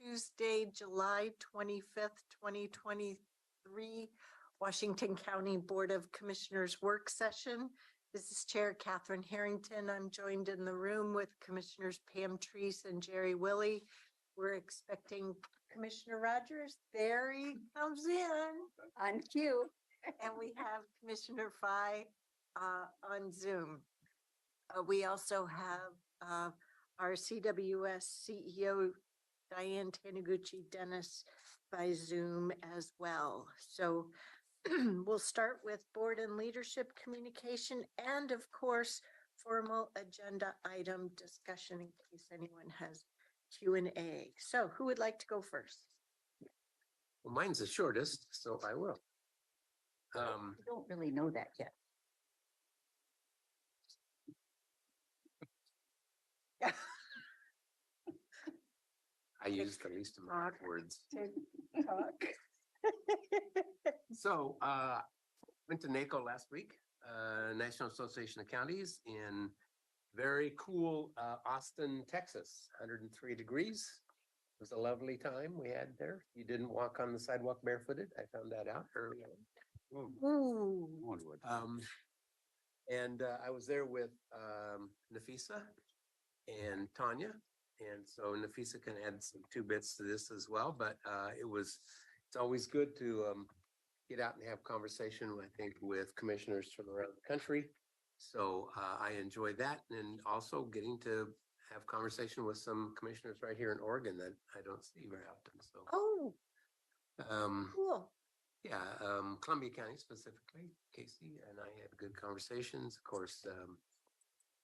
Tuesday, July 25th, 2023, Washington County Board of Commissioners work session. This is Chair Catherine Harrington. I'm joined in the room with Commissioners Pam Treese and Jerry Willey. We're expecting Commissioner Rogers. There he comes in. On cue. And we have Commissioner Fye on Zoom. We also have our CWS CEO, Diane Taniguchi-Dennis, by Zoom as well. So we'll start with board and leadership communication and, of course, formal agenda item discussion in case anyone has Q&A. So who would like to go first? Well, mine's the shortest, so I will. I don't really know that yet. I use the least amount of words. Talk. So, went to NACO last week, National Association of Counties in very cool Austin, Texas, 103 degrees. It was a lovely time we had there. You didn't walk on the sidewalk barefooted. I found that out early on. Ooh. And I was there with Nafisa and Tanya. And so Nafisa can add some 2 bits to this as well, but it's always good to get out and have conversation, I think, with commissioners from around the country. So I enjoy that, and also getting to have conversation with some commissioners right here in Oregon that I don't see very often. So Cool. yeah, Columbia County specifically, Casey and I had good conversations. Of course,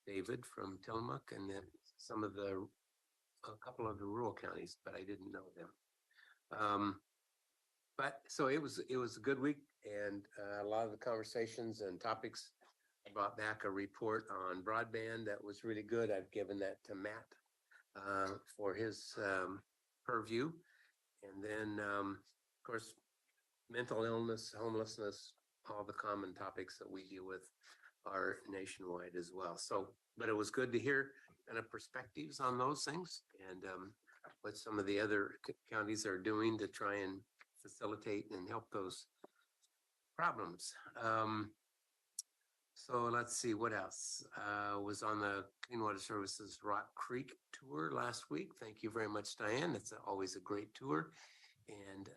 David from Tillamook, and then a couple of the rural counties, but I didn't know them. But so it was a good week, and a lot of the conversations and topics. I brought back a report on broadband that was really good. I've given that to Matt for his purview. And then, of course, mental illness, homelessness, all the common topics that we deal with are nationwide as well. So, but it was good to hear kind of perspectives on those things and what some of the other counties are doing to try and facilitate and help those problems. So let's see what else. Was on the Clean Water Services Rock Creek tour last week. Thank you very much, Diane. It's always a great tour. And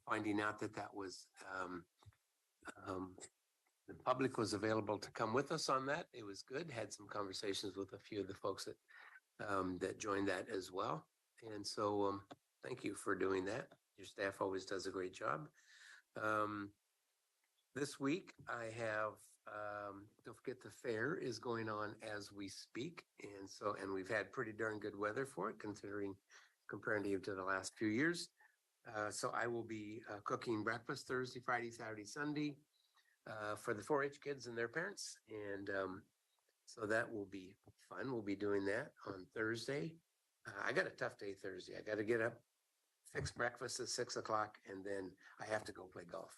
finding out that was the public was available to come with us on that. It was good. Had some conversations with a few of the folks that joined that as well. And so thank you for doing that. Your staff always does a great job. This week I have, don't forget the fair is going on as we speak. And we've had pretty darn good weather for it, comparative to the last few years. So I will be cooking breakfast Thursday, Friday, Saturday, Sunday for the 4-H kids and their parents. And so that will be fun. We'll be doing that on Thursday. I got a tough day Thursday. I got to get up, fix breakfast at 6 o'clock, and then I have to go play golf.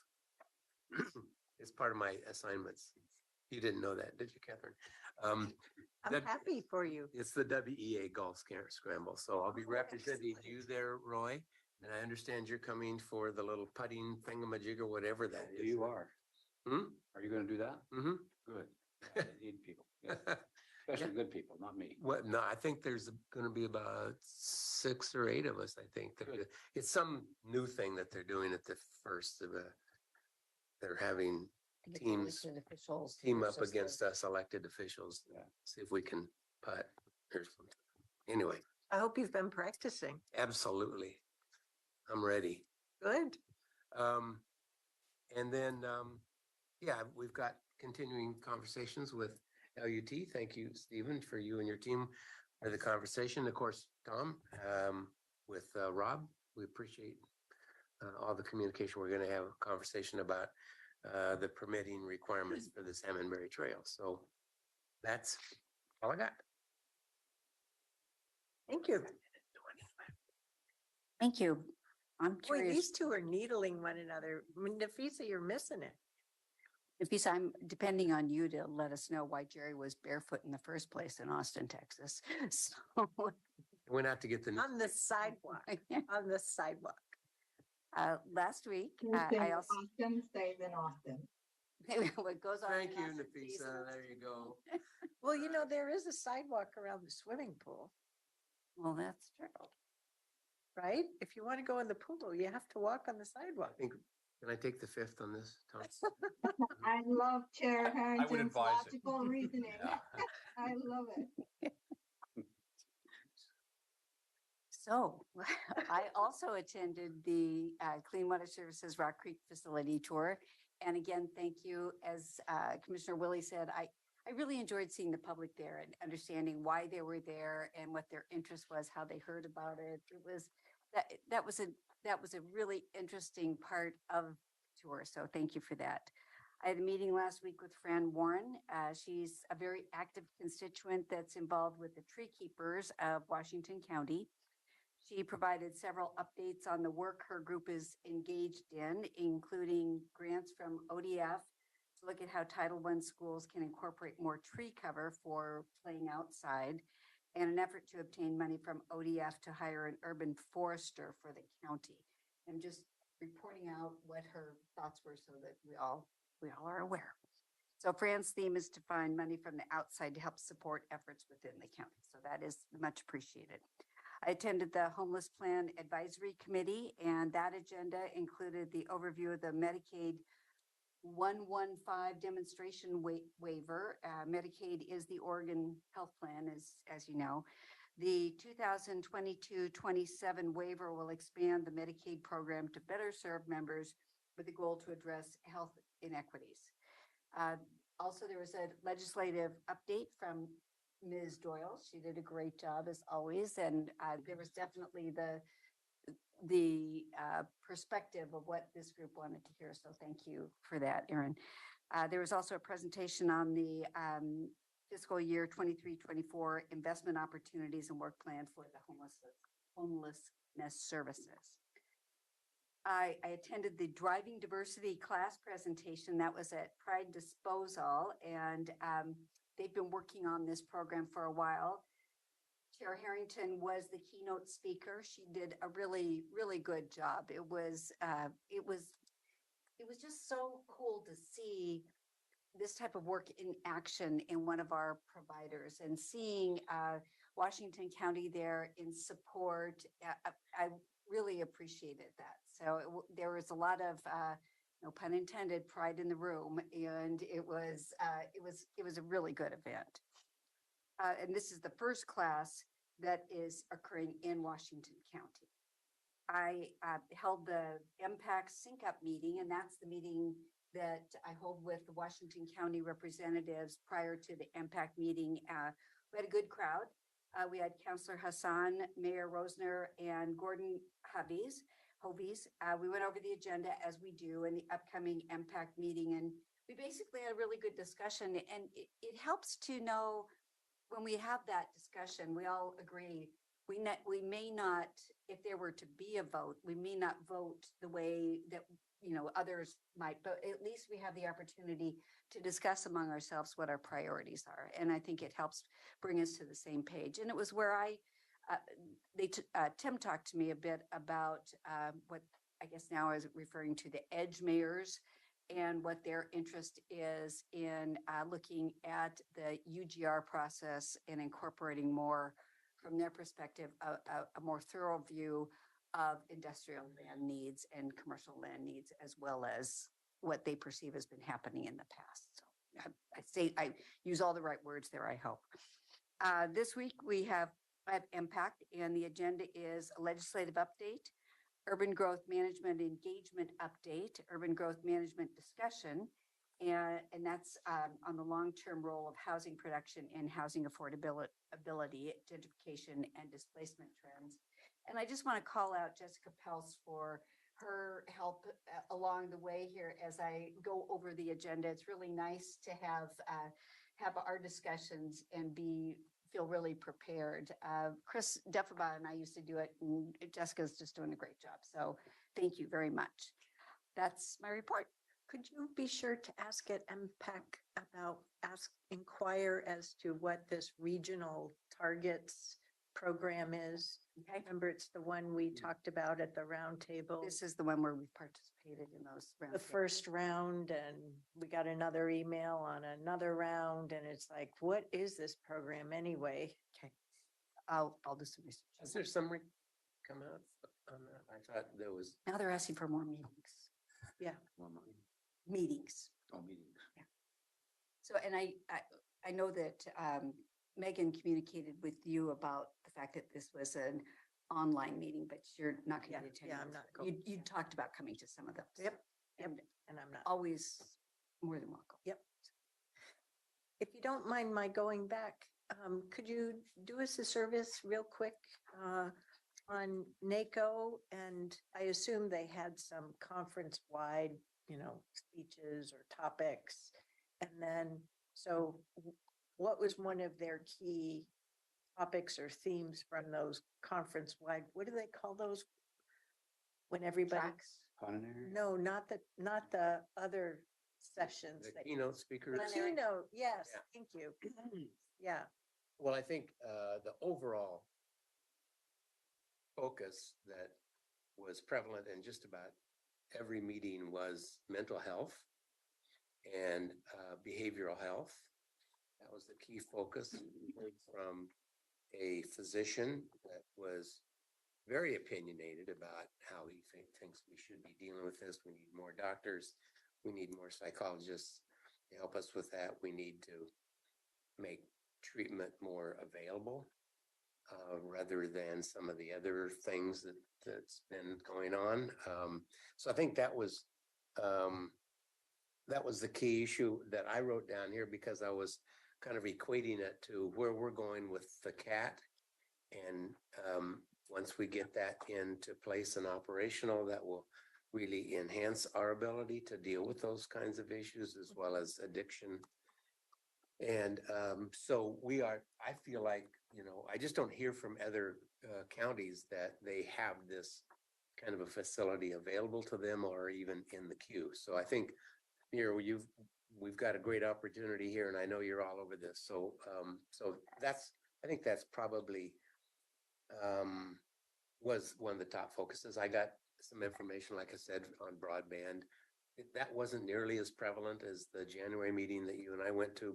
It's part of my assignments. You didn't know that, did you, Catherine? I'm happy for you. It's the WEA Golf Scramble. So I'll be representing you there, Roy. And I understand you're coming for the little putting thingamajig or whatever that is. You are. Are you going to do that? Mm-hmm. Good. I need people, especially good people, not me. What? No, I think there's going to be about 6 or 8 of us. I think it's some new thing that they're doing at the first of the. They're having teams team up against us elected officials. Yeah. See if we can putt or something. Anyway. I hope you've been practicing. Absolutely. I'm ready. Good. And then, yeah, we've got continuing conversations with LUT. Thank you, Stephen, for you and your team for the conversation. Of course, Tom, with Rob, we appreciate all the communication. We're going to have a conversation about the permitting requirements for the Salmonberry Trail. So that's all I got. Thank you. Thank you. I'm curious. Boy, these two are needling one another. Nafisa, you're missing it. Nafisa, I'm depending on you to let us know why Jerry was barefoot in the first place in Austin, Texas. So I went out to get the. On the sidewalk, on the sidewalk. Last week, Listen, I also, Austin stays in Austin. what goes on. Thank in you, Austin Nafisa. season. There you go. Well, you know, there is a sidewalk around the swimming pool, Well, that's true. right? If you want to go in the pool, you have to walk on the sidewalk. I think, can I take the fifth on this, Tom? I love Chair I would Harrington's advise it. logical reasoning. Yeah. I love it. So I also attended the Clean Water Services Rock Creek Facility Tour. And again, thank you. As Commissioner Willie said, I really enjoyed seeing the public there and understanding why they were there and what their interest was, how they heard about it. It was that was a really interesting part of the tour. So thank you for that. I had a meeting last week with Fran Warren. She's a very active constituent that's involved with the tree keepers of Washington County. She provided several updates on the work her group is engaged in, including grants from ODF to look at how Title I schools can incorporate more tree cover for playing outside, and an effort to obtain money from ODF to hire an urban forester for the county. I'm just reporting out what her thoughts were so that we all are aware. So Fran's theme is to find money from the outside to help support efforts within the county. So that is much appreciated. I attended the Homeless Plan Advisory Committee, and that agenda included the overview of the Medicaid 115 demonstration waiver. Medicaid is the Oregon health plan, as you know. The 2022-27 waiver will expand the Medicaid program to better serve members with the goal to address health inequities. Also, there was a legislative update from Ms. Doyle. She did a great job as always, and there was definitely the perspective of what this group wanted to hear. So thank you for that, Erin. There was also a presentation on the fiscal year 23-24 investment opportunities and work plan for the homelessness services. I attended the driving diversity class presentation that was at Pride Disposal, and they've been working on this program for a while. Chair Harrington was the keynote speaker. She did a really, really good job. It was just so cool to see this type of work in action in one of our providers, and seeing Washington County there in support. I really appreciated that. So there was a lot of, no pun intended, pride in the room, and it was a really good event. And this is the first class that is occurring in Washington County. I held the MPAC Sync Up meeting, and that's the meeting that I hold with the Washington County representatives prior to the MPAC meeting. We had a good crowd. We had Councillor Hassan, Mayor Rosner, and Gordon Hovies. We went over the agenda as we do in the upcoming MPAC meeting, and we basically had a really good discussion. And it helps to know when we have that discussion, we all agree. We may not, if there were to be a vote, we may not vote the way that others might, but at least we have the opportunity to discuss among ourselves what our priorities are. And I think it helps bring us to the same page. And it was where Tim talked to me a bit about what I guess now is referring to the edge mayors and what their interest is in looking at the UGR process and incorporating more, from their perspective, a more thorough view of industrial land needs and commercial land needs, as well as what they perceive has been happening in the past. So I use all the right words there, I hope. This week we have Impact, and the agenda is a legislative update, urban growth management engagement update, urban growth management discussion, and that's on the long-term role of housing production and housing affordability, gentrification, and displacement trends. And I just want to call out Jessica Pels for her help along the way here as I go over the agenda. It's really nice to have our discussions and feel really prepared. Chris Defaba and I used to do it, and Jessica's just doing a great job. So thank you very much. That's my report. Could you be sure to ask at MPAC inquire as to what this regional targets program is. Okay. Remember, it's the one we talked about at the round table. This is the one where we participated in those rounds. The first round, and we got another email on another round, and it's like, what is this program anyway? Okay. I'll do some research. Is there summary come out on that? I thought there was. Now they're asking for more meetings. Meetings. Oh, meetings. So, and I know that Megan communicated with you about the fact that this was an online meeting, but you're not going Yeah, to be attending. yeah, I'm those. not going, You talked about coming to some of those. Yep, yep. And and I'm not. always more than welcome. Yep. If you don't mind my going back, could you do us a service real quick on NACO? And I assume they had some conference-wide, speeches or topics. And then, so what was one of their key topics or themes from those conference-wide? What do they call those? When everybody, Tracks. Culinary? no, not the other sessions. The that- keynote speakers. The keynote, yes, Yeah. thank you. Yeah, Well, I think the overall focus that was prevalent in just about every meeting was mental health and behavioral health. That was the key focus. We heard from a physician that was very opinionated about how he thinks we should be dealing with this. We need more doctors. We need more psychologists to help us with that. We need to make treatment more available rather than some of the other things that's been going on. So I think that was the key issue that I wrote down here because I was kind of equating it to where we're going with the CAT. And once we get that into place and operational, that will really enhance our ability to deal with those kinds of issues as well as addiction. And so I feel like, I just don't hear from other counties that they have this kind of a facility available to them or even in the queue. So I think here we've got a great opportunity here and I know you're all over this. So I think that's probably was one of the top focuses. I got some information, like I said, on broadband. That wasn't nearly as prevalent as the January meeting that you and I went to,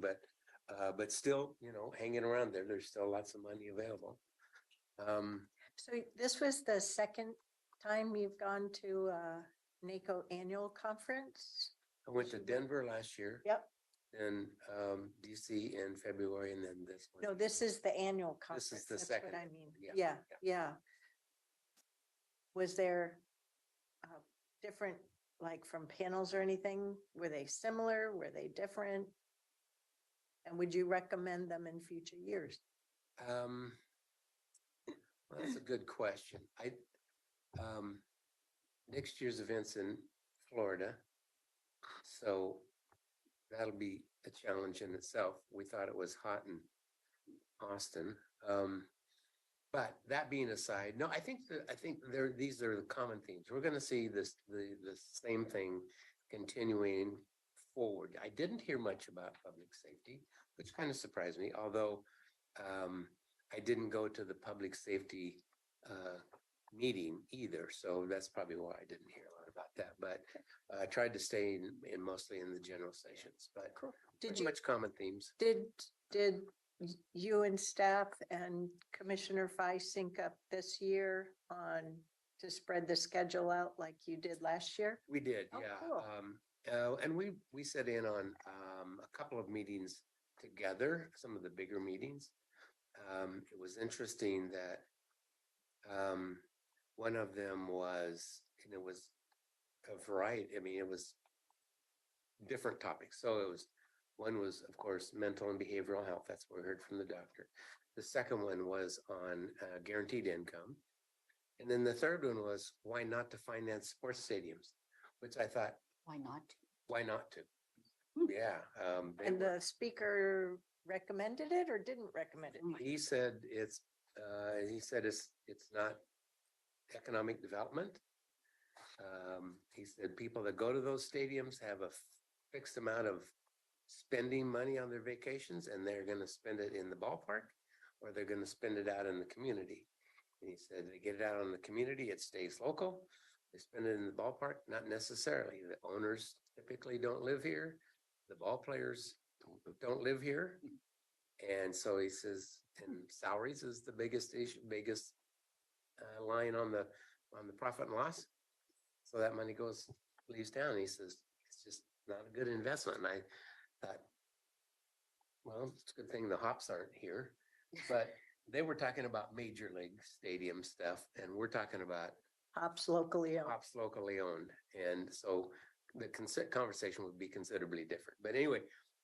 but still, hanging around there, there's still lots of money available. so this was the second time you've gone to NACO annual conference? I went to Denver last year. Yep, Then DC in February and then this one. no, this is the annual conference. This is the That's second. what I mean. Yeah, Yeah, yeah. Was there different, like from panels or anything? Were they similar? Were they different? And would you recommend them in future years? Well, that's a good question. Next year's event's in Florida, so that'll be a challenge in itself. We thought it was hot in Austin. But that being aside, no, I think these are the common themes. We're going to see the same thing continuing forward. I didn't hear much about public safety, which kind of surprised me, although I didn't go to the public safety meeting either. So that's probably why I didn't hear a lot about that. But I tried to stay in mostly in the general sessions, but Did pretty you, much common themes. did you and staff and Commissioner Fye sync up this year to spread the schedule out like you did last year? We did, Oh, yeah. cool. And we set in on a couple of meetings together, some of the bigger meetings. It was interesting that one of them was, and it was a variety. I mean, it was different topics. So one was, of course, mental and behavioral health. That's what we heard from the doctor. The second one was on guaranteed income. And then the third one was why not to finance sports stadiums, which I thought, Why not? why not to? Yeah. And the speaker recommended it or didn't recommend it? He said it's not economic development. He said people that go to those stadiums have a fixed amount of spending money on their vacations and they're going to spend it in the ballpark, or they're gonna spend it out in the community. And he said, they get it out in the community, it stays local. They spend it in the ballpark, not necessarily. The owners typically don't live here. The ball players don't live here. And so he says, and salaries is the biggest issue, biggest line on the profit and loss. So that money leaves town. He says, it's just not a good investment. And I thought, well, it's a good thing the Hops aren't here, but they were talking about major league stadium stuff, and we're talking about Hops locally owned. Hops locally owned. And so the conversation would be considerably different. But anyway,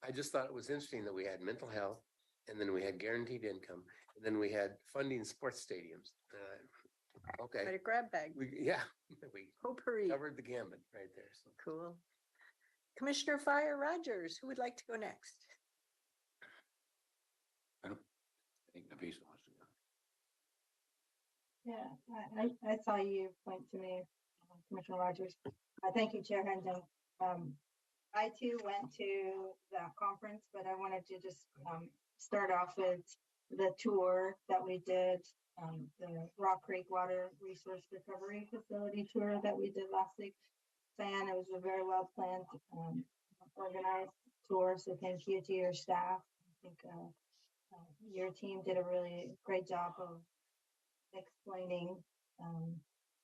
I just thought it was interesting that we had mental health, and then we had guaranteed income, and then we had funding sports stadiums. Quite Okay, a grab bag. we Potpourri. covered the gambit right there. So Cool. Commissioner Fire Rogers, who would like to go next? I think Nafisa wants to go. Yeah, I saw you point to me, Commissioner Rogers. Thank you, Chair Hendon. I too went to that conference, but I wanted to just start off with the tour that we did, the Rock Creek Water Resource Recovery Facility tour that we did last week. Diane, it was a very well planned, organized tour. So thank you to your staff. I think your team did a really great job of explaining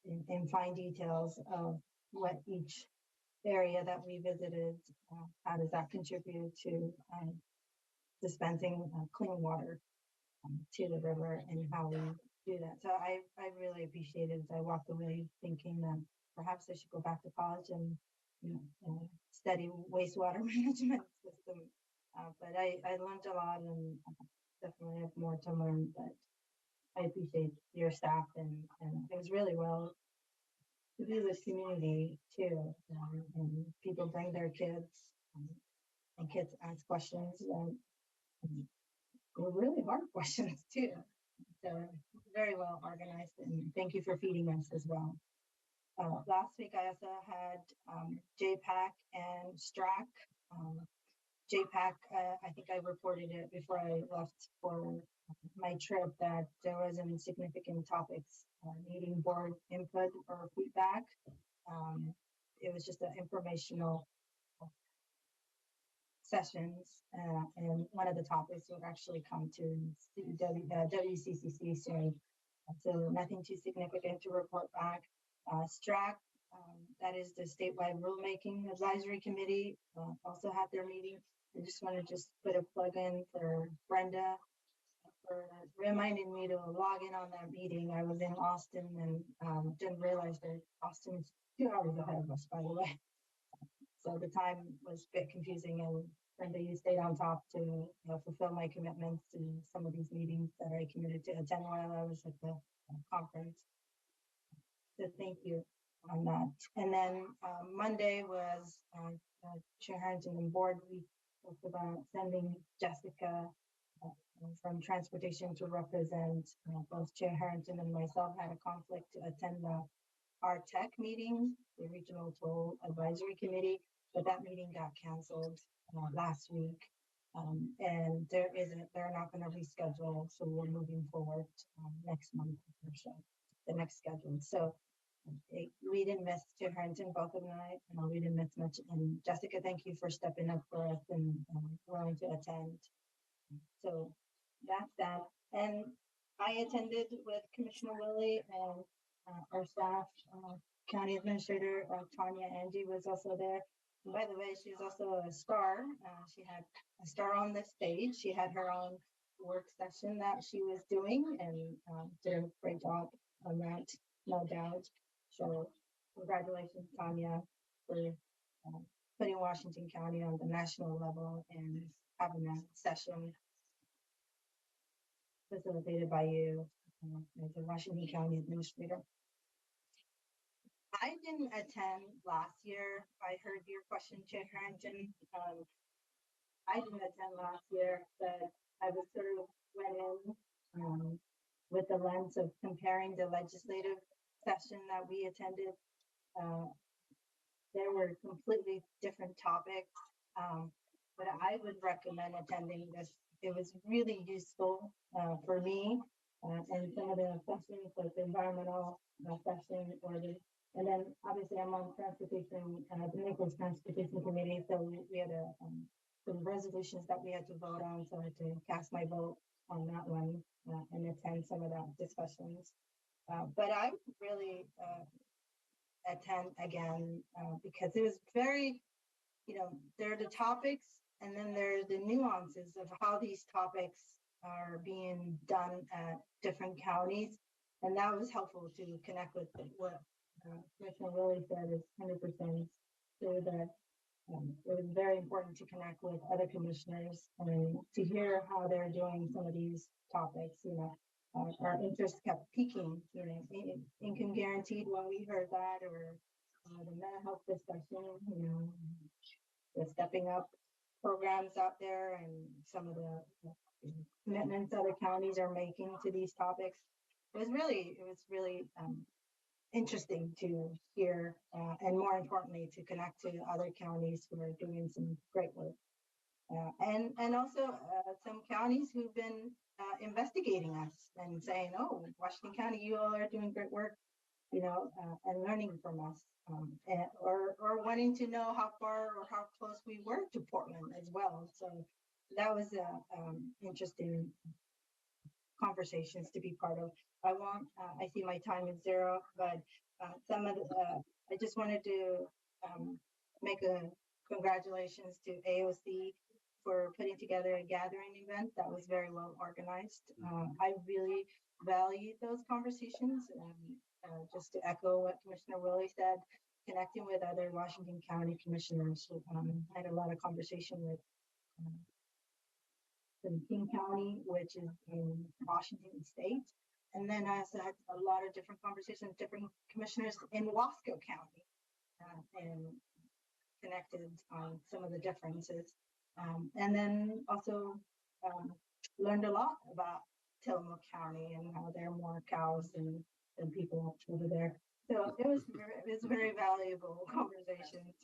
in fine details of what each area that we visited, how does that contribute to dispensing clean water to the river and how we do that. So I really appreciated it. I walked away thinking that perhaps I should go back to college and study wastewater management system. But I learned a lot and definitely have more to learn. But I appreciate your staff and it was really well to do with community too. And people bring their kids and kids ask questions and were really hard questions too. So very well organized and thank you for feeding us as well. Last week I also had JPAC and STRAC. JPAC, I think I reported it before I left for my trip that there wasn't significant topics needing board input or feedback. It was just an informational sessions, and one of the topics would actually come to WCCC soon. So nothing too significant to report back. STRAC, that is the statewide rulemaking advisory committee, also had their meeting. I just want to put a plug in for Brenda for reminding me to log in on that meeting. I was in Austin and didn't realize that Austin's 2 hours ahead of us, by the way. So the time was a bit confusing, and Brenda, you stayed on top to fulfill my commitments to some of these meetings that I committed to attend while I was at the conference. So thank you on that. And then Monday was Chair Harrington and board. We talked about sending Jessica from transportation to represent both Chair Harrington and myself had a conflict to attend our tech meeting, the Regional Toll Advisory Committee, but that meeting got canceled last week. And they're not going to reschedule. So we're moving forward next month or so, the next schedule. So we didn't miss Chair Harrington, both of them, and we didn't miss much. And Jessica, thank you for stepping up for us and willing to attend. So that's that. And I attended with Commissioner Willie and our staff, County Administrator Tanya Angie was also there. And by the way, she was also a star. She had a star on the stage. She had her own work session that she was doing and did a great job on that, no doubt. So congratulations, Tanya, for putting Washington County on the national level and having that session facilitated by you as a Washington County Administrator. I didn't attend last year. I heard your question, Chair Harrington. I didn't attend last year, but I was sort of went in with the lens of comparing the legislative session that we attended. There were completely different topics, but I would recommend attending this it was really useful for me and some of the sessions, like the environmental session, and then obviously I'm on transportation, the Nichols Transportation Committee, so we had some resolutions that we had to vote on, so I had to cast my vote on that one and attend some of that discussions. But I would really attend again because it was very, there are the topics and then there's the nuances of how these topics are being done at different counties. And that was helpful to connect with what Commissioner Willie said is 100% true, that it was very important to connect with other commissioners and to hear how they're doing some of these topics. Our interest kept peaking. Income guaranteed when we heard that, or the mental health discussion. The stepping up programs out there, and some of the commitments other counties are making to these topics. It was really interesting to hear, and more importantly, to connect to other counties who are doing some great work. And also some counties who've been investigating us and saying, oh, Washington County, you all are doing great work, and learning from us, or wanting to know how far or how close we were to Portland as well. So that was interesting conversations to be part of. I see my time is 0, but I just wanted to make a congratulations to AOC for putting together a gathering event that was very well organized. I really valued those conversations. Just to echo what Commissioner Willie said, connecting with other Washington County commissioners. I had a lot of conversation with in King County, which is in Washington State. And then I also had a lot of different conversations with different commissioners in Wasco County and connected on some of the differences. And then also learned a lot about Tillamook County and how there are more cows than people over there. So it was very valuable conversations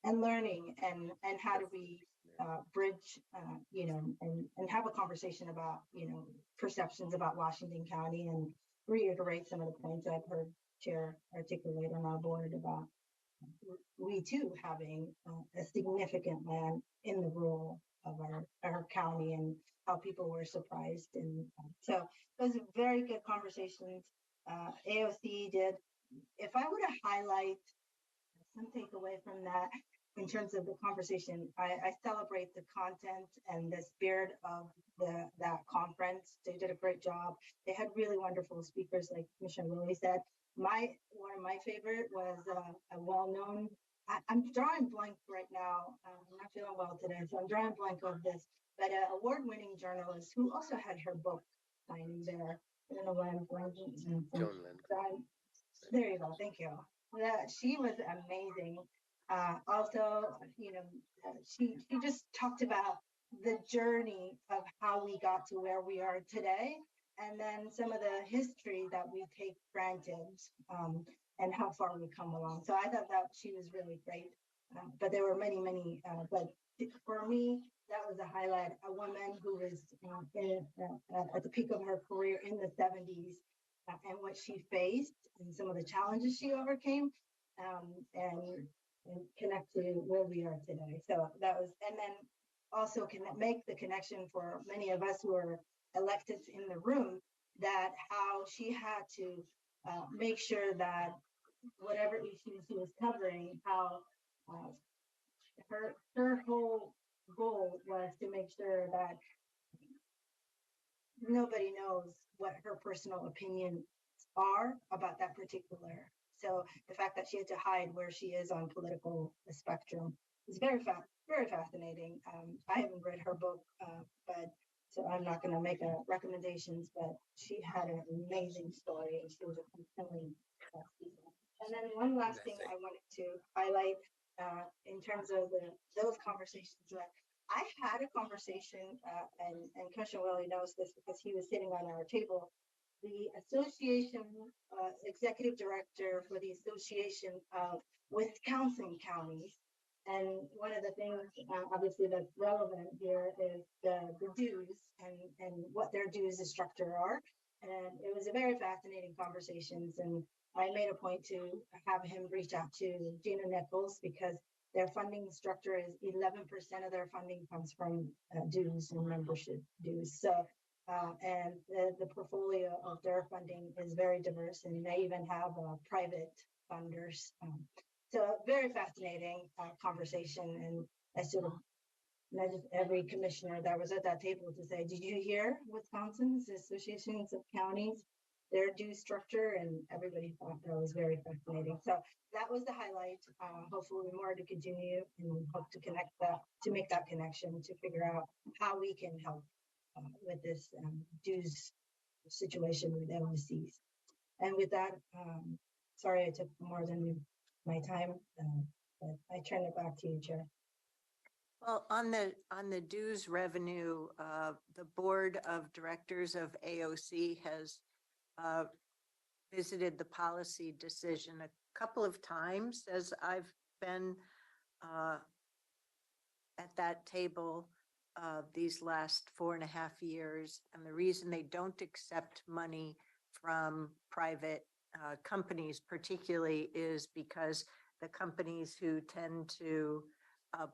and learning and how do we bridge, and have a conversation about, perceptions about Washington County, and reiterate some of the points I've heard Chair articulate on our board about we too having a significant land in the rural of our county, and how people were surprised. And so those are very good conversations. AOC did. If I were to highlight some takeaway from that in terms of the conversation, I celebrate the content and the spirit of that conference. They did a great job. They had really wonderful speakers, like Commissioner Willie said. One of my favorite was a well-known, I'm drawing blank right now. I'm not feeling well today, so I'm drawing blank of this, but an award-winning journalist who also had her book signing there. I don't know why I'm blanking. Joan Lindgren. There you go. Thank you. She was amazing. Also, she just talked about the journey of how we got to where we are today, and then some of the history that we take granted, and how far we come along. So I thought that she was really great. But there were many, but for me, that was a highlight. A woman who was at the peak of her career in the 70s, and what she faced and some of the challenges she overcame, and connect to where we are today. So that was, and then also can make the connection for many of us who are elected in the room, that how she had to make sure that whatever issues she was covering, how her whole goal was to make sure that nobody knows what her personal opinions are about that particular. So the fact that she had to hide where she is on political spectrum is very fascinating. I haven't read her book, but so I'm not going to make recommendations, but she had an amazing story, and she was a compelling speaker. And then one last thing I wanted to highlight in terms of those conversations. I had a conversation, and Commissioner Willie knows this because he was sitting on our table. The association executive director for the Association of Wisconsin Counties And one of the things, obviously, that's relevant here is the dues and what their dues structure are. And it was a very fascinating conversations. And I made a point to have him reach out to Gina Nichols because their funding structure is 11% of their funding comes from dues and membership dues. So, and the portfolio of their funding is very diverse, and they even have private funders. So very fascinating conversation, and I sort of nudged every commissioner that was at that table to say, "Did you hear Wisconsin's associations of counties, their due structure?" And everybody thought that was very fascinating. So that was the highlight. Hopefully, more to continue, and hope to connect that to make that connection to figure out how we can help with this dues situation with LOCs. And with that, sorry I took more than my time, but I turn it back to you, Chair. Well, on the dues revenue, the Board of Directors of AOC has visited the policy decision a couple of times as I've been at that table these last 4.5 years. And the reason they don't accept money from private companies particularly is because the companies who tend to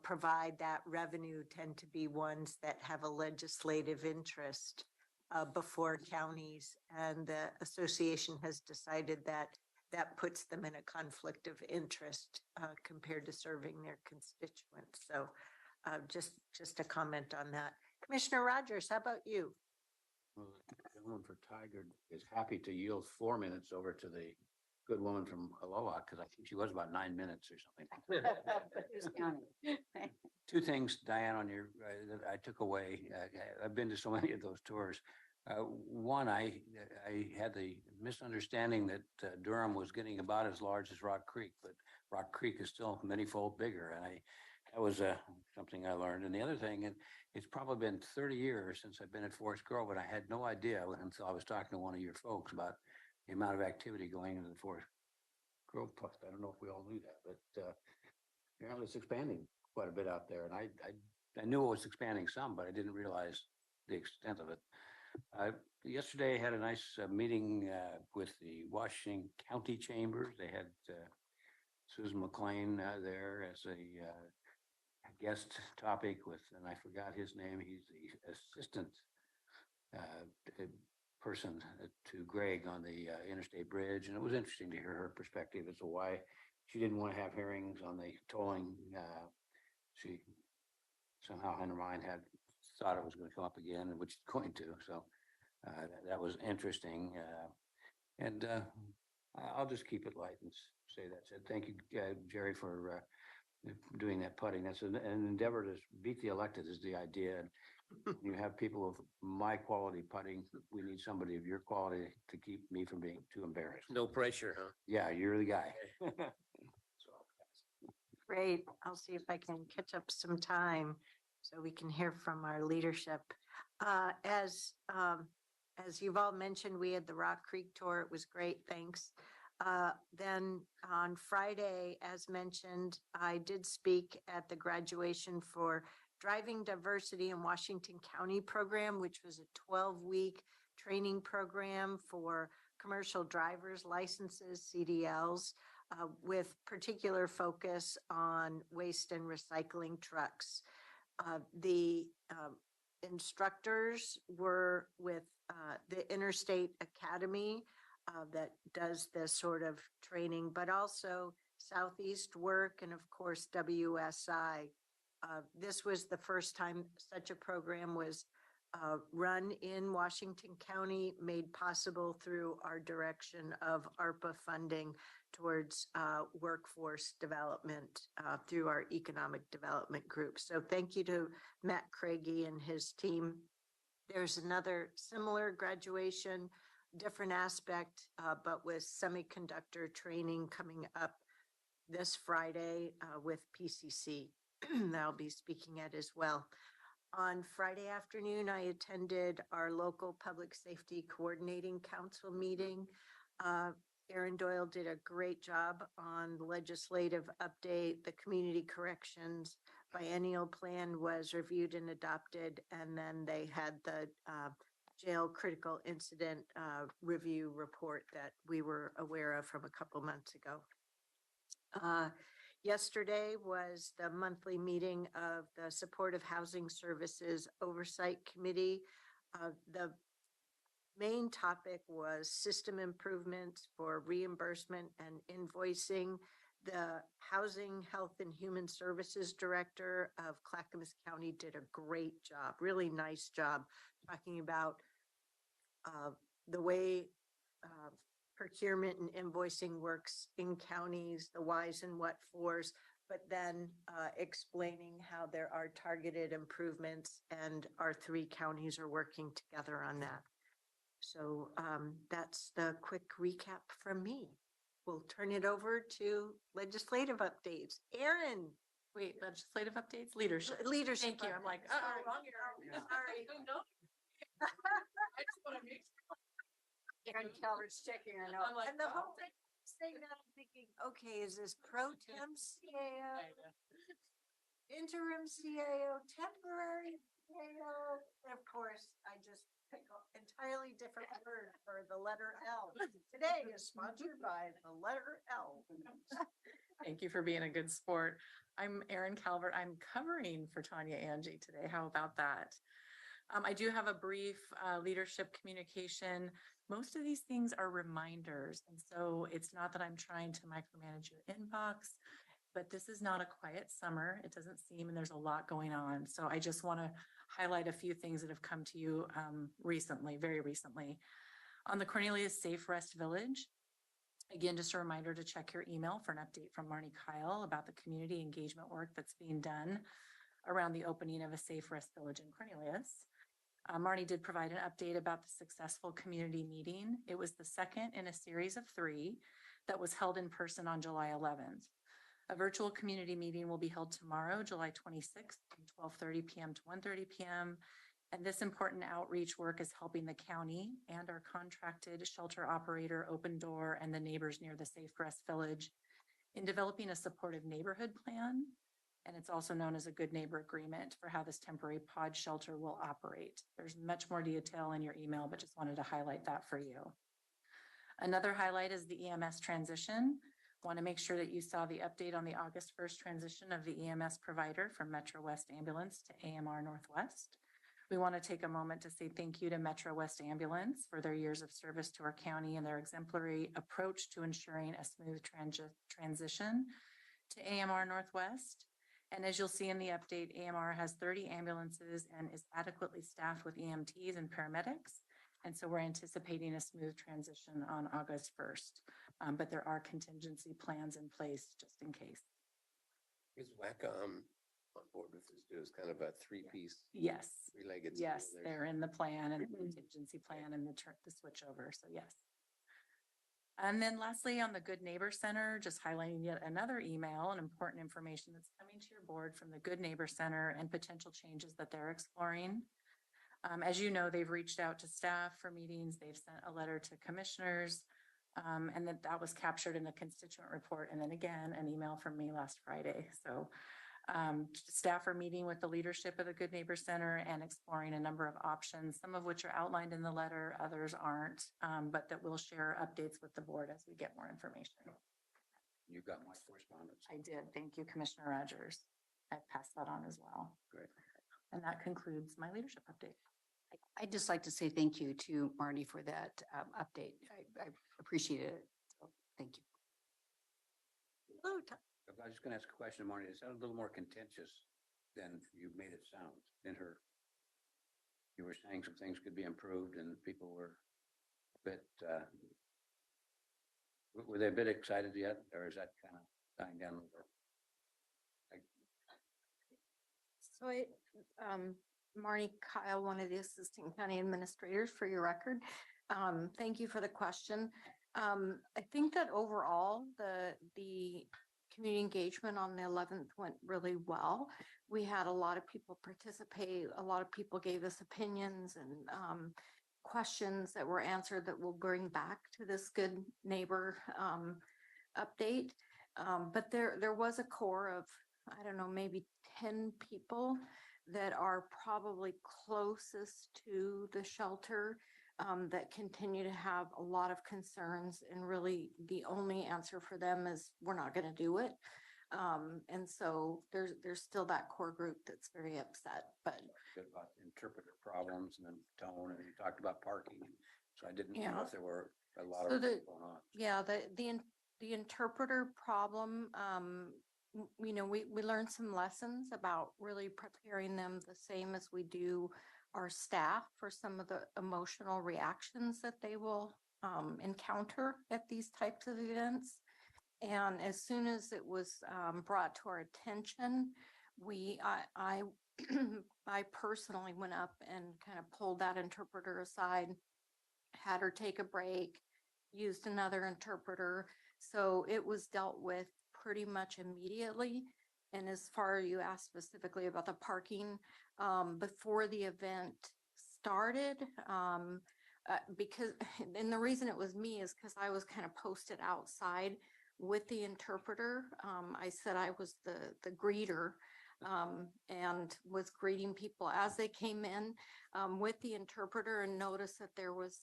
provide that revenue tend to be ones that have a legislative interest before counties. And the association has decided that that puts them in a conflict of interest compared to serving their constituents. So just a comment on that. Commissioner Rogers, how about you? Well, the gentleman for Tigard is happy to yield 4 minutes over to the good woman from Aloha, because I think she was about 9 minutes or something. Who's counting? Two things, Diane, on your, that I took away. I've been to so many of those tours. One, I had the misunderstanding that Durham was getting about as large as Rock Creek, but Rock Creek is still many-fold bigger. And that was something I learned. And the other thing, and it's probably been 30 years since I've been at Forest Grove, and I had no idea until I was talking to one of your folks about the amount of activity going into the Forest Grove Plus. I don't know if we all knew that, but apparently it's expanding quite a bit out there. And I knew it was expanding some, but I didn't realize the extent of it. Yesterday I had a nice meeting with the Washington County Chambers. They had Susan McLean there as a guest topic with, and I forgot his name. He's the assistant person to Greg on the interstate bridge. And it was interesting to hear her perspective as to why she didn't want to have hearings on the tolling. She somehow in her mind had thought it was going to come up again, which it's going to. So that was interesting. And I'll just keep it light and say that. So thank you, Jerry, for doing that putting. That's an endeavor to beat the elected is the idea. You have people of my quality putting. We need somebody of your quality to keep me from being too embarrassed. No pressure, huh? Yeah, you're the guy. Great. I'll see if I can catch up some time so we can hear from our leadership. As you've all mentioned, we had the Rock Creek tour. It was great. Thanks. Then on Friday, as mentioned, I did speak at the graduation for Driving Diversity in Washington County program, which was a 12-week training program for commercial driver's licenses, CDLs, with particular focus on waste and recycling trucks. The instructors were with the Interstate Academy that does this sort of training, but also Southeast Work and of course WSI. This was the first time such a program was run in Washington County, made possible through our direction of ARPA funding towards workforce development through our economic development group. So thank you to Matt Craigie and his team. There's another similar graduation, different aspect, but with semiconductor training coming up this Friday with PCC that I'll be speaking at as well. On Friday afternoon, I attended our local public safety coordinating council meeting. Aaron Doyle did a great job on the legislative update. The community corrections biennial plan was reviewed and adopted, and then they had the jail critical incident review report that we were aware of from a couple months ago. Yesterday was the monthly meeting of the Supportive Housing Services Oversight Committee. The main topic was system improvements for reimbursement and invoicing. The Housing, Health, and Human Services Director of Clackamas County did a great job, really nice job, talking about the way procurement and invoicing works in counties, the whys and what fors, but then explaining how there are targeted improvements and our 3 counties are working together on that. So that's the quick recap from me. We'll turn it over to legislative updates. Aaron. Wait, legislative updates, leadership. Leadership. Thank you. I'm like, updates. oh, Sorry. wrong area. Sorry. No. I just want to make sure. Aaron Calvert's checking her notes. I'm like, And the oh. whole thing, saying that, I'm thinking, okay, is this pro tem CAO, interim CAO, temporary CAO? And of course, I just pick an entirely different word for the letter L. Today is sponsored by the letter L. Thank you for being a good sport. I'm Erin Calvert. I'm covering for Tanya Angie today. How about that? I do have a brief leadership communication. Most of these things are reminders. And so it's not that I'm trying to micromanage your inbox, but this is not a quiet summer. It doesn't seem, and there's a lot going on. So I just want to highlight a few things that have come to you recently, very recently. On the Cornelius Safe Rest Village, again, just a reminder to check your email for an update from Marnie Kyle about the community engagement work that's being done around the opening of a Safe Rest Village in Cornelius. Marnie did provide an update about the successful community meeting. It was the second in a series of 3 that was held in person on July 11th. A virtual community meeting will be held tomorrow, July 26th from 12:30 p.m. to 1:30 p.m. And this important outreach work is helping the county and our contracted shelter operator, Open Door, and the neighbors near the Safe Rest Village in developing a supportive neighborhood plan. And it's also known as a good neighbor agreement for how this temporary pod shelter will operate. There's much more detail in your email, but just wanted to highlight that for you. Another highlight is the EMS transition. Want to make sure that you saw the update on the August 1st transition of the EMS provider from Metro West Ambulance to AMR Northwest. We want to take a moment to say thank you to Metro West Ambulance for their years of service to our county and their exemplary approach to ensuring a smooth transition to AMR Northwest. And as you'll see in the update, AMR has 30 ambulances and is adequately staffed with EMTs and paramedics. And so we're anticipating a smooth transition on August 1st. But there are contingency plans in place just in case. Is WACA on board with this too? It's kind of a 3-piece, Yes. 3-legged. Yes, stool. they're in the plan and the contingency plan and the switch over. So yes. And then lastly, on the Good Neighbor Center, just highlighting yet another email and important information that's coming to your board from the Good Neighbor Center and potential changes that they're exploring. As you know, they've reached out to staff for meetings. They've sent a letter to commissioners, and that was captured in the constituent report. And then again, an email from me last Friday. So staff are meeting with the leadership of the Good Neighbor Center and exploring a number of options, some of which are outlined in the letter, others aren't, but that we'll share updates with the board as we get more information. You got my correspondence. I did. Thank you, Commissioner Rogers. I passed that on as well. Great. And that concludes my leadership update. I'd just like to say thank you to Marnie for that update. I appreciate it. So thank you. Hello, I was just going to ask a question, Marnie. It sounded a little more contentious than you made it sound in her. You were saying some things could be improved and people were a bit, were they a bit excited yet? Or is that kind of dying down a little bit? So Marnie Kyle, one of the assistant county administrators for your record. Thank you for the question. I think that overall the community engagement on the 11th went really well. We had a lot of people participate. A lot of people gave us opinions and questions that were answered that we'll bring back to this good neighbor update. But there was a core of, I don't know, maybe 10 people that are probably closest to the shelter that continue to have a lot of concerns, and really the only answer for them is we're not going to do it. And so there's still that core group that's very upset, but Good about interpreter problems and then tone, and you talked about parking. So I didn't know Yeah. if there were a lot So of the- things going on. yeah, the interpreter problem, you know, we learned some lessons about really preparing them the same as we do our staff for some of the emotional reactions that they will encounter at these types of events. And as soon as it was brought to our attention, I I personally went up and kind of pulled that interpreter aside, had her take a break, used another interpreter. So it was dealt with pretty much immediately. And as far as you asked specifically about the parking, before the event started, because, and the reason it was me is because I was kind of posted outside with the interpreter. I said I was the greeter, and was greeting people as they came in with the interpreter, and noticed that there was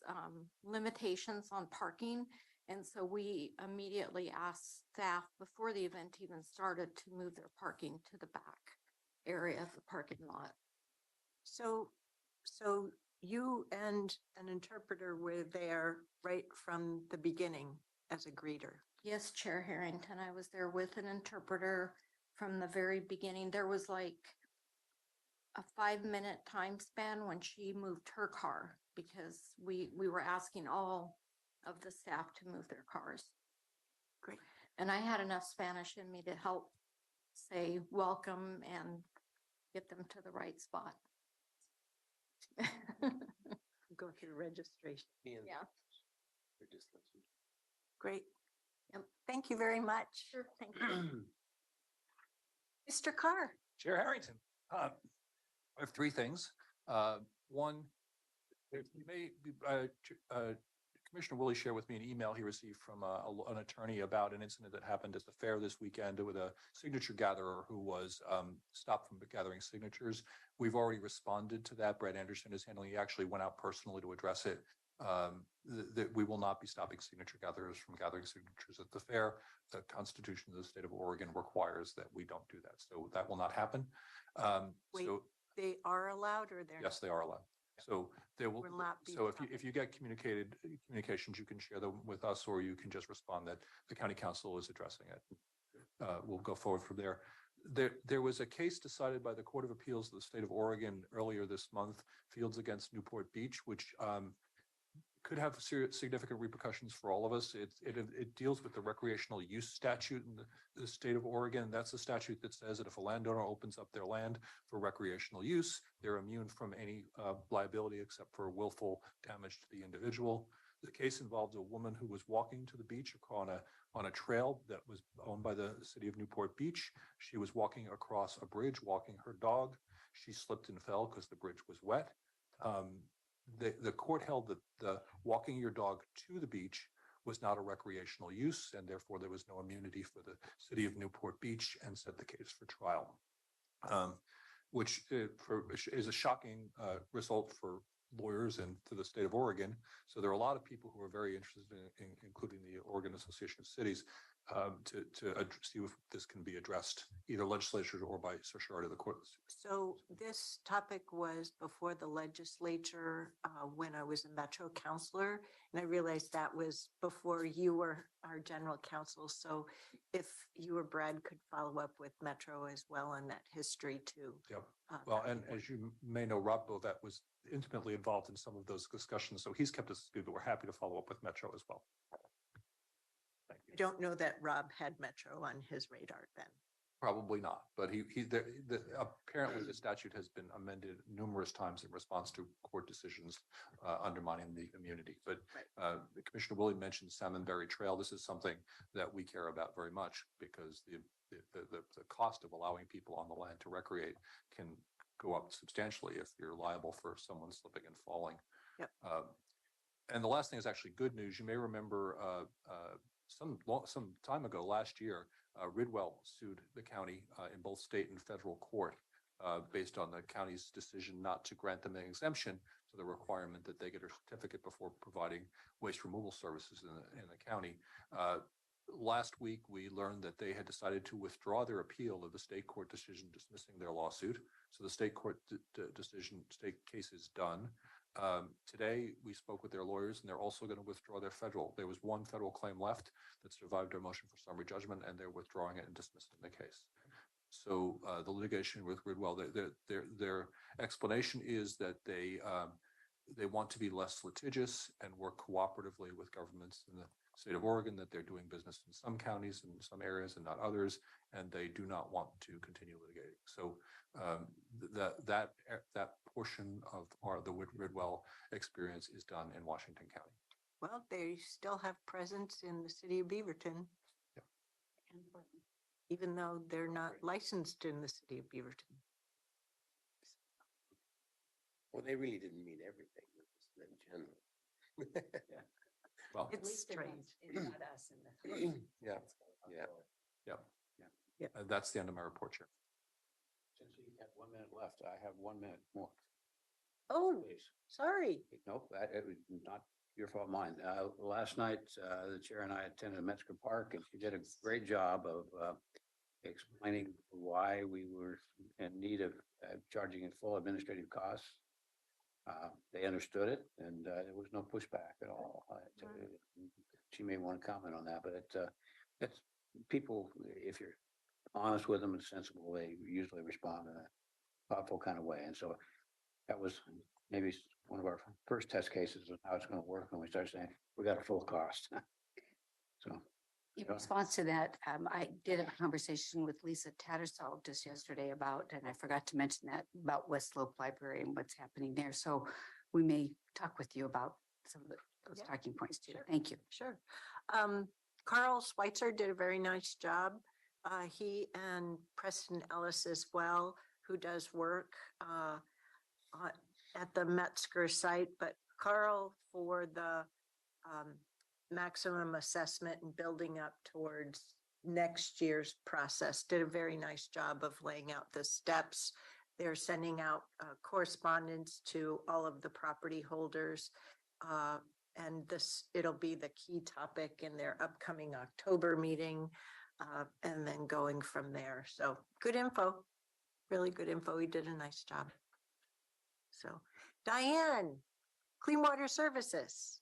limitations on parking. And so we immediately asked staff before the event even started to move their parking to the back area of the parking lot. So you and an interpreter were there right from the beginning as a greeter. Yes, Chair Harrington, I was there with an interpreter from the very beginning. There was like a 5-minute time span when she moved her car, because we were asking all of the staff to move their cars. Great. And I had enough Spanish in me to help say welcome and get them to the right spot. Go through registration. Yeah. Great. Yep. Thank you very much. Sure, thank you. Mr. Carr. Chair Harrington, I have three things. One, if you may, Commissioner Willie shared with me an email he received from an attorney about an incident that happened at the fair this weekend with a signature gatherer who was stopped from gathering signatures. We've already responded to that. Brad Anderson is handling. He actually went out personally to address it. That we will not be stopping signature gatherers from gathering signatures at the fair. The Constitution of the state of Oregon requires that we don't do that. So that will not happen. Wait, So they are allowed, or they're? yes, they are allowed. So there will not be so stopping. if you get communications, you can share them with us, or you can just respond that the county council is addressing it. We'll go forward from there. There was a case decided by the Court of Appeals of the state of Oregon earlier this month, Fields against Newport Beach, which could have significant repercussions for all of us. It deals with the recreational use statute in the state of Oregon. That's a statute that says that if a landowner opens up their land for recreational use, they're immune from any liability except for willful damage to the individual. The case involved a woman who was walking to the beach on a trail that was owned by the city of Newport Beach. She was walking across a bridge, walking her dog. She slipped and fell because the bridge was wet. The court held that the walking your dog to the beach was not a recreational use, and therefore there was no immunity for the city of Newport Beach, and set the case for trial, which is a shocking result for lawyers and to the state of Oregon. So there are a lot of people who are very interested in including the Oregon Association of Cities, to see if this can be addressed either legislature or by certiorari of the court. So this topic was before the legislature when I was a Metro counselor, and I realized that was before you were our general counsel. So if you or Brad could follow up with Metro as well on that history too. Yep. Well, and as you may know, Rob Bovett was intimately involved in some of those discussions, so he's kept us good, but we're happy to follow up with Metro as well. Thank you. I don't know that Rob had Metro on his radar then. Probably not, but apparently the statute has been amended numerous times in response to court decisions undermining the immunity. But Commissioner Willie mentioned Salmonberry Trail. This is something that we care about very much, because the cost of allowing people on the land to recreate can go up substantially if you're liable for someone slipping and falling. Yep. And the last thing is actually good news. You may remember some time ago last year, Ridwell sued the county in both state and federal court based on the county's decision not to grant them an exemption to the requirement that they get a certificate before providing waste removal services in the county. Last week, we learned that they had decided to withdraw their appeal of the state court decision dismissing their lawsuit. So the state court state case is done. Today, we spoke with their lawyers, and they're also going to withdraw their federal. There was one federal claim left that survived their motion for summary judgment, and they're withdrawing it and dismissing the case. So the litigation with Ridwell, their explanation is that they want to be less litigious and work cooperatively with governments in the state of Oregon, that they're doing business in some counties and some areas and not others, and they do not want to continue litigating. So that portion of the Ridwell experience is done in Washington County. Well, they still have presence in the city of Beaverton. Yeah. Even though they're not licensed in the city of Beaverton. Well, they really didn't mean everything, just in general. Well, It's At least strange. It's not us in the. Yeah, yeah. that's the end of my report, Chair. Since you have 1 minute left, I have 1 minute more. Oh, Please. sorry. Nope, it was not your fault, mine. Last night, the chair and I attended Metzger Park, and she did a great job of explaining why we were in need of charging in full administrative costs. They understood it, and there was no pushback at all. She may want to comment on that, but it's people, if you're honest with them and sensible, they usually respond in a thoughtful kind of way. And so that was maybe one of our first test cases of how it's going to work when we start saying we got a full cost. So In response to that, I did have a conversation with Lisa Tattersall just yesterday about, and I forgot to mention that, about West Slope Library and what's happening there. So we may talk with you about some of those Yeah, talking points too. sure. Thank you. Sure. Carl Schweitzer did a very nice job. He and Preston Ellis as well, who does work at the Metzger site, but Carl for the maximum assessment and building up towards next year's process did a very nice job of laying out the steps. They're sending out correspondence to all of the property holders. And it'll be the key topic in their upcoming October meeting, and then going from there. So good info, really good info. He did a nice job. So Diane, Clean Water Services.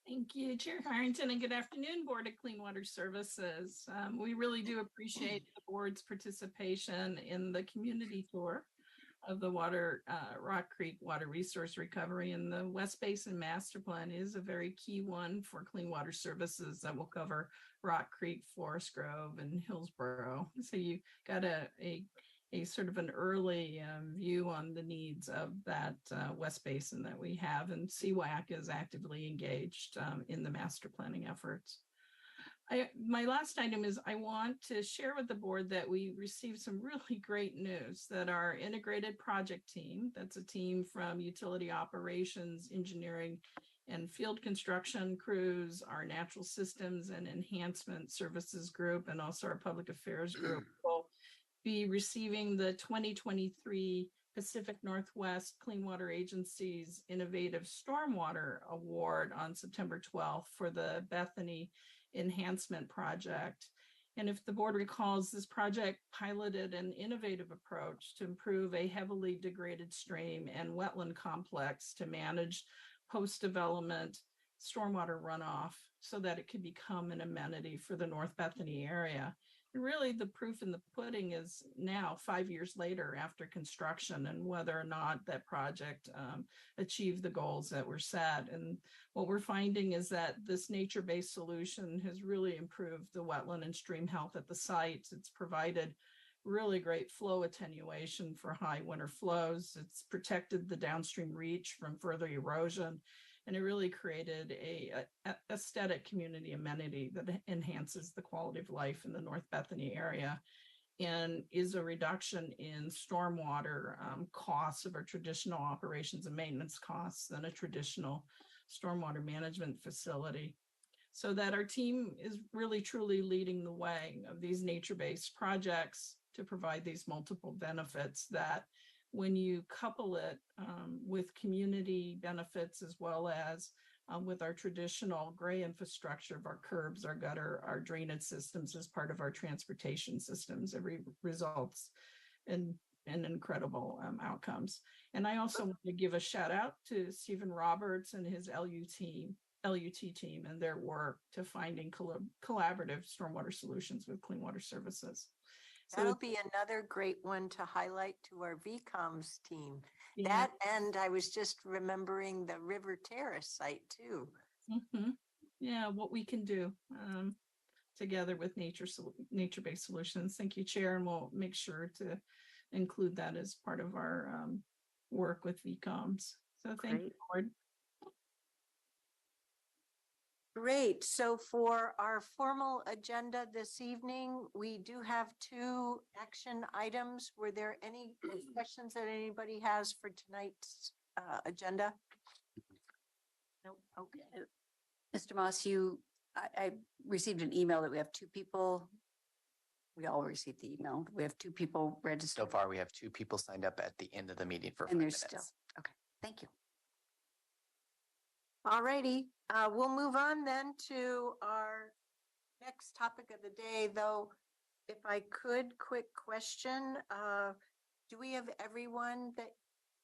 Thank you, Chair Harrington, and good afternoon, Board of Clean Water Services. We really do appreciate the board's participation in the community tour of the Rock Creek Water Resource Recovery, and the West Basin Master Plan is a very key one for Clean Water Services that will cover Rock Creek, Forest Grove, and Hillsborough. So you got a sort of an early view on the needs of that West Basin that we have, and CWAC is actively engaged in the master planning efforts. My last item is I want to share with the board that we received some really great news that our integrated project team, that's a team from utility operations, engineering, and field construction crews, our natural systems and enhancement services group, and also our public affairs group will be receiving the 2023 Pacific Northwest Clean Water Agency's Innovative Stormwater Award on September 12th for the Bethany Enhancement Project. And if the board recalls, this project piloted an innovative approach to improve a heavily degraded stream and wetland complex to manage post-development stormwater runoff so that it could become an amenity for the North Bethany area. And really the proof in the pudding is now 5 years later after construction and whether or not that project achieved the goals that were set. And what we're finding is that this nature-based solution has really improved the wetland and stream health at the site. It's provided really great flow attenuation for high winter flows. It's protected the downstream reach from further erosion. And it really created a aesthetic community amenity that enhances the quality of life in the North Bethany area. and is a reduction in stormwater costs of our traditional operations and maintenance costs than a traditional stormwater management facility. So that our team is really truly leading the way of these nature-based projects to provide these multiple benefits that when you couple it with community benefits as well as with our traditional gray infrastructure of our curbs, our gutter, our drainage systems as part of our transportation systems, it results in incredible outcomes. And I also want to give a shout out to Stephen Roberts and his LUT team and their work to finding collaborative stormwater solutions with clean water services. So That'll be another great one to highlight to our VCOMs team. yeah. That, and I was just remembering the River Terrace site too. Yeah, what we can do together with nature-based solutions. Thank you, Chair, and we'll make sure to include that as part of our work with VCOMs. So thank you, Board. Great. So for our formal agenda this evening, we do have 2 action items. Were there any questions that anybody has for tonight's agenda? Nope. Okay. Mr. Moss, I received an email that we have 2 people. We all received the email. We have 2 people registered. So far, we have 2 people signed up at the end of the meeting for 5 And there's minutes. still, okay, thank you. All righty. We'll move on then to our next topic of the day, though. If I could, quick question. Do we have everyone that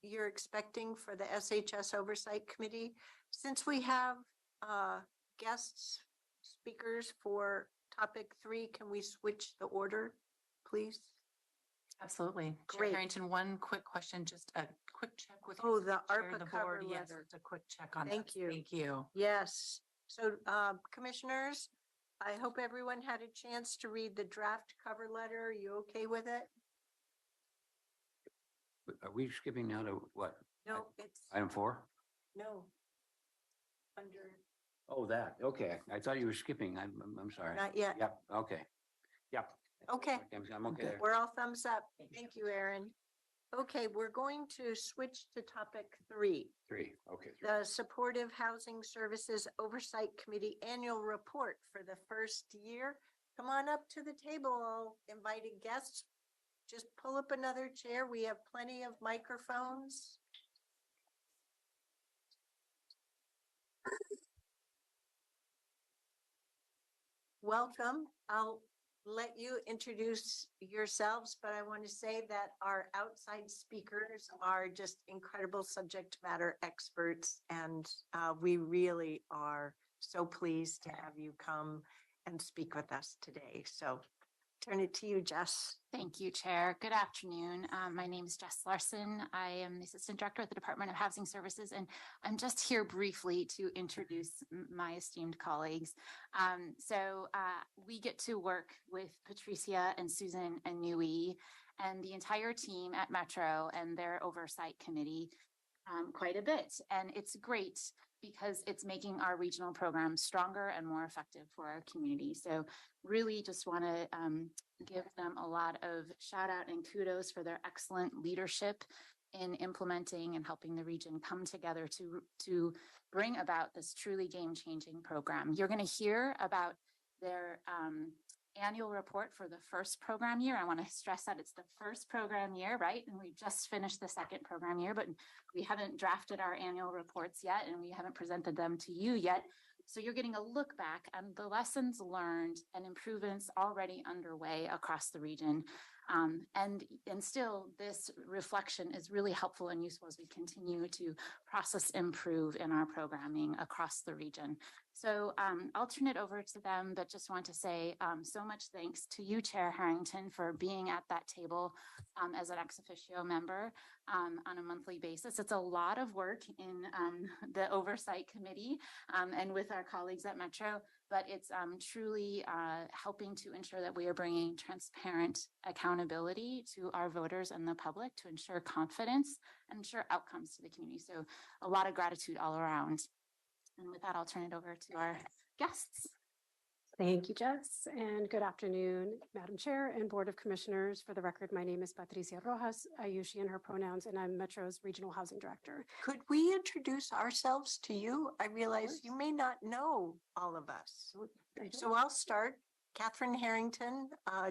you're expecting for the SHS Oversight Committee? Since we have guests, speakers for topic 3, can we switch the order, please? Absolutely. Chair Great. Harrington, one quick question, just a quick check with. Oh, the Chair ARPA and the cover board. Yes, letter. just a quick check on Thank that. you. Thank you. Yes. So, commissioners, I hope everyone had a chance to read the draft cover letter. Are you okay with it? Are we skipping now to what? No, it's, Item 4? no. Under, Oh, that. Okay. I thought you were skipping. I'm sorry. not yet. Yep. Okay. Yep. Okay. I'm okay there. We're all thumbs up. Thank you, Aaron. Okay, we're going to switch to topic 3. 3. Okay. The Supportive Housing Services Oversight Committee Annual Report for the first year. Come on up to the table, all invited guests. Just pull up another chair. We have plenty of microphones. Welcome. I'll let you introduce yourselves, but I want to say that our outside speakers are just incredible subject matter experts, and we really are so pleased to have you come and speak with us today. So turn it to you, Jess. Thank you, Chair. Good afternoon. My name is Jess Larson. I am the Assistant Director at the Department of Housing Services, and I'm just here briefly to introduce my esteemed colleagues. We get to work with Patricia and Susan and Nui and the entire team at Metro and their Oversight Committee quite a bit. And it's great because it's making our regional programs stronger and more effective for our community. So really just want to give them a lot of shout out and kudos for their excellent leadership in implementing and helping the region come together to bring about this truly game-changing program. You're going to hear about their annual report for the first program year. I want to stress that it's the first program year, right? And we just finished the second program year, but we haven't drafted our annual reports yet, and we haven't presented them to you yet. So you're getting a look back on the lessons learned and improvements already underway across the region. And still, this reflection is really helpful and useful as we continue to process, improve in our programming across the region. So I'll turn it over to them, but just want to say so much thanks to you, Chair Harrington, for being at that table as an ex officio member on a monthly basis. It's a lot of work in the Oversight Committee and with our colleagues at Metro, but it's truly helping to ensure that we are bringing transparent accountability to our voters and the public to ensure confidence and ensure outcomes to the community. So a lot of gratitude all around. And with that, I'll turn it over to our guests. Thank you, Jess, and good afternoon, Madam Chair and Board of Commissioners. For the record, my name is Patricia Rojas. I use she and her pronouns, and I'm Metro's Regional Housing Director. Could we introduce ourselves to you? I realize you may not know all of us. So I'll start. Catherine Harrington,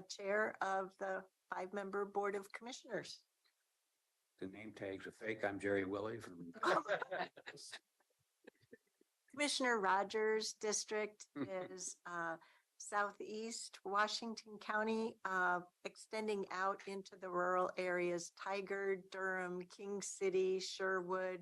Chair of the 5-member Board of Commissioners. The name tags are fake. I'm Jerry Willie from. Commissioner Rogers' district is southeast Washington County, extending out into the rural areas, Tigard, Durham, King City, Sherwood,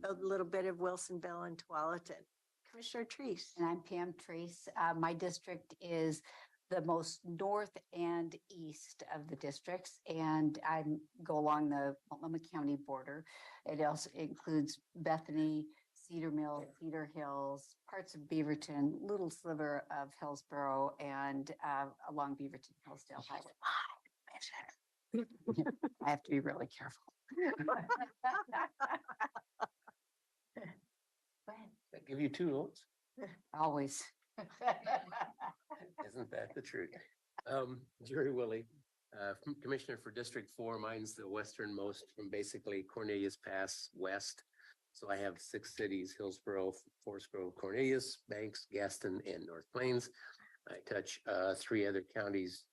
a little bit of Wilsonville and Tualatin. Commissioner Treese. And I'm Pam Treese. My district is the most north and east of the districts, and I go along the Multnomah County border. It also includes Bethany, Cedar Mill, Cedar Hills, parts of Beaverton, little sliver of Hillsborough, and along Beaverton Hillsdale Highway. I have to be really careful. Go ahead. I give you 2 votes. Always. Isn't that the truth? Jerry Willie, Commissioner for District 4. Mine's the westernmost from basically Cornelius Pass west. So I have 6 cities: Hillsborough, Forest Grove, Cornelius, Banks, Gaston, and North Plains. I touch 3 other counties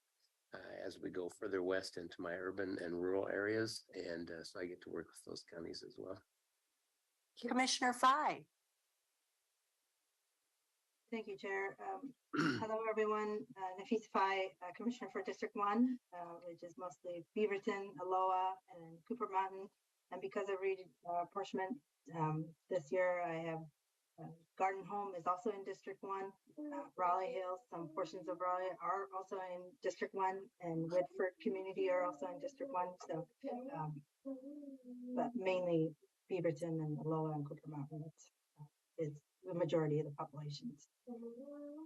as we go further west into my urban and rural areas. And so I get to work with those counties as well. Commissioner Fye. Thank you, Chair. Hello, everyone. Nafisa Fye, Commissioner for District 1, which is mostly Beaverton, Aloha, and Cooper Mountain. And because of reapportionment, this year I have Garden Home is also in District 1. Raleigh Hills, some portions of Raleigh are also in District 1, and Woodford Community are also in District 1. So, but mainly Beaverton and Aloha and Cooper Mountain is the majority of the populations.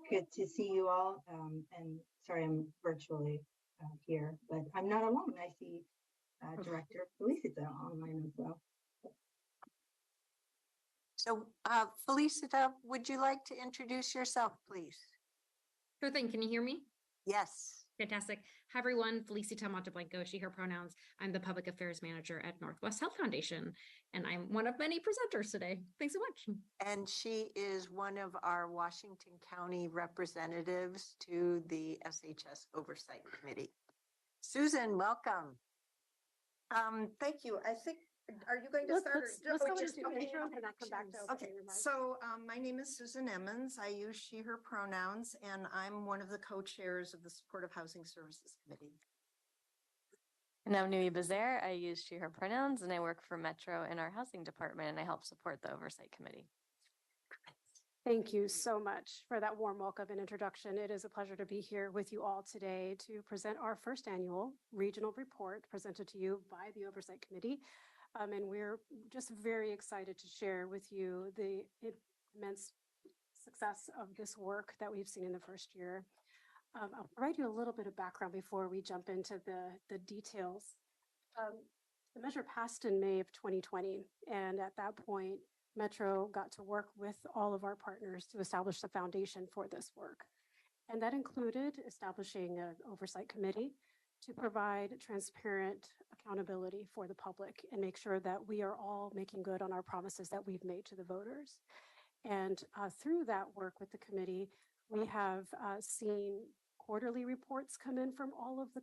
Good to see you all. And sorry, I'm virtually here, but I'm not alone. I see Director Felicita online as well. So Felicita, would you like to introduce yourself, please? Sure thing. Can you hear me? Yes. Fantastic. Hi, everyone. Felicita Monteblanco, she, her pronouns. I'm the Public Affairs Manager at Northwest Health Foundation, and I'm one of many presenters today. Thanks so much. And she is one of our Washington County representatives to the SHS Oversight Committee. Susan, welcome. Thank you. I think, are you going to start? Let's go just into intro and I'll come back to Okay, opening remarks. so my name is Susan Emmons. I use she, her pronouns, and I'm one of the co-chairs of the Supportive Housing Services Committee. And I'm Nui Bazaar. I use she, her pronouns, and I work for Metro in our housing department, and I help support the Oversight Committee. Thank you so much for that warm welcome and introduction. It is a pleasure to be here with you all today to present our first annual regional report presented to you by the Oversight Committee. And we're just very excited to share with you the immense success of this work that we've seen in the first year. I'll provide you a little bit of background before we jump into the details. The measure passed in May of 2020, and at that point, Metro got to work with all of our partners to establish the foundation for this work. And that included establishing an oversight committee to provide transparent accountability for the public and make sure that we are all making good on our promises that we've made to the voters. And through that work with the committee, we have seen quarterly reports come in from all of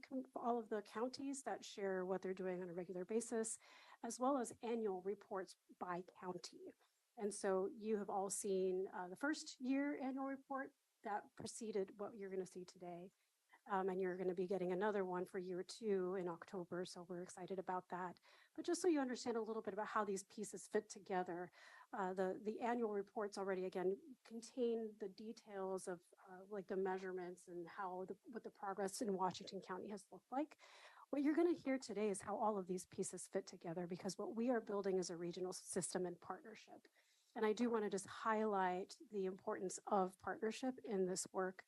the counties that share what they're doing on a regular basis, as well as annual reports by county. And so you have all seen the first year annual report that preceded what you're going to see today. And you're going to be getting another one for year 2 in October. So we're excited about that. But just so you understand a little bit about how these pieces fit together, the annual reports already, again, contain the details of like the measurements and what the progress in Washington County has looked like. What you're going to hear today is how all of these pieces fit together, because what we are building is a regional system and partnership. And I do want to just highlight the importance of partnership in this work.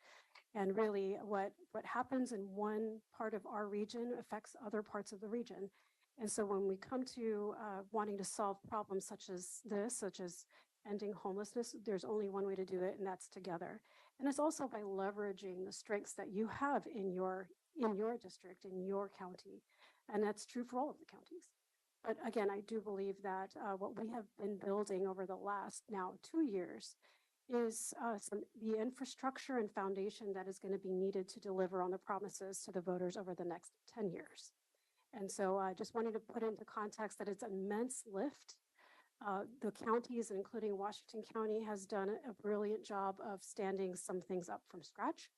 And really what happens in one part of our region affects other parts of the region. And so when we come to wanting to solve problems such as this, such as ending homelessness, there's only one way to do it, and that's together. And it's also by leveraging the strengths that you have in your district, in your county. And that's true for all of the counties. But again, I do believe that what we have been building over the last now 2 years is the infrastructure and foundation that is going to be needed to deliver on the promises to the voters over the next 10 years. And so I just wanted to put into context that it's an immense lift. The counties, including Washington County, has done a brilliant job of standing some things up from scratch.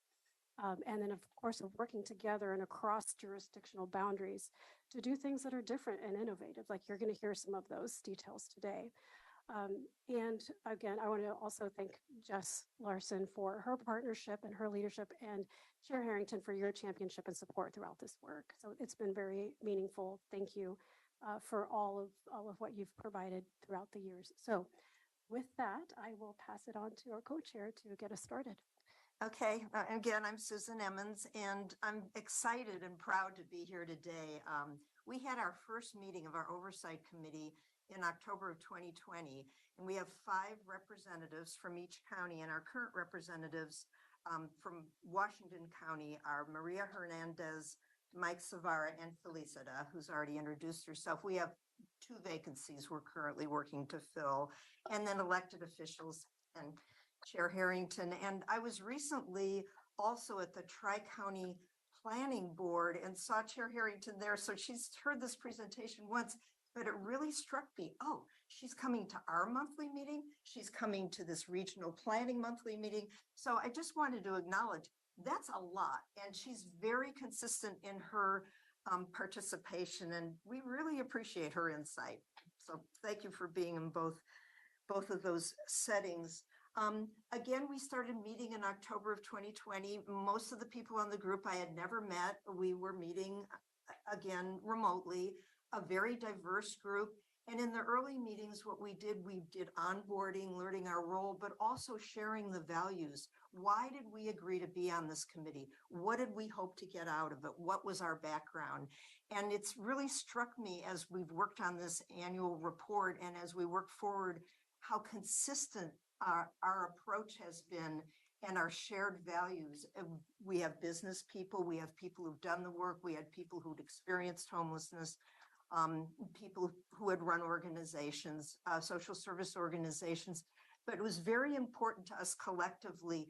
And then, of course, of working together and across jurisdictional boundaries to do things that are different and innovative. Like you're going to hear some of those details today. And again, I want to also thank Jess Larson for her partnership and her leadership, and Chair Harrington for your championship and support throughout this work. So it's been very meaningful. Thank you for all of what you've provided throughout the years. So with that, I will pass it on to our co-chair to get us started. Okay, again, I'm Susan Emmons, and I'm excited and proud to be here today. We had our first meeting of our Oversight Committee in October of 2020, and we have 5 representatives from each county, and our current representatives from Washington County are Maria Hernandez, Mike Savara, and Felicita, who's already introduced herself. We have 2 vacancies we're currently working to fill, and then elected officials and Chair Harrington. And I was recently also at the Tri-County Planning Board and saw Chair Harrington there. So she's heard this presentation once, but it really struck me. Oh, she's coming to our monthly meeting. She's coming to this regional planning monthly meeting. So I just wanted to acknowledge that's a lot. And she's very consistent in her participation, and we really appreciate her insight. So thank you for being in both of those settings. Again, we started meeting in October of 2020. Most of the people on the group I had never met. We were meeting again remotely, a very diverse group. And in the early meetings, what we did onboarding, learning our role, but also sharing the values. Why did we agree to be on this committee? What did we hope to get out of it? What was our background? And it's really struck me as we've worked on this annual report and as we work forward, how consistent our approach has been and our shared values. We have business people, we have people who've done the work, we had people who'd experienced homelessness, people who had run organizations, social service organizations. But it was very important to us collectively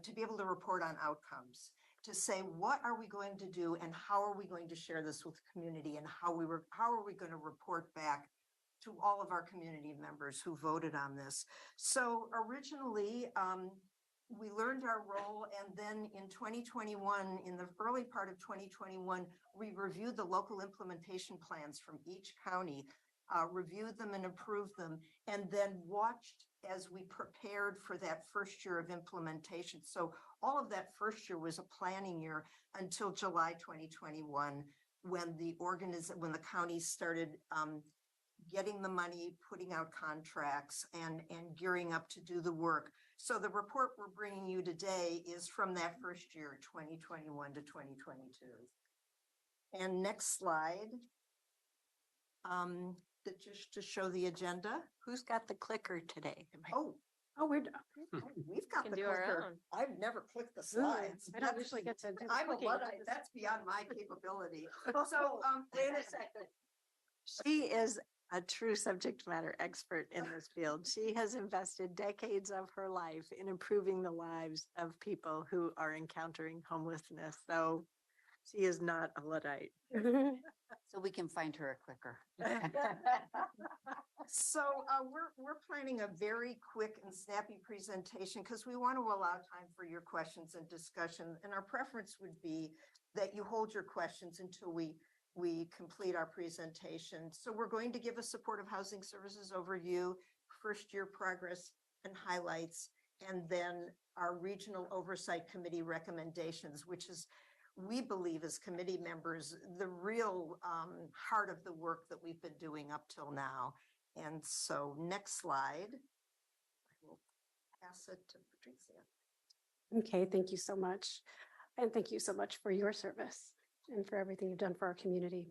to be able to report on outcomes, to say, what are we going to do and how are we going to share this with the community, and how are we going to report back to all of our community members who voted on this. So originally, we learned our role, and then in 2021, in the early part of 2021, we reviewed the local implementation plans from each county, reviewed them and approved them, and then watched as we prepared for that first year of implementation. So all of that first year was a planning year until July 2021, when the counties started getting the money, putting out contracts, and gearing up to do the work. So the report we're bringing you today is from that first year, 2021 to 2022. And next slide, just to show the agenda. Who's got the clicker today? We've got the do our clicker. own. I've never clicked the slides. I don't usually get to do the I'm a clicking. Luddite. That's beyond my capability. So wait a second. She is a true subject matter expert in this field. She has invested decades of her life in improving the lives of people who are encountering homelessness. So she is not a Luddite. So we can find her a clicker. So we're planning a very quick and snappy presentation because we want to allow time for your questions and discussion. And our preference would be that you hold your questions until we complete our presentation. So we're going to give a supportive housing services overview, first year progress and highlights, and then our regional oversight committee recommendations, which is, we believe as committee members, the real heart of the work that we've been doing up till now. And so next slide, I will pass it to Patricia. Okay, thank you so much. And thank you so much for your service and for everything you've done for our community.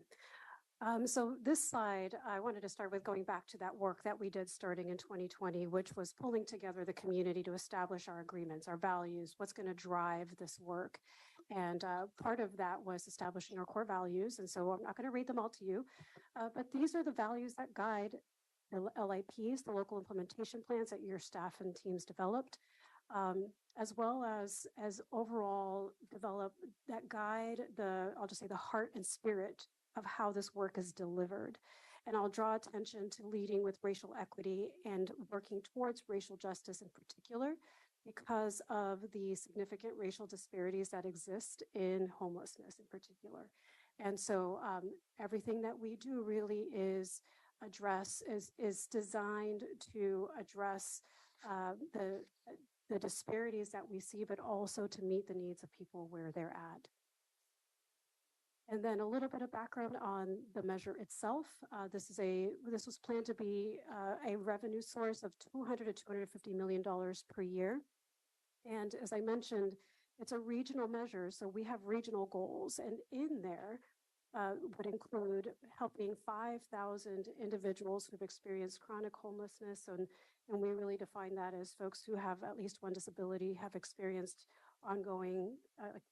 So this slide, I wanted to start with going back to that work that we did starting in 2020, which was pulling together the community to establish our agreements, our values, what's going to drive this work. And part of that was establishing our core values. And so I'm not going to read them all to you, but these are the values that guide the LIPs, the local implementation plans that your staff and teams developed, as well as overall develop that guide I'll just say the heart and spirit of how this work is delivered. And I'll draw attention to leading with racial equity and working towards racial justice in particular, because of the significant racial disparities that exist in homelessness in particular. And so everything that we do really is designed to address the disparities that we see, but also to meet the needs of people where they're at. And then a little bit of background on the measure itself. This was planned to be a revenue source of $200 to $250 million per year. And as I mentioned, it's a regional measure, so we have regional goals, and in there would include helping 5,000 individuals who've experienced chronic homelessness, and we really define that as folks who have at least one disability, have experienced ongoing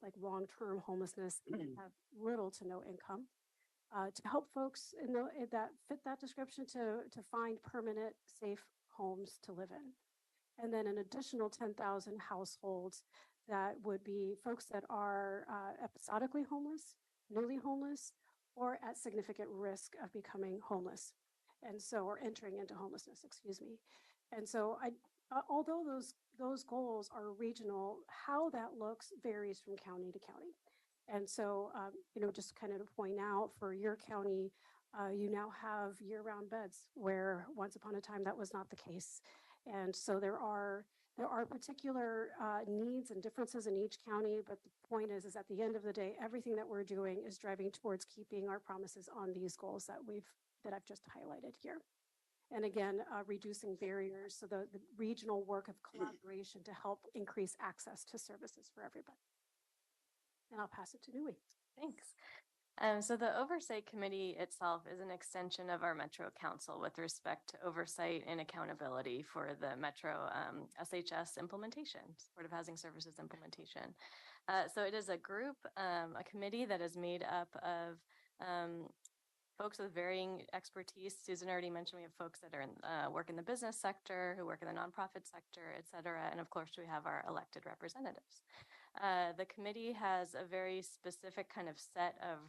like long-term homelessness, have little to no income. To help folks that fit that description to find permanent, safe homes to live in. And then an additional 10,000 households that would be folks that are episodically homeless, newly homeless, or at significant risk of becoming homeless. And so, or entering into homelessness, excuse me. And so although those goals are regional, how that looks varies from county to county. And so, just kind of to point out for your county, you now have year-round beds where once upon a time that was not the case. And so there are particular needs and differences in each county, but the point is at the end of the day, everything that we're doing is driving towards keeping our promises on these goals that I've just highlighted here. And again, reducing barriers, so the regional work of collaboration to help increase access to services for everybody. And I'll pass it to Nui. Thanks. So the Oversight Committee itself is an extension of our Metro Council with respect to oversight and accountability for the Metro SHS implementation, Supportive Housing Services implementation. So it is a group, a committee that is made up of folks with varying expertise. Susan already mentioned we have folks that are work in the business sector, who work in the nonprofit sector, et cetera. And of course, we have our elected representatives. The committee has a very specific kind of set of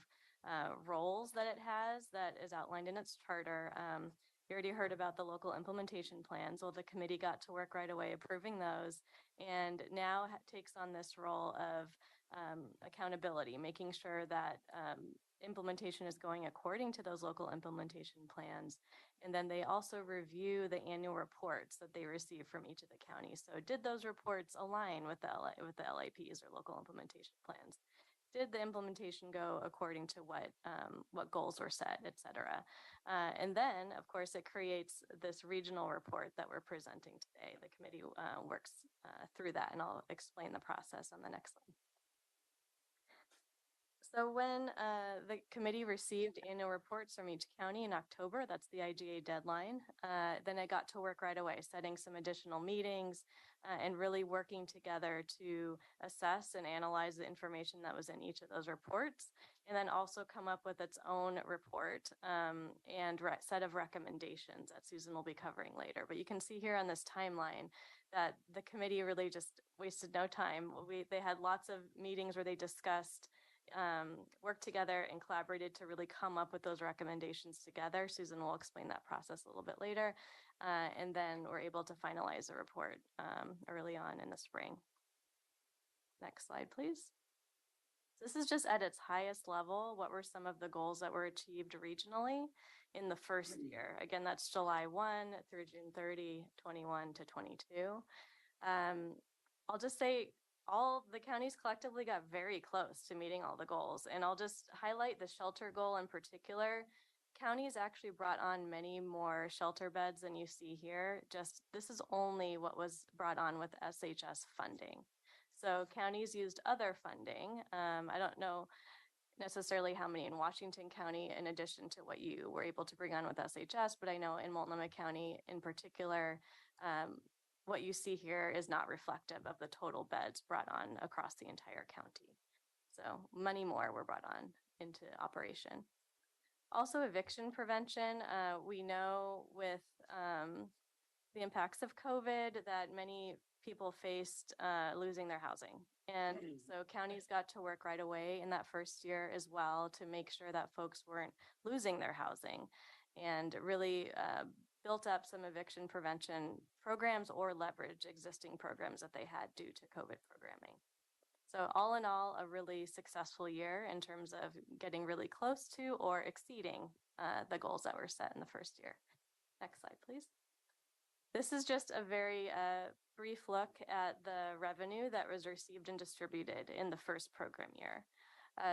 roles that it has that is outlined in its charter. You already heard about the local implementation plans. Well, the committee got to work right away approving those, and now takes on this role of accountability, making sure that implementation is going according to those local implementation plans. And then they also review the annual reports that they receive from each of the counties. So did those reports align with the LIPs or local implementation plans? Did the implementation go according to what goals were set, et cetera? And then, of course, it creates this regional report that we're presenting today. The committee works through that, and I'll explain the process on the next slide. So when the committee received annual reports from each county in October, that's the IGA deadline, then I got to work right away, setting some additional meetings and really working together to assess and analyze the information that was in each of those reports, and then also come up with its own report and set of recommendations that Susan will be covering later. But you can see here on this timeline that the committee really just wasted no time. They had lots of meetings where they discussed, worked together and collaborated to really come up with those recommendations together. Susan will explain that process a little bit later. And then we're able to finalize the report early on in the spring. Next slide, please. This is just at its highest level. What were some of the goals that were achieved regionally in the first year? Again, that's July 1 through June 30, 21 to 22. I'll just say all the counties collectively got very close to meeting all the goals. And I'll just highlight the shelter goal in particular. Counties actually brought on many more shelter beds than you see here. This is only what was brought on with SHS funding. So counties used other funding. I don't know necessarily how many in Washington County in addition to what you were able to bring on with SHS, but I know in Multnomah County in particular, what you see here is not reflective of the total beds brought on across the entire county. So many more were brought on into operation. Also eviction prevention, we know with the impacts of COVID that many people faced losing their housing. And so counties got to work right away in that first year as well to make sure that folks weren't losing their housing and really built up some eviction prevention programs or leverage existing programs that they had due to COVID programming. So all in all, a really successful year in terms of getting really close to or exceeding the goals that were set in the first year. Next slide, please. This is just a very brief look at the revenue that was received and distributed in the first program year.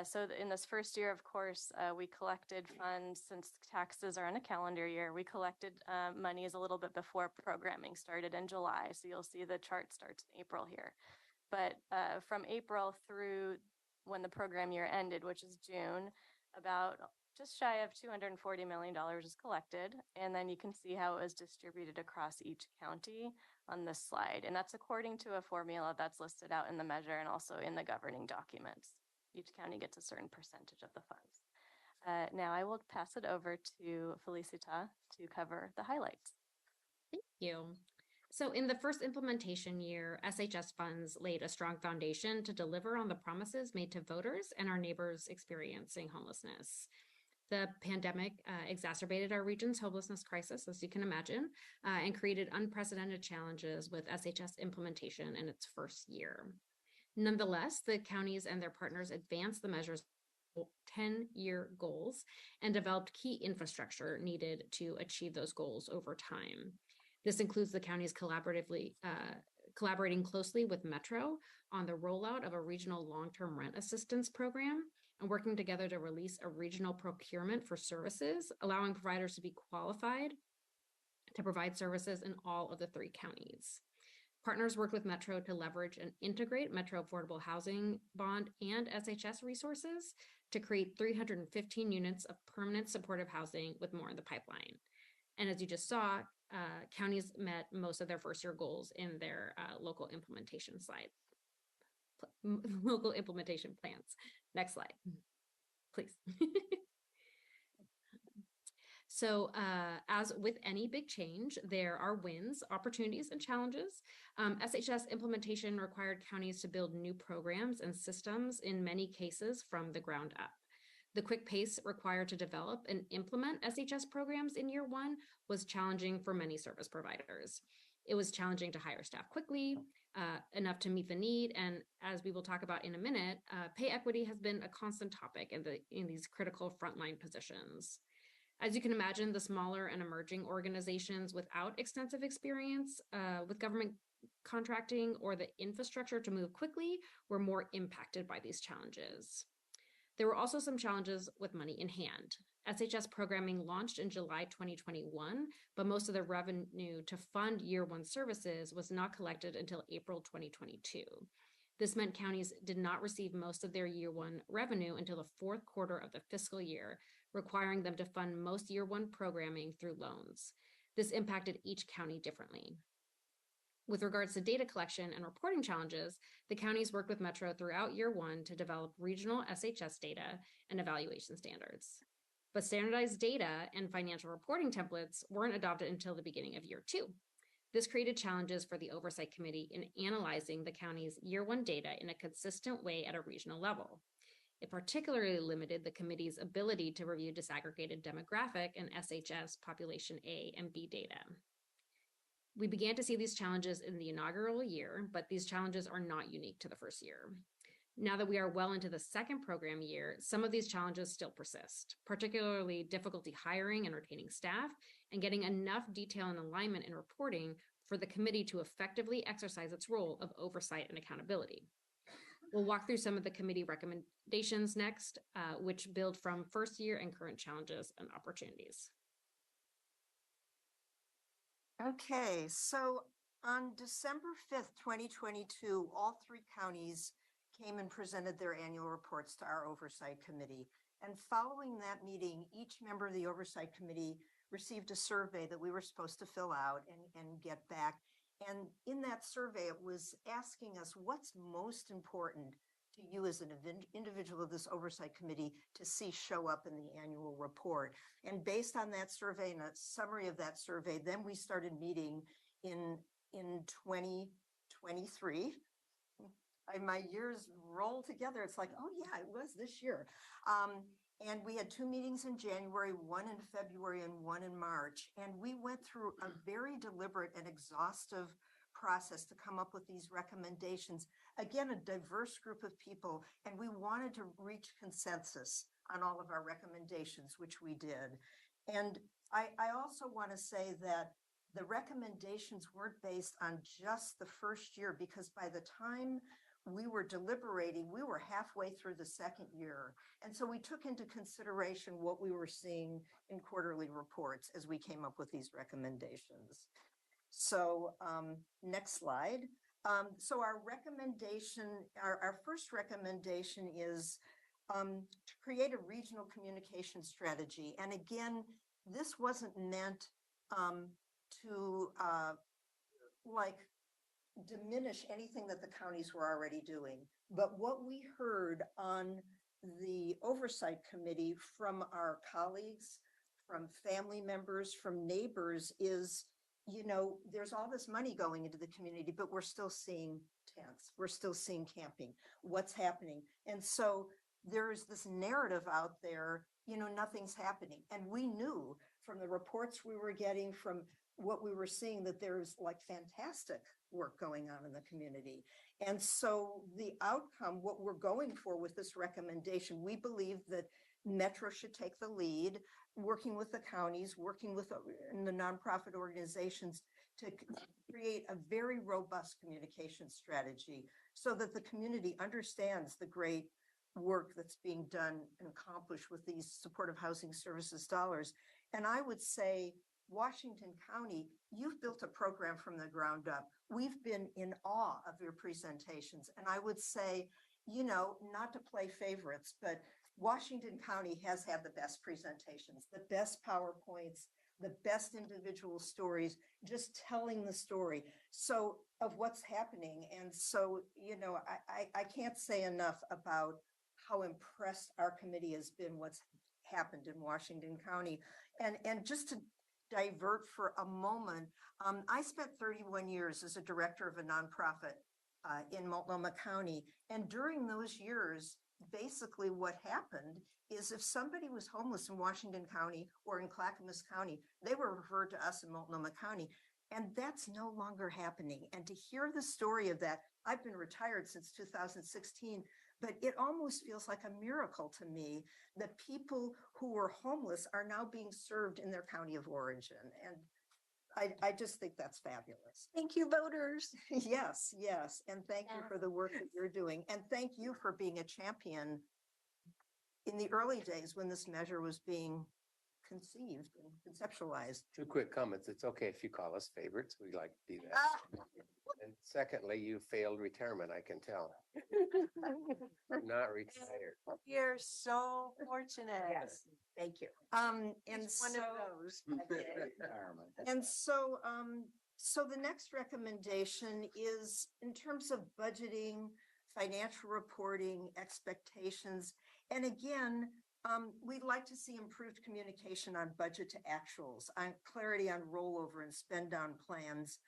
So in this first year, of course, we collected funds since taxes are on a calendar year. We collected monies a little bit before programming started in July. So you'll see the chart starts in April here. But from April through when the program year ended, which is June, about just shy of $240 million is collected. And then you can see how it was distributed across each county on this slide. And that's according to a formula that's listed out in the measure and also in the governing documents. Each county gets a certain percentage of the funds. Now I will pass it over to Felicita to cover the highlights. Thank you. So in the first implementation year, SHS funds laid a strong foundation to deliver on the promises made to voters and our neighbors experiencing homelessness. The pandemic exacerbated our region's homelessness crisis, as you can imagine, and created unprecedented challenges with SHS implementation in its first year. Nonetheless, the counties and their partners advanced the measure's 10-year goals and developed key infrastructure needed to achieve those goals over time. This includes the counties collaborating closely with Metro on the rollout of a regional long-term rent assistance program and working together to release a regional procurement for services, allowing providers to be qualified to provide services in all of the 3 counties. Partners worked with Metro to leverage and integrate Metro Affordable Housing Bond and SHS resources to create 315 units of permanent supportive housing with more in the pipeline. And as you just saw, counties met most of their first year goals in their local implementation local implementation plans. Next slide, please. So as with any big change, there are wins, opportunities, and challenges. SHS implementation required counties to build new programs and systems, in many cases from the ground up. The quick pace required to develop and implement SHS programs in year 1 was challenging for many service providers. It was challenging to hire staff quickly, enough to meet the need, and as we will talk about in a minute, pay equity has been a constant topic in these critical frontline positions. As you can imagine, the smaller and emerging organizations without extensive experience with government contracting or the infrastructure to move quickly were more impacted by these challenges. There were also some challenges with money in hand. SHS programming launched in July 2021, but most of the revenue to fund year 1 services was not collected until April 2022. This meant counties did not receive most of their year 1 revenue until the 4th quarter of the fiscal year, requiring them to fund most year 1 programming through loans. This impacted each county differently. With regards to data collection and reporting challenges, the counties worked with Metro throughout year 1 to develop regional SHS data and evaluation standards. But standardized data and financial reporting templates weren't adopted until the beginning of year 2. This created challenges for the Oversight Committee in analyzing the county's year 1 data in a consistent way at a regional level. It particularly limited the committee's ability to review disaggregated demographic and SHS population A and B data. We began to see these challenges in the inaugural year, but these challenges are not unique to the first year. Now that we are well into the 2nd program year, some of these challenges still persist, particularly difficulty hiring and retaining staff and getting enough detail and alignment in reporting for the committee to effectively exercise its role of oversight and accountability. We'll walk through some of the committee recommendations next, which build from first year and current challenges and opportunities. Okay, so on December 5th, 2022, all 3 counties came and presented their annual reports to our Oversight Committee. And following that meeting, each member of the Oversight Committee received a survey that we were supposed to fill out and get back. And in that survey, it was asking us what's most important to you as an individual of this Oversight Committee to see show up in the annual report. And based on that survey and a summary of that survey, then we started meeting in 2023. My years roll together. It's like, oh yeah, it was this year. And we had 2 meetings in January, 1 in February and 1 in March. And we went through a very deliberate and exhaustive process to come up with these recommendations. Again, a diverse group of people, and we wanted to reach consensus on all of our recommendations, which we did. And I also want to say that the recommendations weren't based on just the first year, because by the time we were deliberating, we were halfway through the second year. And so we took into consideration what we were seeing in quarterly reports as we came up with these recommendations. So next slide. So our recommendation, our first recommendation is to create a regional communication strategy. And again, this wasn't meant to like diminish anything that the counties were already doing. But what we heard on the Oversight Committee from our colleagues, from family members, from neighbors is, you know, there's all this money going into the community, but we're still seeing tents. We're still seeing camping. What's happening? And so there's this narrative out there, you know, nothing's happening. And we knew from the reports we were getting, from what we were seeing, that there's like fantastic work going on in the community. And so the outcome, what we're going for with this recommendation, we believe that Metro should take the lead, working with the counties, working with the nonprofit organizations to create a very robust communication strategy so that the community understands the great work that's being done and accomplished with these supportive housing services dollars. And I would say, Washington County, you've built a program from the ground up. We've been in awe of your presentations. And I would say, you know, not to play favorites, but Washington County has had the best presentations, the best PowerPoints, the best individual stories, just telling the story so of what's happening. And so, you know, I can't say enough about how impressed our committee has been what's happened in Washington County. And just to divert for a moment, I spent 31 years as a director of a nonprofit in Multnomah County. And during those years, basically what happened is if somebody was homeless in Washington County or in Clackamas County, they were referred to us in Multnomah County. And that's no longer happening. And to hear the story of that, I've been retired since 2016, but it almost feels like a miracle to me that people who were homeless are now being served in their county of origin. And I just think that's fabulous. Thank you, voters. Yes, yes. And thank you for the work that you're doing. And thank you for being a champion in the early days when this measure was being conceived and conceptualized. 2 quick comments. It's okay if you call us favorites. We like to do that. And secondly, you failed retirement, I can tell. Not retired. You're so fortunate. Yes, thank you. And He's so, one of those. and so, so the next recommendation is in terms of budgeting, financial reporting, expectations. And again, we'd like to see improved communication on budget to actuals, on clarity on rollover and spend down plans.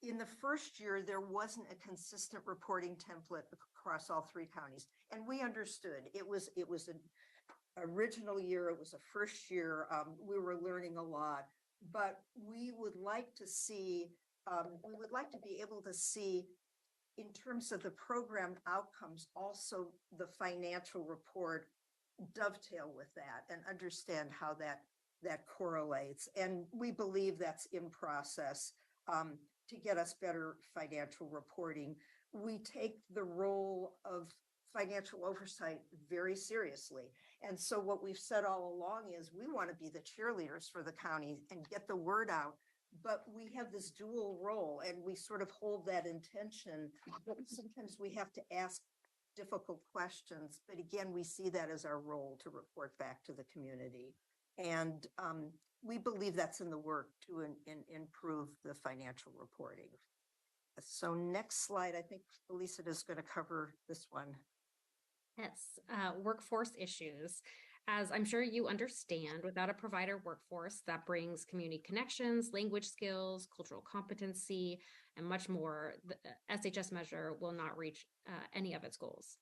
In the first year, there wasn't a consistent reporting template across all 3 counties. And we understood it was an original year. It was a first year. We were learning a lot, but we would like to see, we would like to be able to see in terms of the program outcomes, also the financial report dovetail with that and understand how that correlates. And we believe that's in process to get us better financial reporting. We take the role of financial oversight very seriously. And so what we've said all along is we want to be the cheerleaders for the county and get the word out but we have this dual role and we sort of hold that intention. But sometimes we have to ask difficult questions, but again, we see that as our role to report back to the community. And we believe that's in the work to improve the financial reporting. So next slide, I think Elisa is going to cover this one. Yes, workforce issues. As I'm sure you understand, without a provider workforce that brings community connections, language skills, cultural competency, and much more, the SHS measure will not reach any of its goals.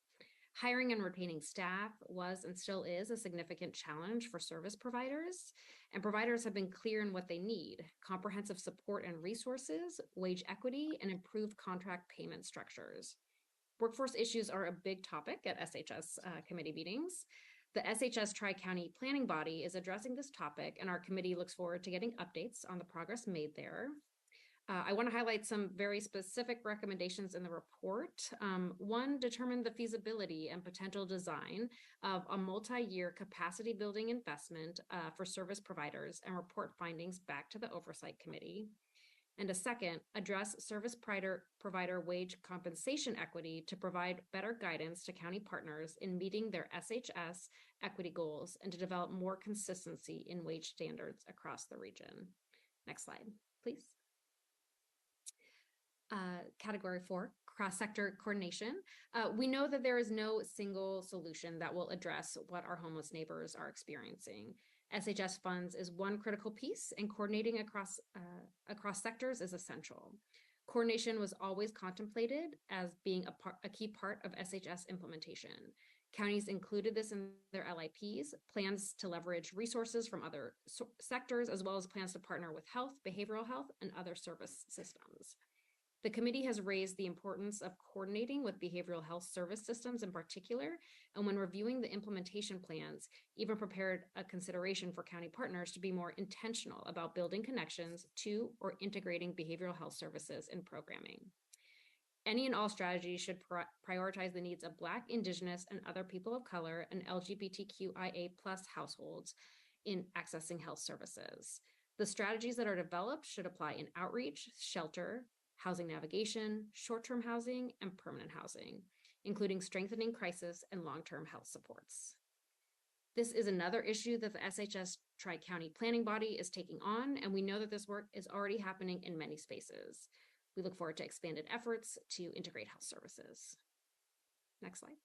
Hiring and retaining staff was and still is a significant challenge for service providers, and providers have been clear in what they need: comprehensive support and resources, wage equity, and improved contract payment structures. Workforce issues are a big topic at SHS committee meetings. The SHS Tri-County Planning Body is addressing this topic, and our committee looks forward to getting updates on the progress made there. I want to highlight some very specific recommendations in the report. One, determine the feasibility and potential design of a multi-year capacity building investment for service providers and report findings back to the Oversight Committee. And a second, address service provider wage compensation equity to provide better guidance to county partners in meeting their SHS equity goals and to develop more consistency in wage standards across the region. Next slide, please. Category 4, cross-sector coordination. We know that there is no single solution that will address what our homeless neighbors are experiencing. SHS funds is one critical piece, and coordinating across sectors is essential. Coordination was always contemplated as being a key part of SHS implementation. Counties included this in their LIPs, plans to leverage resources from other sectors, as well as plans to partner with health, behavioral health, and other service systems. The committee has raised the importance of coordinating with behavioral health service systems in particular, and when reviewing the implementation plans, even prepared a consideration for county partners to be more intentional about building connections to or integrating behavioral health services in programming. Any and all strategies should prioritize the needs of Black, Indigenous, and other people of color and LGBTQIA+ households in accessing health services. The strategies that are developed should apply in outreach, shelter, housing navigation, short-term housing, and permanent housing, including strengthening crisis and long-term health supports. This is another issue that the SHS Tri-County Planning Body is taking on, and we know that this work is already happening in many spaces. We look forward to expanded efforts to integrate health services. Next slide.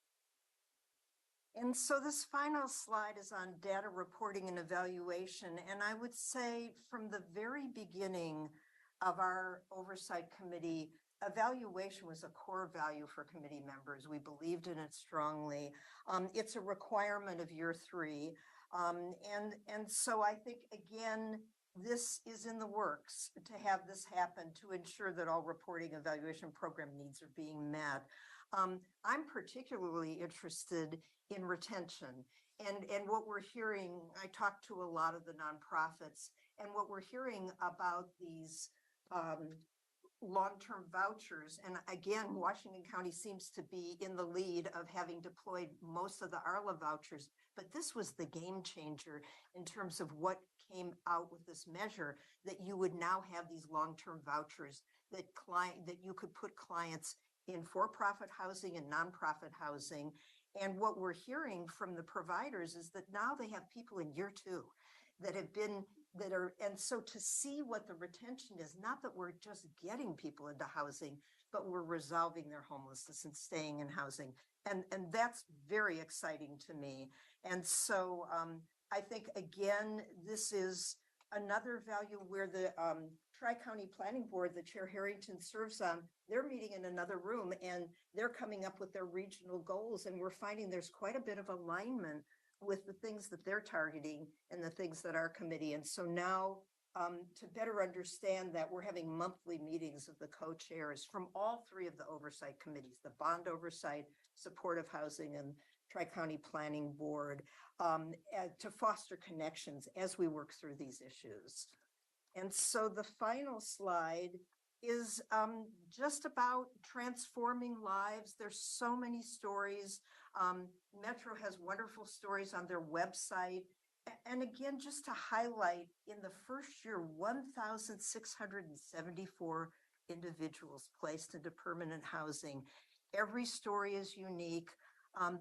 And so this final slide is on data reporting and evaluation. And I would say from the very beginning of our oversight committee, evaluation was a core value for committee members. We believed in it strongly. It's a requirement of year 3. And so I think, again, this is in the works to have this happen to ensure that all reporting evaluation program needs are being met. I'm particularly interested in retention and what we're hearing. I talked to a lot of the nonprofits, and what we're hearing about these long-term vouchers. And again, Washington County seems to be in the lead of having deployed most of the ARLA vouchers, but this was the game changer in terms of what came out with this measure, that you would now have these long-term vouchers that you could put clients in for-profit housing and nonprofit housing. And what we're hearing from the providers is that now they have people in year 2 and so to see what the retention is, not that we're just getting people into housing, but we're resolving their homelessness and staying in housing. And that's very exciting to me. And so I think, again, this is another value where the Tri-County Planning Board that Chair Harrington serves on, they're meeting in another room and they're coming up with their regional goals. And we're finding there's quite a bit of alignment with the things that they're targeting and the things that our committee. And so now to better understand that, we're having monthly meetings of the co-chairs from all 3 of the oversight committees, the bond oversight, supportive housing, and Tri-County Planning Board, to foster connections as we work through these issues. And so the final slide is just about transforming lives. There's so many stories. Metro has wonderful stories on their website. And again, just to highlight, in the first year, 1,674 individuals placed into permanent housing. Every story is unique.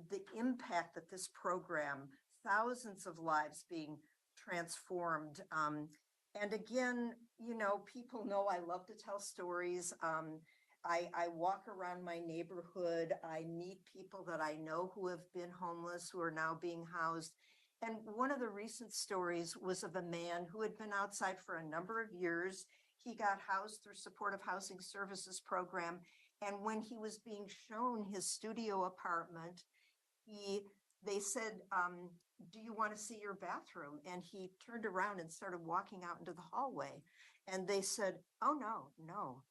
The impact that this program, thousands of lives being transformed. And again, people know I love to tell stories. I walk around my neighborhood. I meet people that I know who have been homeless, who are now being housed. And one of the recent stories was of a man who had been outside for a number of years. He got housed through Supportive Housing Services Program. And when he was being shown his studio apartment, they said, do you want to see your bathroom? And he turned around and started walking out into the hallway. And they said, oh, no,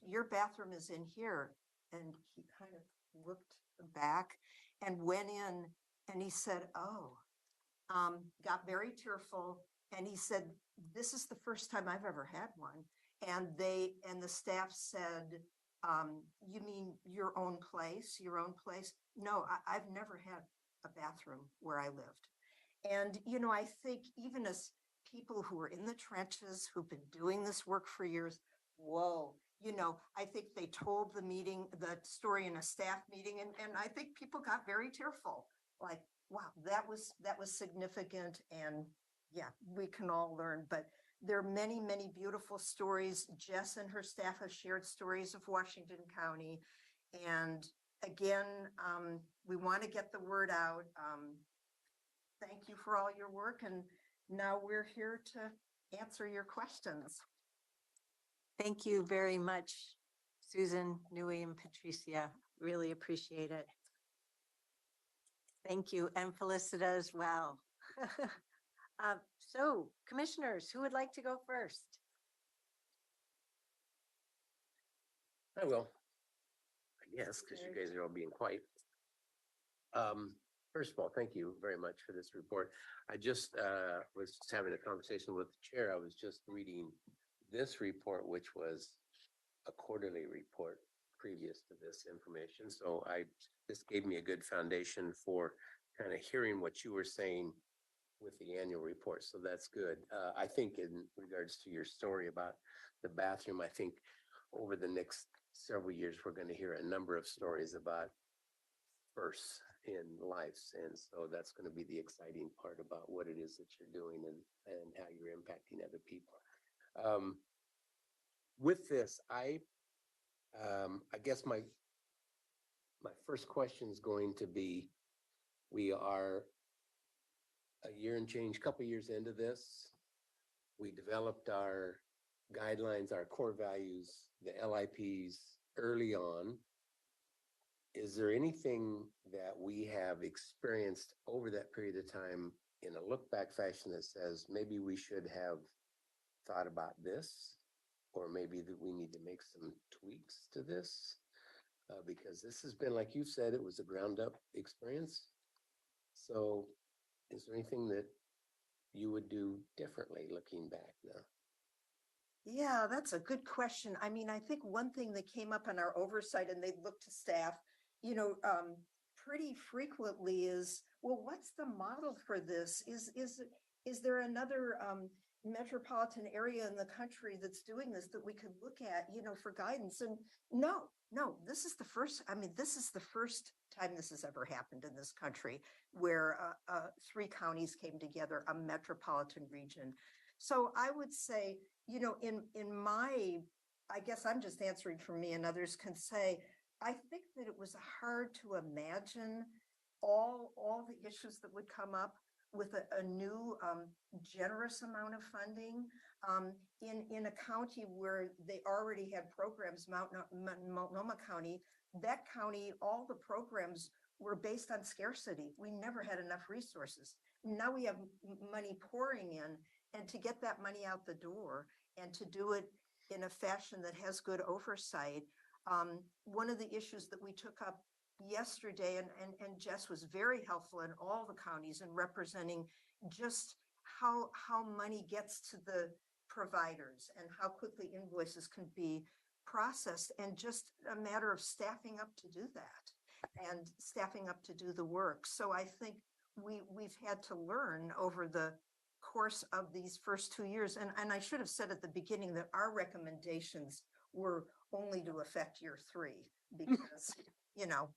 your bathroom is in here. And he kind of looked back and went in and he said, oh, got very tearful. And he said, this is the first time I've ever had one. And the staff said, you mean your own place? No, I've never had a bathroom where I lived. And, I think even as people who are in the trenches, who've been doing this work for years, whoa, I think they told the story in a staff meeting, and I think people got very tearful. Like, wow, that was significant. And yeah, we can all learn, but there are many, many beautiful stories. Jess and her staff have shared stories of Washington County. And again, we want to get the word out. Thank you for all your work. And now we're here to answer your questions. Thank you very much, Susan, Nui, and Patricia. Really appreciate it. Thank you, and Felicita as well. So, commissioners, who would like to go first? I will. I guess, because you guys are all being quiet. First of all, thank you very much for this report. I just was having a conversation with the chair. I was just reading this report, which was a quarterly report previous to this information. So this gave me a good foundation for kind of hearing what you were saying with the annual report. So that's good. I think in regards to your story about the bathroom, I think over the next several years, we're going to hear a number of stories about firsts in lives. And so that's going to be the exciting part about what it is that you're doing and how you're impacting other people. With this, I guess my first question is going to be, we are a year and change, couple years into this. We developed our guidelines, our core values, the LIPs early on. Is there anything that we have experienced over that period of time in a look back fashion that says maybe we should have thought about this, or maybe that we need to make some tweaks to this? Because this has been, like you said, it was a ground up experience. So is there anything that you would do differently looking back now? Yeah, that's a good question. I mean, I think one thing that came up in our oversight, and they looked to staff, pretty frequently is, well, what's the model for this? Is there another metropolitan area in the country that's doing this that we could look at, for guidance? And no, this is the first time this has ever happened in this country, where 3 counties came together, a metropolitan region. So I would say, in my, I guess I'm just answering for me, and others can say, I think that it was hard to imagine all the issues that would come up with a new generous amount of funding in a county where they already had programs, Multnomah County. That county, all the programs were based on scarcity. We never had enough resources. Now we have money pouring in, and to get that money out the door and to do it in a fashion that has good oversight. One of the issues that we took up yesterday, and Jess was very helpful in all the counties in representing just how money gets to the providers and how quickly invoices can be processed, and just a matter of staffing up to do that and staffing up to do the work. So I think we've had to learn over the course of these first 2 years. And I should have said at the beginning that our recommendations were only to affect year 3 because, you know,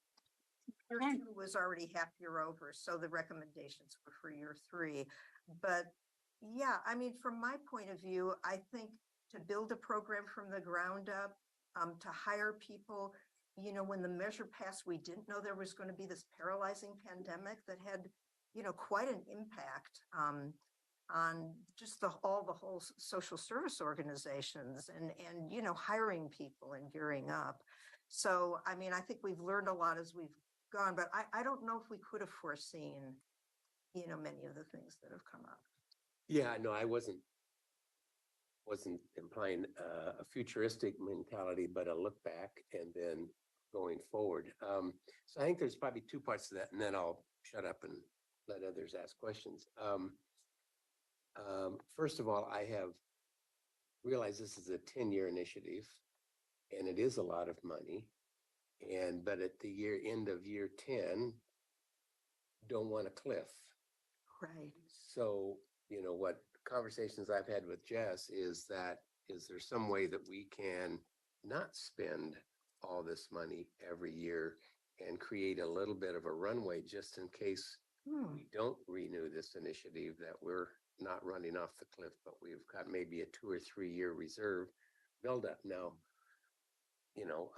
year 2 was already half year over. So the recommendations were for year 3. But yeah, I mean, from my point of view, I think to build a program from the ground up, to hire people, you know, when the measure passed, we didn't know there was going to be this paralyzing pandemic that had, you know, quite an impact on just the whole social service organizations and, you know, hiring people and gearing up. So, I mean, I think we've learned a lot as we've gone, but I don't know if we could have foreseen, you know, many of the things that have come up. Yeah, no, I wasn't implying a futuristic mentality, but a look back and then going forward. So I think there's probably 2 parts to that, and then I'll shut up and let others ask questions. First of all, I have realized this is a 10-year initiative, and it is a lot of money. But at the end of year 10, don't want a cliff. Right. So, you know, what conversations I've had with Jess is there some way that we can not spend all this money every year and create a little bit of a runway just in case we don't renew this initiative, that we're not running off the cliff, but we've got maybe a 2 or 3 year reserve buildup. Now, you know,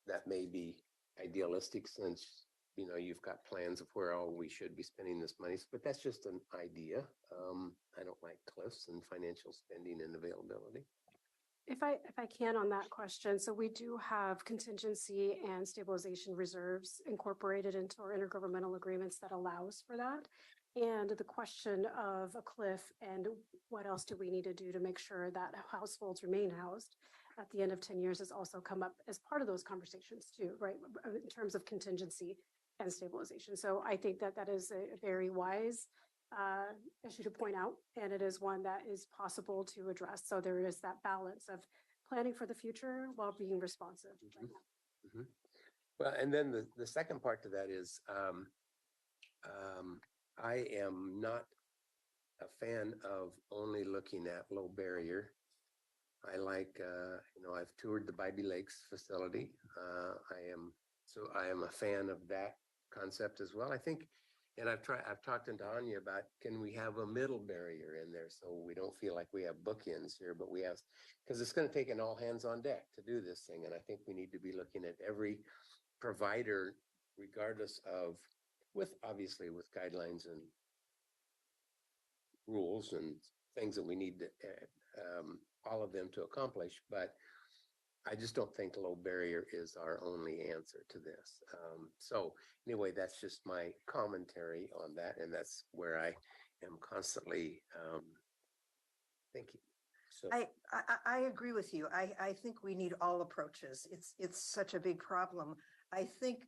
that may be idealistic since, you know, you've got plans of where all we should be spending this money, but that's just an idea. I don't like cliffs and financial spending and availability. If I can on that question, so we do have contingency and stabilization reserves incorporated into our intergovernmental agreements that allows for that. And the question of a cliff and what else do we need to do to make sure that households remain housed at the end of 10 years has also come up as part of those conversations too, right? In terms of contingency and stabilization. So I think that that is a very wise issue to point out, and it is one that is possible to address. So there is that balance of planning for the future while being responsive. Right now. Well, and then the second part to that is I am not a fan of only looking at low barrier. I like, you know, I've toured the Bybee Lakes facility. I am a fan of that concept as well. I think, and I've talked to Tanya about, can we have a middle barrier in there so we don't feel like we have bookends here, but we have, because it's going to take an all hands on deck to do this thing. And I think we need to be looking at every provider, regardless of, obviously with guidelines and rules and things that we need to, all of them to accomplish. But I just don't think low barrier is our only answer to this. So anyway, that's just my commentary on that. And that's where I am constantly thinking. So I agree with you. I think we need all approaches. It's such a big problem. I think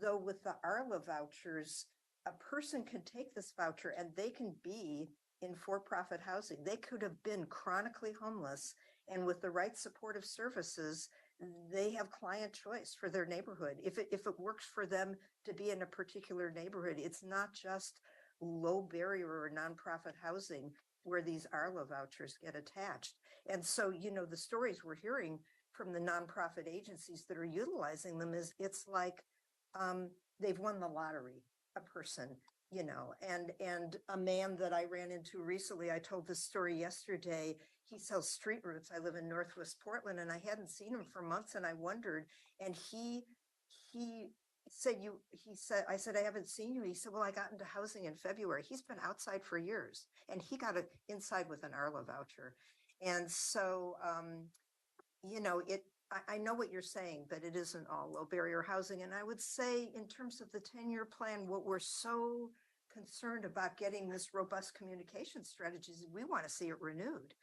though with the ARLA vouchers, a person can take this voucher and they can be in for-profit housing. They could have been chronically homeless, and with the right supportive services, they have client choice for their neighborhood. If it works for them to be in a particular neighborhood, it's not just low barrier or nonprofit housing where these ARLA vouchers get attached. And so, you know, the stories we're hearing from the nonprofit agencies that are utilizing them is it's like they've won the lottery, a person, you know, and a man that I ran into recently, I told this story yesterday. He sells street roots. I live in Northwest Portland and I hadn't seen him for months and I wondered, and he said, I said, I haven't seen you. He said, well, I got into housing in February. He's been outside for years and he got inside with an ARLA voucher. And so, you know, I know what you're saying, but it isn't all low barrier housing. And I would say in terms of the 10-year plan, what we're so concerned about getting this robust communication strategies, we want to see it renewed.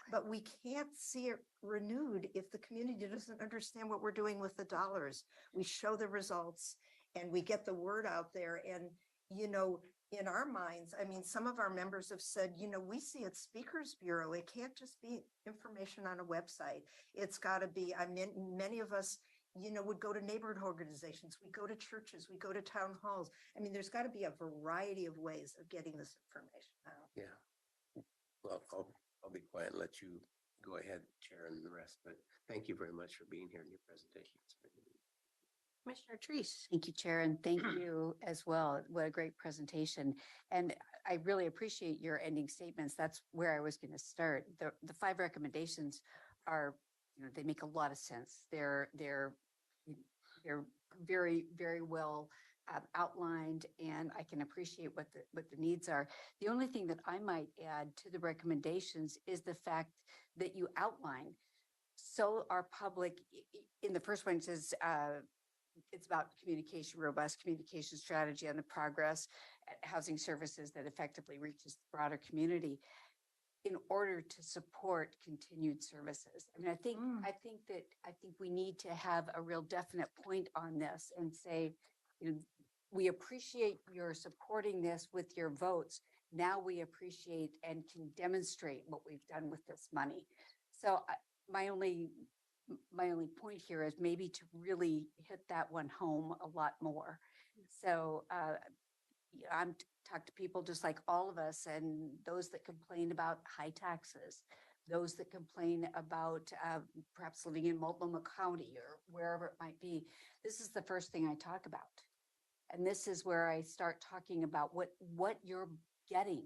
But we can't see it renewed if the community doesn't understand what we're doing with the dollars. We show the results and we get the word out there. And, you know, in our minds, I mean, some of our members have said, you know, we see it Speakers Bureau. It can't just be information on a website. It's got to be, I mean, many of us would go to neighborhood organizations, we go to churches, we go to town halls. I mean, there's got to be a variety of ways of getting this information out. Yeah. Well, I'll be quiet and let you go ahead, Chair, and the rest, but thank you very much for being here in your presentation. Commissioner Treese. Thank you, Chair, and thank you as well. What a great presentation. And I really appreciate your ending statements. That's where I was going to start. The 5 recommendations are, they make a lot of sense. They're very, very well outlined, and I can appreciate what the needs are. The only thing that I might add to the recommendations is the fact that you outline. So our public, in the first one, it says, it's about communication, robust communication strategy on the progress at housing services that effectively reaches the broader community in order to support continued services. I mean, I think we need to have a real definite point on this and say, we appreciate your supporting this with your votes. Now we appreciate and can demonstrate what we've done with this money. So my only point here is maybe to really hit that one home a lot more. So I'm talk to people just like all of us, and those that complain about high taxes, those that complain about perhaps living in Multnomah County or wherever it might be. This is the first thing I talk about. And this is where I start talking about what you're getting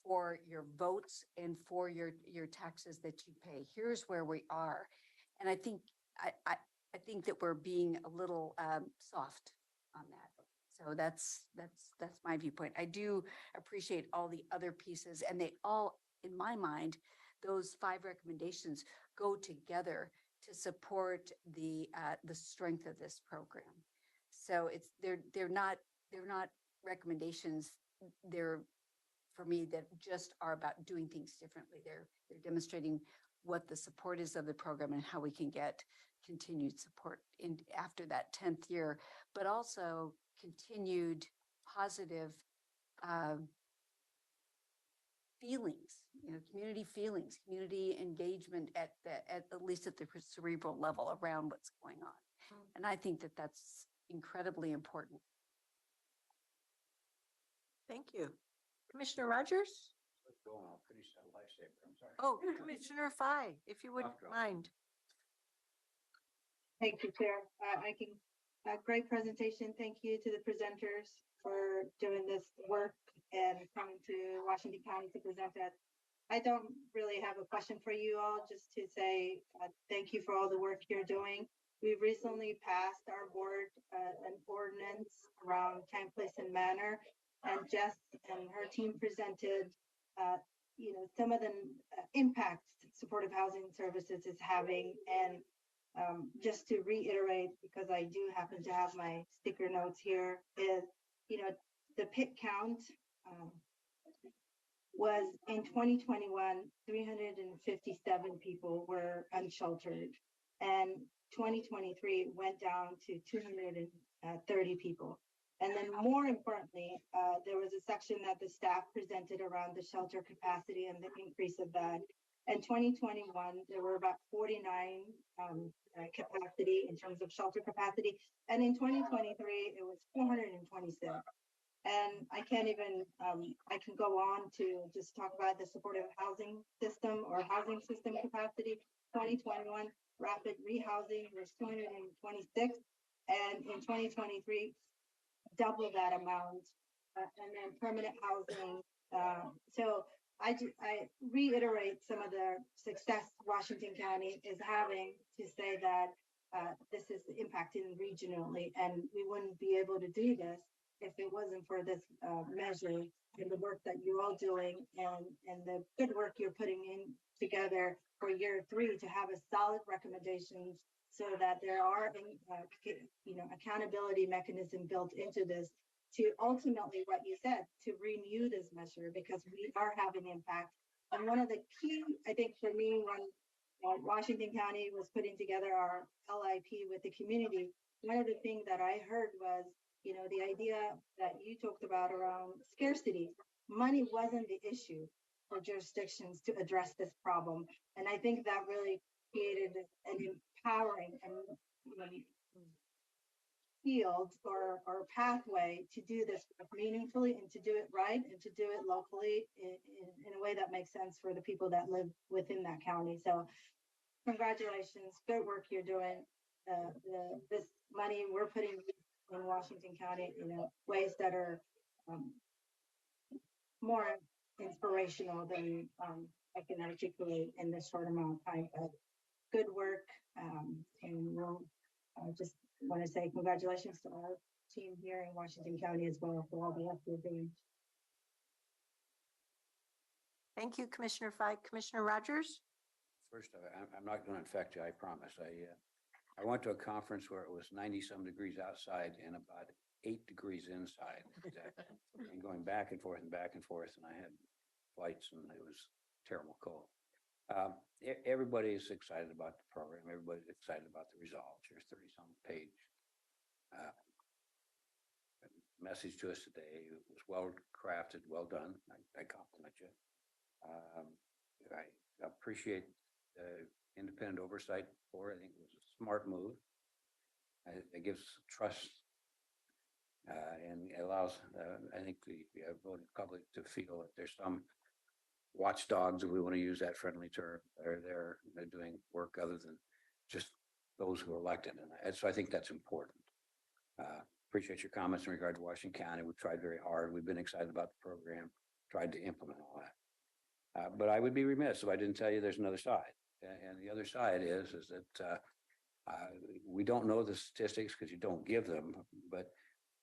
for your votes and for your taxes that you pay. Here's where we are. And I think that we're being a little soft on that. So that's my viewpoint. I do appreciate all the other pieces, and they all, in my mind, those 5 recommendations go together to support the strength of this program. So they're not recommendations. They're, for me, that just are about doing things differently. They're demonstrating what the support is of the program and how we can get continued support in after that 10th year, but also continued positive feelings, community feelings, community engagement at least at the cerebral level around what's going on. And I think that that's incredibly important. Thank you. Commissioner Rogers? Let's go on. I'll finish that lifesaver. I'm sorry. Oh, Commissioner Fye, if you wouldn't mind. Thank you, Chair. Great presentation. Thank you to the presenters for doing this work and coming to Washington County to present it. I don't really have a question for you all, just to say thank you for all the work you're doing. We recently passed our board an ordinance around time, place, and manner, and Jess and her team presented some of the impacts supportive housing services is having. And just to reiterate, because I do happen to have my sticker notes here, is, the PIT count was in 2021, 357 people were unsheltered, and 2023 went down to 230 people. And then more importantly, there was a section that the staff presented around the shelter capacity and the increase of that. In 2021, there were about 49 capacity in terms of shelter capacity. And in 2023, it was 426. And I can't even, I can go on to just talk about the supportive housing system or housing system capacity. 2021, rapid rehousing was 226. And in 2023, double that amount. And then permanent housing. So I reiterate some of the success Washington County is having to say that this is impacting regionally, and we wouldn't be able to do this if it wasn't for this measure and the work that you're all doing and the good work you're putting in together for year 3 to have a solid recommendations so that there are accountability mechanism built into this to ultimately what you said, to renew this measure, because we are having impact. And one of the key, I think for me, when Washington County was putting together our LIP with the community, one of the things that I heard was, the idea that you talked about around scarcity. Money wasn't the issue for jurisdictions to address this problem. And I think that really created an empowering and field or pathway to do this work meaningfully and to do it right and to do it locally in a way that makes sense for the people that live within that county. So congratulations, good work you're doing. This money we're putting in Washington County, ways that are more inspirational than I can articulate in this short amount of time. But good work, and we'll just want to say congratulations to our team here in Washington County as well for all the work you're doing. Thank you, Commissioner Fike. Commissioner Rogers? First, I'm not going to infect you, I promise. I went to a conference where it was 90-some degrees outside and about 8 degrees inside. And going back and forth, and I had flights, and it was terrible cold. Everybody is excited about the program. Everybody's excited about the results. Here's 30-some page message to us today. It was well crafted, well done. I compliment you. I appreciate the independent oversight board. I think it was a smart move. It gives trust and it allows, I think, the voting public to feel that there's some watchdogs, if we want to use that friendly term, that are there, they're doing work other than just those who are elected. And so I think that's important. Appreciate your comments in regard to Washington County. We've tried very hard. We've been excited about the program, tried to implement all that. But I would be remiss if I didn't tell you there's another side. And the other side is that we don't know the statistics because you don't give them. But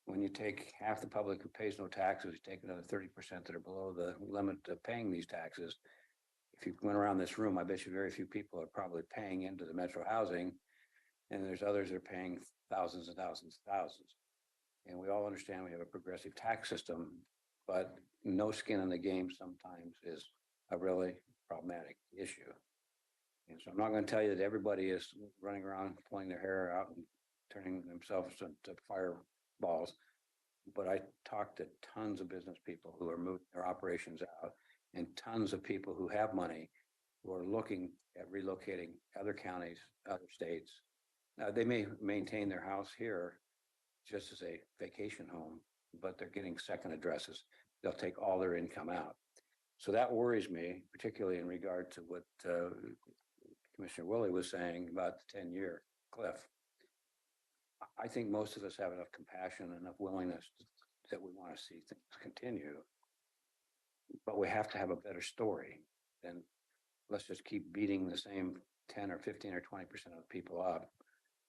when you take half the public who pays no taxes, you take another 30% that are below the limit of paying these taxes. If you went around this room, I bet you very few people are probably paying into the metro housing. And there's others that are paying thousands and thousands and thousands. And we all understand we have a progressive tax system, but no skin in the game sometimes is a really problematic issue. And so I'm not going to tell you that everybody is running around pulling their hair out and turning themselves into fireballs, but I talked to tons of business people who are moving their operations out and tons of people who have money who are looking at relocating other counties, other states. Now, they may maintain their house here just as a vacation home, but they're getting second addresses. They'll take all their income out. So that worries me, particularly in regard to what Commissioner Willie was saying about the 10-year cliff. I think most of us have enough compassion, enough willingness that we want to see things continue, but we have to have a better story than let's just keep beating the same 10 or 15 or 20% of people up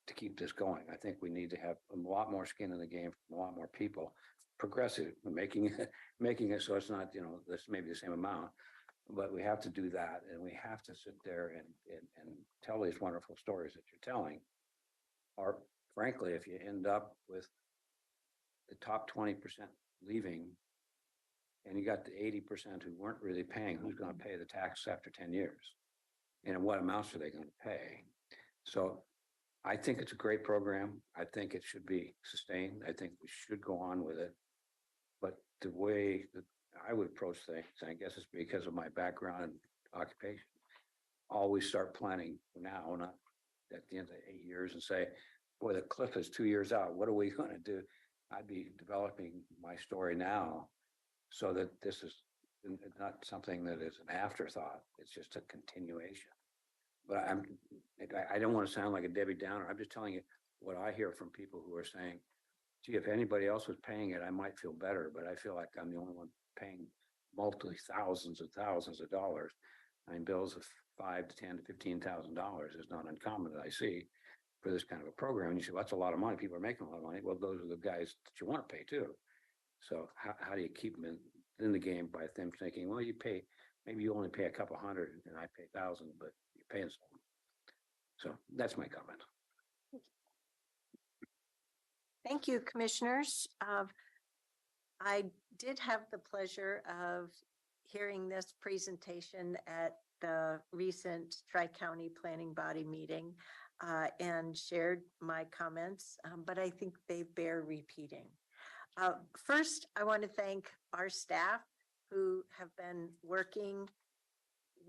to keep this going. I think we need to have a lot more skin in the game from a lot more people, progressive, making it so it's not, this may be the same amount, but we have to do that. And we have to sit there and tell these wonderful stories that you're telling. Or frankly, if you end up with the top 20% leaving and you got the 80% who weren't really paying, who's going to pay the tax after 10 years? And what amounts are they going to pay? So I think it's a great program. I think it should be sustained. I think we should go on with it. But the way that I would approach things, and I guess it's because of my background and occupation, always start planning now, not at the end of 8 years and say, boy, the cliff is 2 years out. What are we going to do? I'd be developing my story now so that this is not something that is an afterthought. It's just a continuation. But I don't want to sound like a Debbie Downer. I'm just telling you what I hear from people who are saying, gee, if anybody else was paying it, I might feel better, but I feel like I'm the only one paying multiple thousands of dollars. I mean, bills of $5,000 to $10,000 to $15,000 is not uncommon that I see for this kind of a program. And you say, well, that's a lot of money. People are making a lot of money. Well, those are the guys that you want to pay too. So how do you keep them in the game by them thinking, well, you pay, maybe you only pay a couple hundred and I pay 1,000, but you're paying some. So that's my comment. Thank you, commissioners. I did have the pleasure of hearing this presentation at the recent Tri-County Planning Body meeting and shared my comments, but I think they bear repeating. First, I want to thank our staff who have been working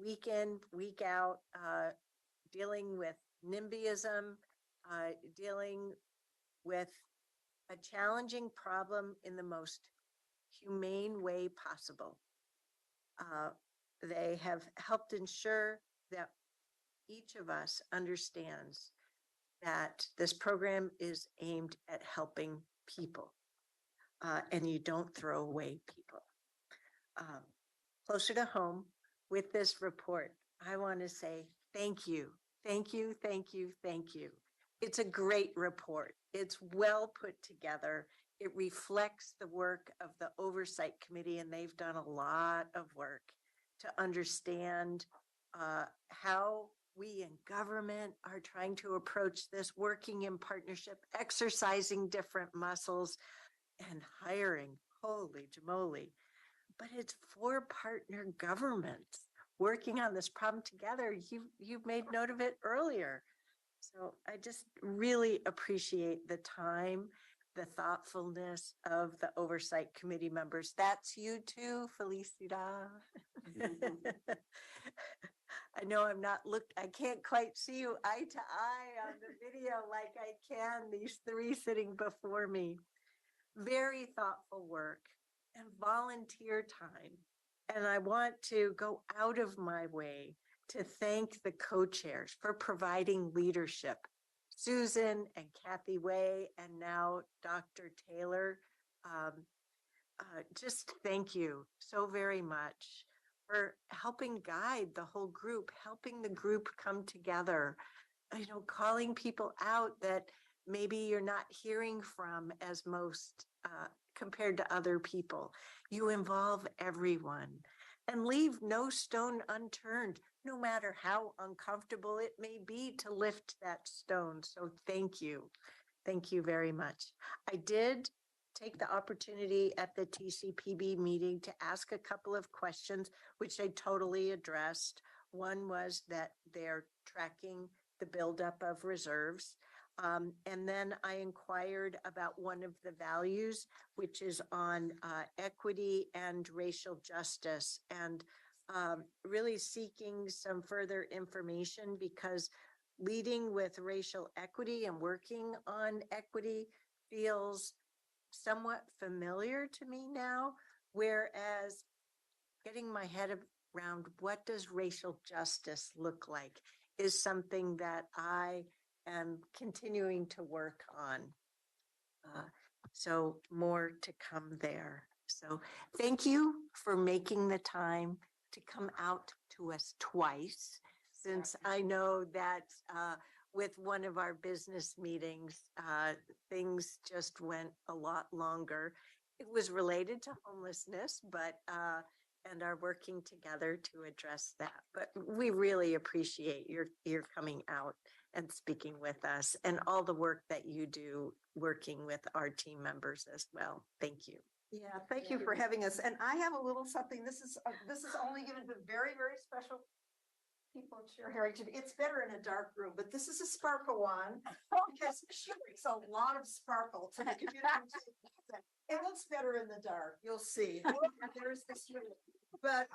week in, week out, dealing with NIMBYism, dealing with a challenging problem in the most humane way possible. They have helped ensure that each of us understands that this program is aimed at helping people, and you don't throw away people. Closer to home with this report, I want to say thank you, thank you, thank you, thank you. It's a great report. It's well put together. It reflects the work of the Oversight Committee, and they've done a lot of work to understand how we in government are trying to approach this, working in partnership, exercising different muscles, and hiring. Holy jamoly. But it's 4 partner governments working on this problem together. You made note of it earlier. So I just really appreciate the time, the thoughtfulness of the Oversight Committee members. That's you too, Felicita. I know I can't quite see you eye to eye on the video like I can, these 3 sitting before me. Very thoughtful work and volunteer time. And I want to go out of my way to thank the co-chairs for providing leadership. Susan and Kathy Way, and now Dr. Taylor. Just thank you so very much for helping guide the whole group, helping the group come together, calling people out that maybe you're not hearing from as most compared to other people. You involve everyone and leave no stone unturned, no matter how uncomfortable it may be to lift that stone. So thank you. Thank you very much. I did take the opportunity at the TCPB meeting to ask a couple of questions, which they totally addressed. One was that they're tracking the buildup of reserves. And then I inquired about one of the values, which is on equity and racial justice, and really seeking some further information, because leading with racial equity and working on equity feels somewhat familiar to me now, whereas getting my head around what does racial justice look like is something that I am continuing to work on. So more to come there. So thank you for making the time to come out to us twice, since I know that with one of our business meetings, things just went a lot longer. It was related to homelessness, but and are working together to address that. But we really appreciate your coming out and speaking with us, and all the work that you do working with our team members as well. Thank you. Yeah, thank you for having us. And I have a little something. This is only given to very, very special people at Chair Harrington. It's better in a dark room, but this is a sparkle one because she brings a lot of sparkle to the community. It looks better in the dark. You'll see. There's this room. But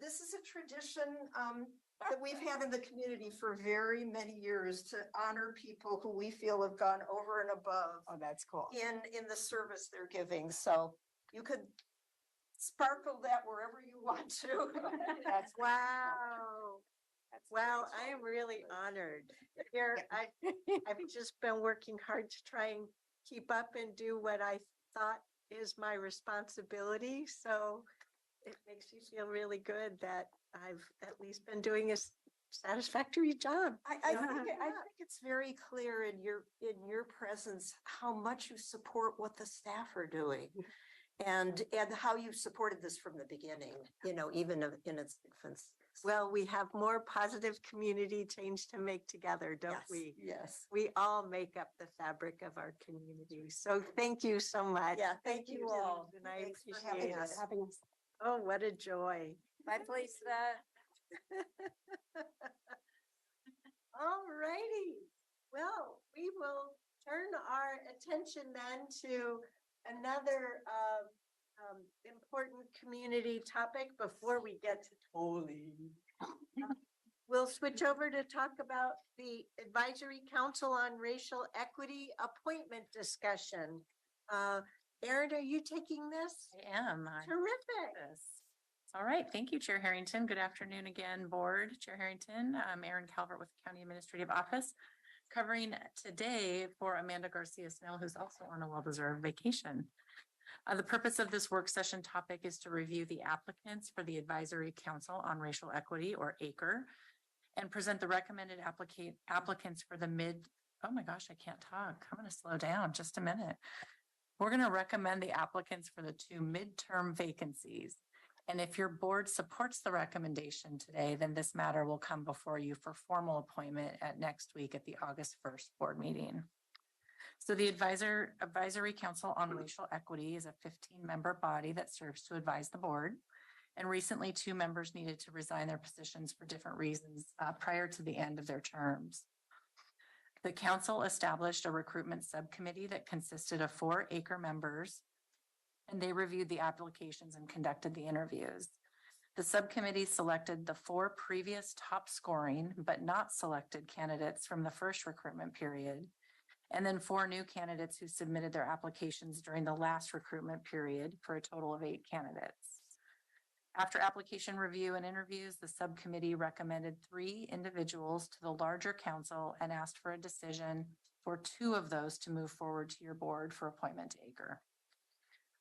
this is a tradition that we've had in the community for very many years to honor people who we feel have gone over and above. Oh, that's cool. In the service they're giving. So you could sparkle that wherever you want to. That's wow. Wow, I am really honored. Here, I've just been working hard to try and keep up and do what I thought is my responsibility. So it makes you feel really good that I've at least been doing a satisfactory job. I think it's very clear in your presence how much you support what the staff are doing, and how you supported this from the beginning. Even in its infancy. Well, we have more positive community change to make together, don't we? Yes. We all make up the fabric of our community. So thank you so much. Yeah, thank you all. And I Thanks for appreciate having it. us. Oh, what a joy. Bye, Felicita. All righty. Well, we will turn our attention then to another important community topic before we get to Tolly. We'll switch over to talk about the Advisory Council on Racial Equity appointment discussion. Erin, are you taking this? I am. Terrific. This. All right. Thank you, Chair Harrington. Good afternoon again, Board. Chair Harrington, I'm Erin Calvert with the County Administrative Office, covering today for Amanda Garcia Snell, who's also on a well-deserved vacation. The purpose of this work session topic is to review the applicants for the Advisory Council on Racial Equity, or ACRE, and present the recommended applicants for the oh my gosh, I can't talk. I'm going to slow down just a minute. We're going to recommend the applicants for the 2 midterm vacancies. And if your board supports the recommendation today, then this matter will come before you for formal appointment at next week at the August 1st board meeting. So the Advisory Council on Racial Equity is a 15-member body that serves to advise the board. And recently 2 members needed to resign their positions for different reasons prior to the end of their terms. The council established a recruitment subcommittee that consisted of 4 ACRE members, and they reviewed the applications and conducted the interviews. The subcommittee selected the 4 previous top scoring but not selected candidates from the first recruitment period, and then 4 new candidates who submitted their applications during the last recruitment period for a total of 8 candidates. After application review and interviews, the subcommittee recommended 3 individuals to the larger council and asked for a decision for 2 of those to move forward to your board for appointment to ACRE.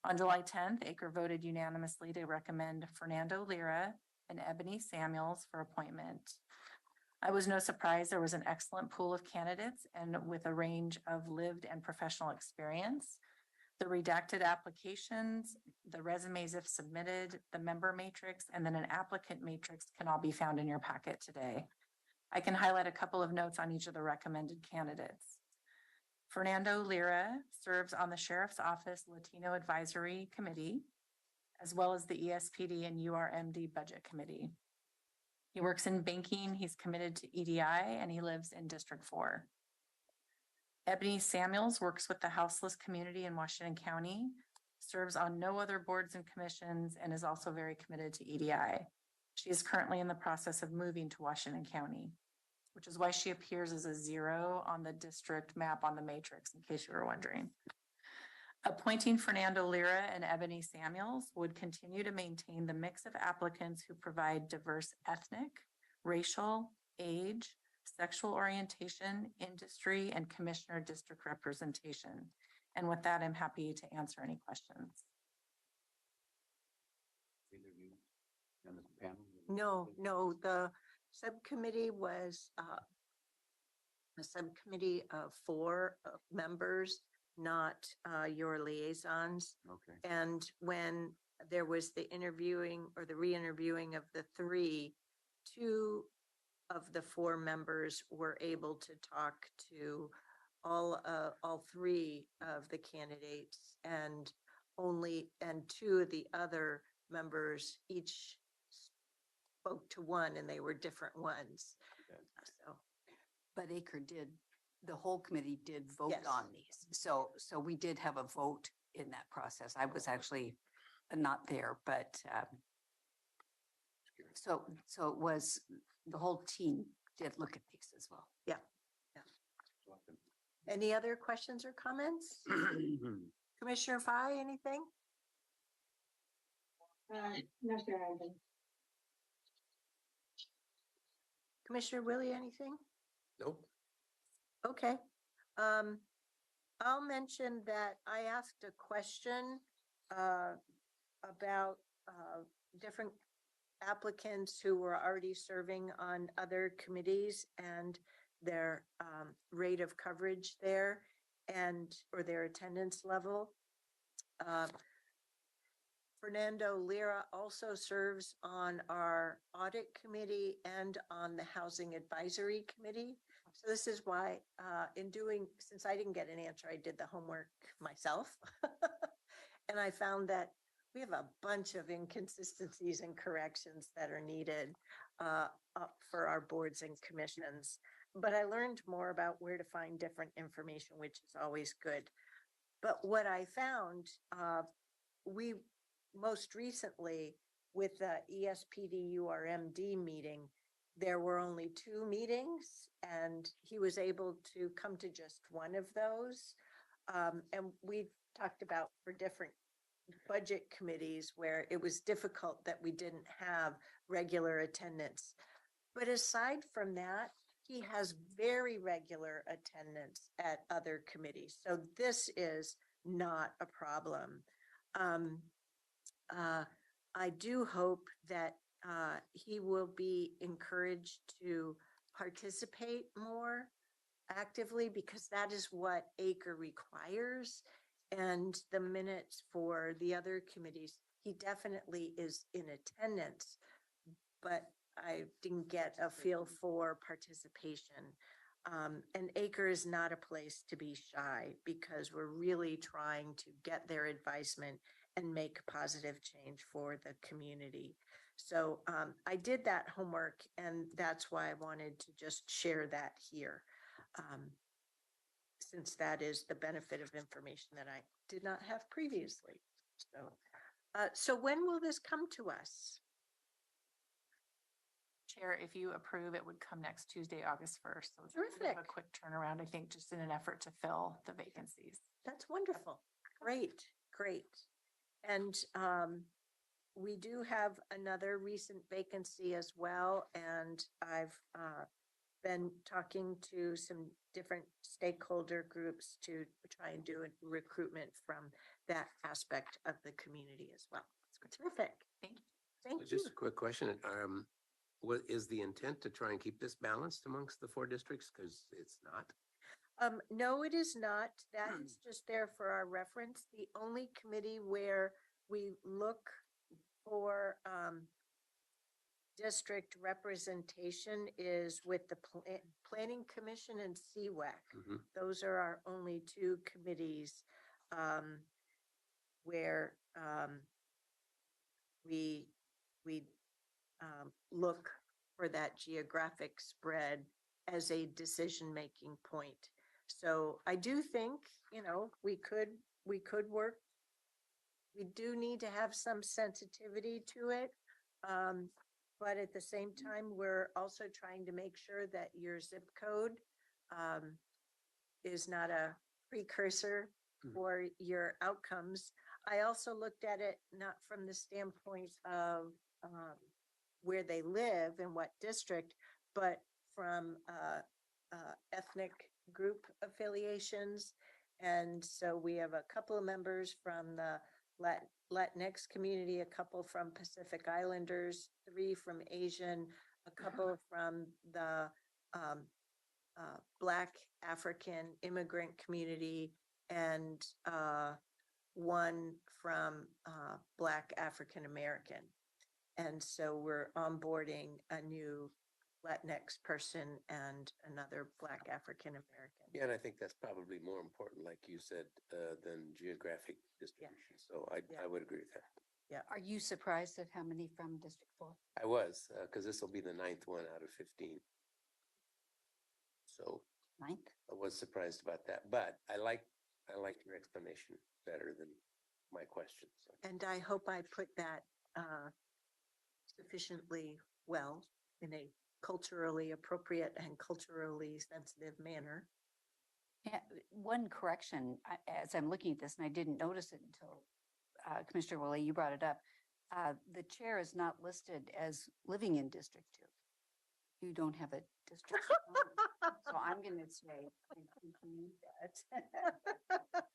On July 10th, ACRE voted unanimously to recommend Fernando Lira and Ebony Samuels for appointment. I was no surprise there was an excellent pool of candidates and with a range of lived and professional experience. The redacted applications, the resumes if submitted, the member matrix, and then an applicant matrix can all be found in your packet today. I can highlight a couple of notes on each of the recommended candidates. Fernando Lira serves on the Sheriff's Office Latino Advisory Committee, as well as the ESPD and URMD Budget Committee. He works in banking, he's committed to EDI, and he lives in District 4. Ebony Samuels works with the houseless community in Washington County, serves on no other boards and commissions, and is also very committed to EDI. She is currently in the process of moving to Washington County, which is why she appears as a 0 on the district map on the matrix, in case you were wondering. Appointing Fernando Lira and Ebony Samuels would continue to maintain the mix of applicants who provide diverse ethnic, racial, age, sexual orientation, industry, and commissioner district representation. And with that, I'm happy to answer any questions. No, the subcommittee was a subcommittee of 4 members, not your liaisons. Okay. And when there was the interviewing or the re-interviewing of the 3, 2 of the 4 members were able to talk to all 3 of the candidates, and 2 of the other members each spoke to one, and they were different ones. Okay. So, But ACRE the whole committee did vote Yes. on these. So we did have a vote in that process. I was actually not there, but so it was, the whole team did look at these as well. any other questions or comments? Commissioner Fye, anything? No, sir, I haven't. Commissioner Willie, anything? Nope. Okay. I'll mention that I asked a question about different applicants who were already serving on other committees and their rate of coverage there or their attendance level. Fernando Lira also serves on our audit committee and on the housing advisory committee. So this is why since I didn't get an answer, I did the homework myself. And I found that we have a bunch of inconsistencies and corrections that are needed for our boards and commissions. But I learned more about where to find different information, which is always good. But what I found, we most recently with the ESPD URMD meeting, there were only 2 meetings and he was able to come to just one of those. And we talked about for different budget committees where it was difficult that we didn't have regular attendance. But aside from that, he has very regular attendance at other committees. So this is not a problem. I do hope that he will be encouraged to participate more actively because that is what ACRE requires. And the minutes for the other committees, he definitely is in attendance, but I didn't get a feel for participation. And ACRE is not a place to be shy because we're really trying to get their advisement and make positive change for the community. So I did that homework and that's why I wanted to just share that here. Since that is the benefit of information that I did not have previously. So when will this come to us? Chair, if you approve, it would come next Tuesday, August 1st. So it's a bit of Terrific. a quick turnaround, I think, just in an effort to fill the vacancies. That's wonderful. Great, great. And we do have another recent vacancy as well. And I've been talking to some different stakeholder groups to try and do a recruitment from that aspect of the community as well. It's terrific. Thank you. Thank you. Just a quick question. What is the intent to try and keep this balanced amongst the 4 districts? Because it's not. No, it is not. That is just there for our reference. The only committee where we look for district representation is with the Planning Commission and CWAC. Those are our only 2 committees where we look for that geographic spread as a decision-making point. So I do think, you know, we could work. We do need to have some sensitivity to it. But at the same time, we're also trying to make sure that your zip code is not a precursor for your outcomes. I also looked at it not from the standpoint of where they live and what district, but from ethnic group affiliations. And so we have a couple of members from the Latinx community, a couple from Pacific Islanders, 3 from Asian, a couple from the Black African immigrant community, and 1 from Black African American. And so we're onboarding a new Latinx person and another Black African American. Yeah, and I think that's probably more important, like you said, than geographic distribution. So I would agree with that. Yeah. Are you surprised at how many from District 4? I was, because this will be the 9th one out of 15. So 9th? I was surprised about that, but I like your explanation better than my question. So. And I hope I put that sufficiently well in a culturally appropriate and culturally sensitive manner. Yeah, one correction, as I'm looking at this, and I didn't notice it until Commissioner Willie, you brought it up. The chair is not listed as living in District 2. You don't have a district. So I'm going to say, I think you need that.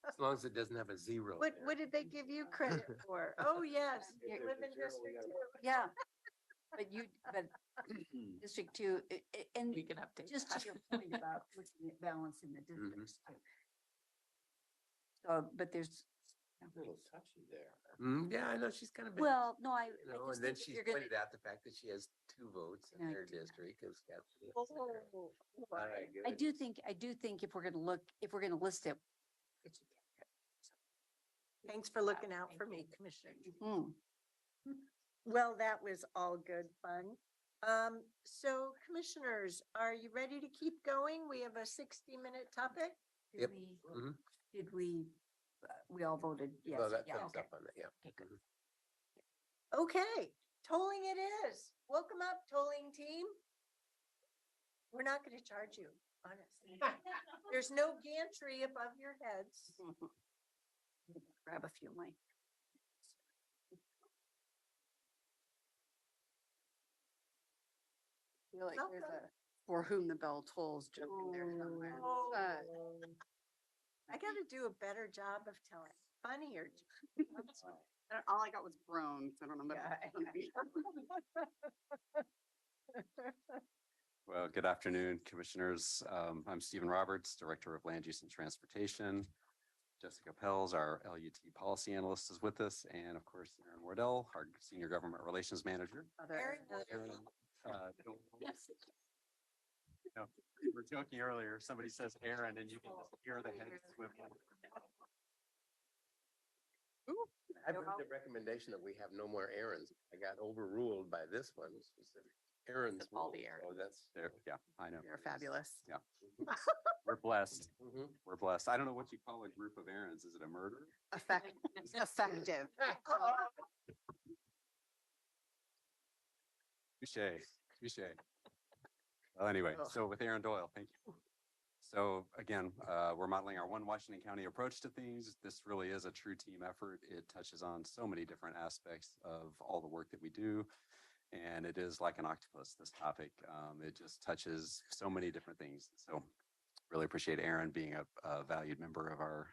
As long as it doesn't have a 0. What did they give you credit for? Oh, yes, you live in District 2. Yeah. But District 2, and We can update just that. to your point about looking at balance in the districts too. So, but there's. A little touchy there. Yeah, I know she's kind of. Well, no, I. You know, I just and then think if she's you're gonna- pointed out the fact that she has 2 votes in No, I her do not. district. Oh, All right, I good. do think if we're going to list it, it should be. Thanks for looking out for me, Commissioner. Hmm. Well, that was all good fun. So commissioners, are you ready to keep going? We have a 60-minute topic. Yep. Did we all voted yes? Well, that Yeah, thumbs okay. up on that, yeah. Okay, good. Okay, tolling it is. Welcome up, tolling team. We're not going to charge you, honestly. There's no gantry above your heads. Grab a few, Mike. I feel like there's a for whom the bell tolls joke in there somewhere. Oh, I got to do a better job of telling funnier. All I got was groans. I don't know. Well, good afternoon, commissioners. I'm Stephen Roberts, Director of Land Use and Transportation. Jessica Pels, our LUT policy analyst, is with us. And of course, Aaron Wardell, our Senior Government Relations Manager. Yes. No, we were joking earlier. Somebody says Aaron and you can just hear the head swivel. I bring the recommendation that we have no more errands. I got overruled by this one. Errands. All the errands. Oh, that's There, yeah, I know. They're fabulous. Yeah. We're blessed. Mhm. We're blessed. I don't know what you call a group of errands. Is it a murder? Effective. Touche. Well, anyway, so with Aaron Doyle, thank you. So again, we're modeling our one Washington County approach to things. This really is a true team effort. It touches on so many different aspects of all the work that we do. And it is like an octopus, this topic. It just touches so many different things. So really appreciate Aaron being a valued member of our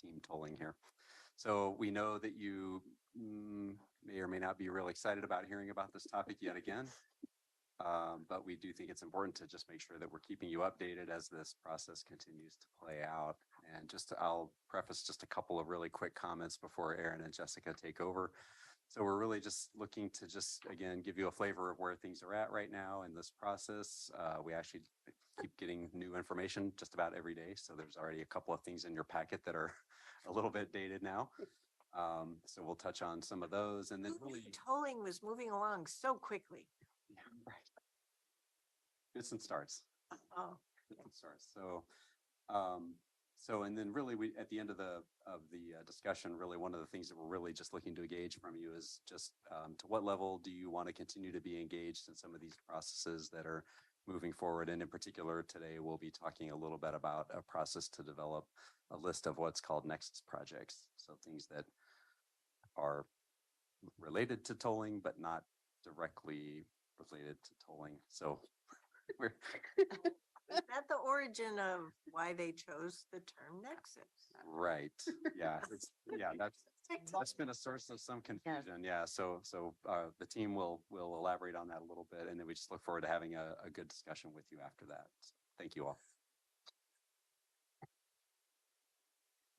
team tolling here. So we know that you may or may not be real excited about hearing about this topic yet again. But we do think it's important to just make sure that we're keeping you updated as this process continues to play out. And I'll preface just a couple of really quick comments before Aaron and Jessica take over. So we're really just looking to again, give you a flavor of where things are at right now in this process. We actually keep getting new information just about every day. So there's already a couple of things in your packet that are a little bit dated now. So we'll touch on some of those and then really Tolling was moving along so quickly. Yeah, right. Fits and starts. Oh, Fits and starts. And then really at the end of the discussion, really one of the things that we're really just looking to gauge from you is just to what level do you want to continue to be engaged in some of these processes that are moving forward? And in particular, today we'll be talking a little bit about a process to develop a list of what's called nexus projects. So things that are related to tolling, but not directly related to tolling. So we're is that the origin of why they chose the term nexus? right. Yeah. That's been a source of some confusion. Yeah. So the team will elaborate on that a little bit. And then we just look forward to having a good discussion with you after that. So thank you all.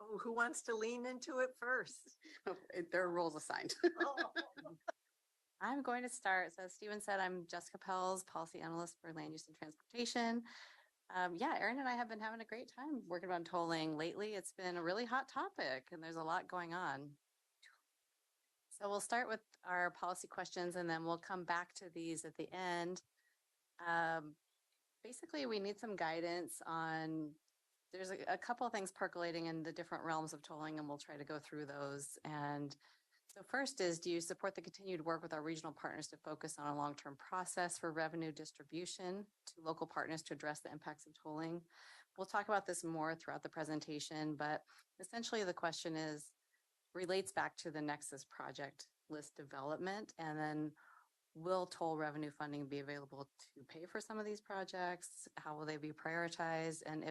Oh, who wants to lean into it first? There are roles assigned. Oh. I'm going to start. So as Stephen said, I'm Jessica Pels, policy analyst for land use and transportation. Aaron and I have been having a great time working on tolling lately. It's been a really hot topic and there's a lot going on. So we'll start with our policy questions and then we'll come back to these at the end. Basically, we need some guidance on, there's a couple of things percolating in the different realms of tolling and we'll try to go through those. And so first is, do you support the continued work with our regional partners to focus on a long-term process for revenue distribution to local partners to address the impacts of tolling? We'll talk about this more throughout the presentation, but essentially the question relates back to the Nexus project list development, and then will toll revenue funding be available to pay for some of these projects? How will they be prioritized? And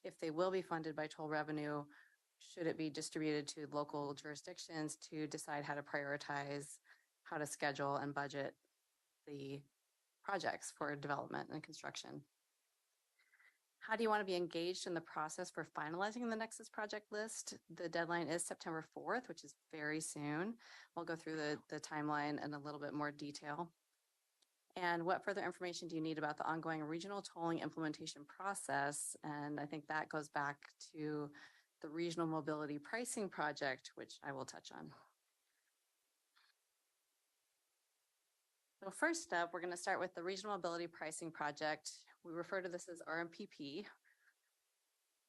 if they will be funded by toll revenue, should it be distributed to local jurisdictions to decide how to prioritize, how to schedule and budget the projects for development and construction? How do you want to be engaged in the process for finalizing the Nexus project list? The deadline is September 4th, which is very soon. We'll go through the timeline in a little bit more detail. And what further information do you need about the ongoing regional tolling implementation process? And I think that goes back to the regional mobility pricing project, which I will touch on. So first up, we're going to start with the regional mobility pricing project. We refer to this as RMPP.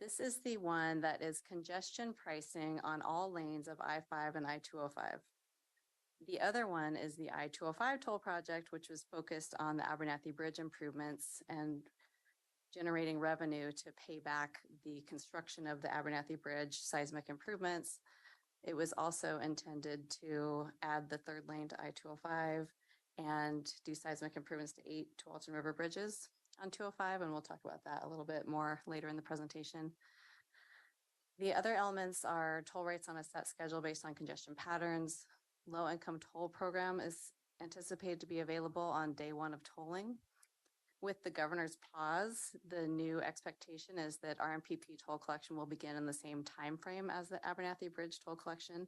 This is the one that is congestion pricing on all lanes of I-5 and I-205. The other one is the I-205 toll project, which was focused on the Abernathy Bridge improvements. And generating revenue to pay back the construction of the Abernathy Bridge seismic improvements. It was also intended to add the third lane to I-205 and do seismic improvements to 8 Tualatin River bridges on 205, and we'll talk about that a little bit more later in the presentation. The other elements are toll rates on a set schedule based on congestion patterns. Low-income toll program is anticipated to be available on day 1 of tolling. With the governor's pause, the new expectation is that RMPP toll collection will begin in the same timeframe as the Abernathy Bridge toll collection.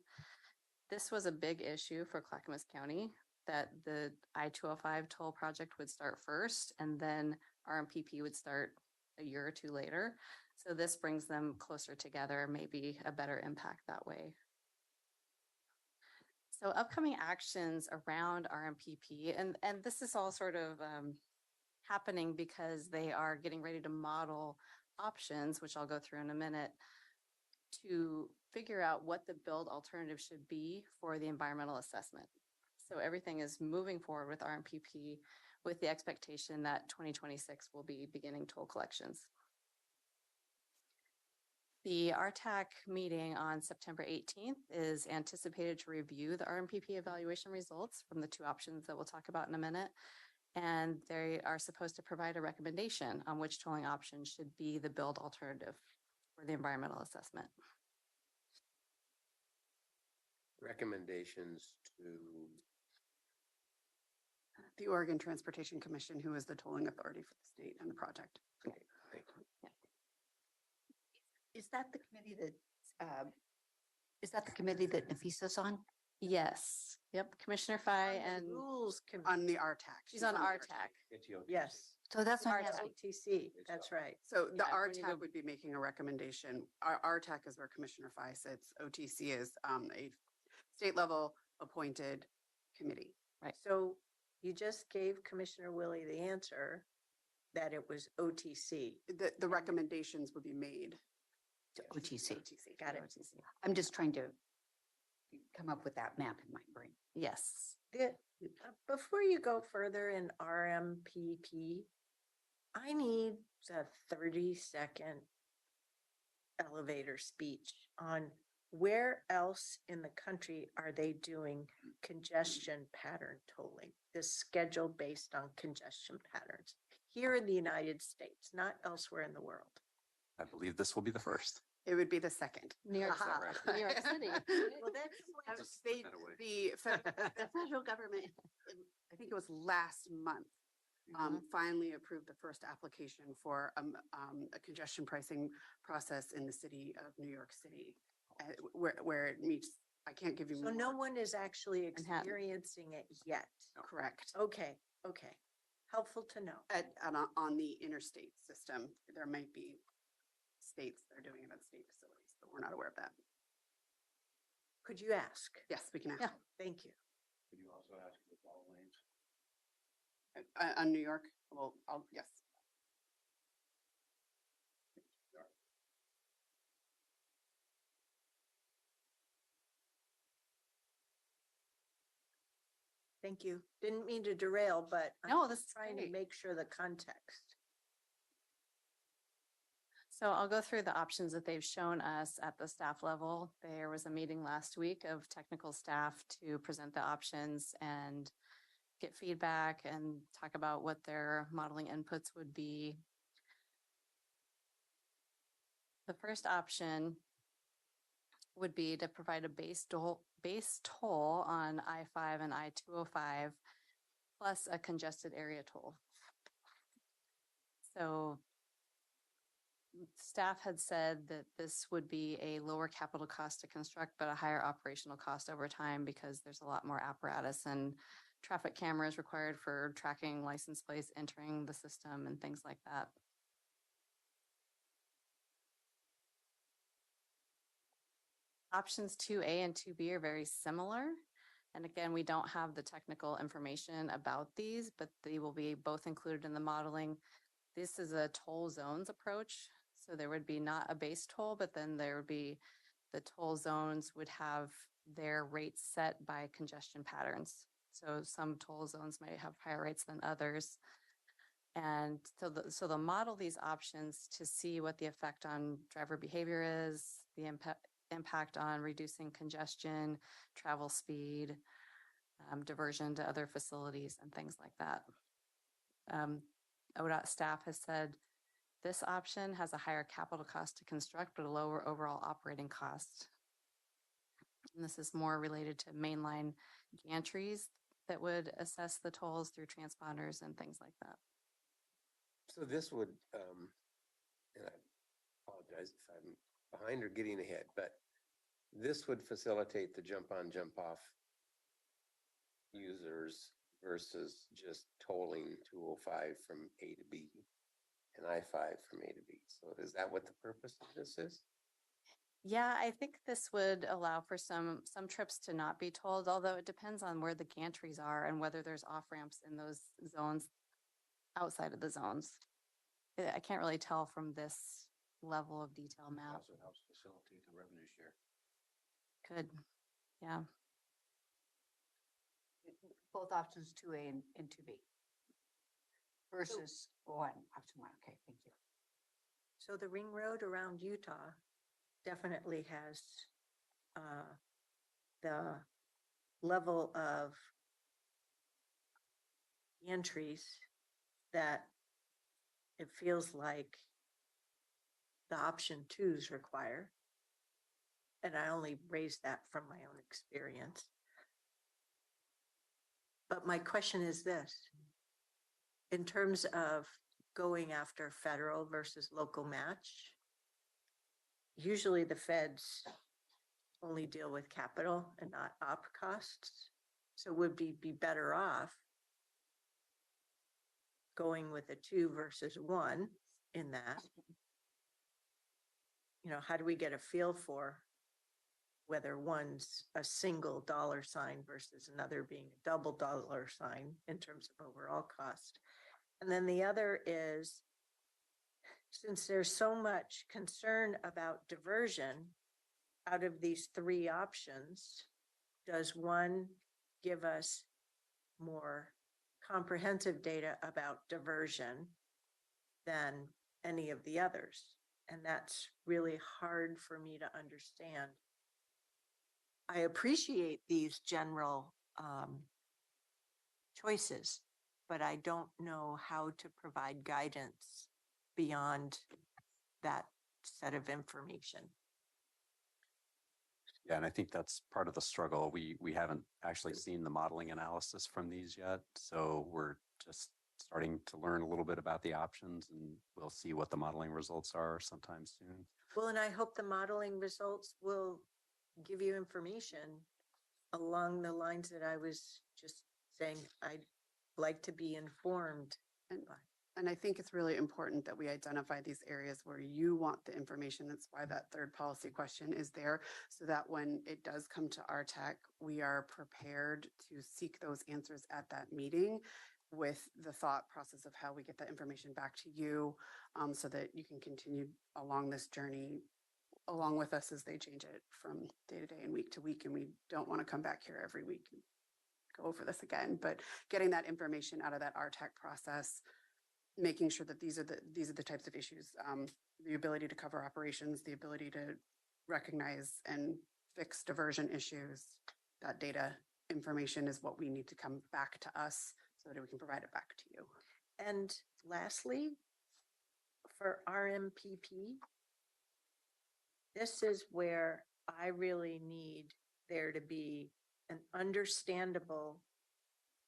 This was a big issue for Clackamas County, that the I-205 toll project would start first and then RMPP would start a year or 2 later. So this brings them closer together, maybe a better impact that way. So upcoming actions around RMPP, and this is all sort of happening because they are getting ready to model options, which I'll go through in a minute, to figure out what the build alternative should be for the environmental assessment. So everything is moving forward with RMPP with the expectation that 2026 will be beginning toll collections. The RTAC meeting on September 18th is anticipated to review the RMPP evaluation results from the 2 options that we'll talk about in a minute. And they are supposed to provide a recommendation on which tolling option should be the build alternative for the environmental assessment. Recommendations to the Oregon Transportation Commission, who is the tolling authority for the state and the project. okay, thank you. Is that the committee that Nafisa's on? Yes. Yep. Commissioner Fye and Rules On the RTAC. she's on RTAC. Yes. So that's why I'm asking. RTC, that's right. So the Yeah, when you RTAC go- would be making a recommendation. Our RTAC is where Commissioner Fye sits. OTC is a state level appointed committee. So you just gave Commissioner Willie the answer that it was OTC. The recommendations would be made. To OTC. Got it. I'm just trying to come up with that map in my brain. Yes. Before you go further in RMPP, I need a 30-second elevator speech on where else in the country are they doing congestion pattern tolling, this schedule based on congestion patterns here in the United States, not elsewhere in the world. I believe this will be the first. It would be the second. New York Aha. City. New York City. Well, that's Just They, that away. the federal government, I think it was last month, finally approved the first application for a congestion pricing process in the city of New York City, where it meets. I can't give you so more. no one is actually Manhattan. experiencing it yet. Correct. Okay, okay. Helpful to know. On the interstate system, there might be states that are doing it at state facilities, but we're not aware of that. Could you ask? Yes, we can ask. Yeah, thank you. Could you also ask for all lanes? On New York, well, yes. Thank you. Didn't mean to derail, but No, I'm this just is trying to great. make sure the context. So I'll go through the options that they've shown us at the staff level. There was a meeting last week of technical staff to present the options and get feedback and talk about what their modeling inputs would be. The first option would be to provide a base toll on I-5 and I-205 plus a congested area toll. So staff had said that this would be a lower capital cost to construct, but a higher operational cost over time because there's a lot more apparatus and traffic cameras required for tracking license plates entering the system and things like that. Options 2A and 2B are very similar. And again, we don't have the technical information about these, but they will be both included in the modeling. This is a toll zones approach. So there would be not a base toll, but then there would be the toll zones would have their rates set by congestion patterns. So some toll zones might have higher rates than others. And so they'll model these options to see what the effect on driver behavior is, the impact on reducing congestion, travel speed, diversion to other facilities and things like that. ODOT staff has said this option has a higher capital cost to construct, but a lower overall operating cost. And this is more related to mainline gantries that would assess the tolls through transponders and things like that. So this would, and I apologize if I'm behind or getting ahead, but this would facilitate the jump on, jump off users versus just tolling 205 from A to B and I-5 from A to B. So is that what the purpose of this is? Yeah, I think this would allow for some trips to not be tolled, although it depends on where the gantries are and whether there's off ramps in those zones outside of the zones. I can't really tell from this level of detail map. Also helps facilitate the revenue share. Could, yeah. Both options 2A and 2B versus option 1. Okay, thank you. So the ring road around Utah definitely has the level of entries that it feels like the option 2s require. And I only raised that from my own experience. But my question is this: in terms of going after federal versus local match, usually the feds only deal with capital and not op costs. So would we be better off going with a 2 versus 1 in that? You know, how do we get a feel for whether one's a single dollar sign versus another being a double dollar sign in terms of overall cost? And then the other is, since there's so much concern about diversion, out of these 3 options, does one give us more comprehensive data about diversion than any of the others? And that's really hard for me to understand. I appreciate these general choices, but I don't know how to provide guidance beyond that set of information. Yeah, and I think that's part of the struggle. We haven't actually seen the modeling analysis from these yet. So we're just starting to learn a little bit about the options, and we'll see what the modeling results are sometime soon. Well, and I hope the modeling results will give you information along the lines that I was just saying I'd like to be informed. And I think it's really important that we identify these areas where you want the information. That's why that third policy question is there, so that when it does come to our tech, we are prepared to seek those answers at that meeting with the thought process of how we get that information back to you, so that you can continue along this journey along with us as they change it from day to day and week to week. And we don't want to come back here every week and go over this again, but getting that information out of that RTAC process, making sure that these are the types of issues, the ability to cover operations, the ability to recognize and fix diversion issues. That data information is what we need to come back to us so that we can provide it back to you. And lastly, for RMPP, this is where I really need there to be an understandable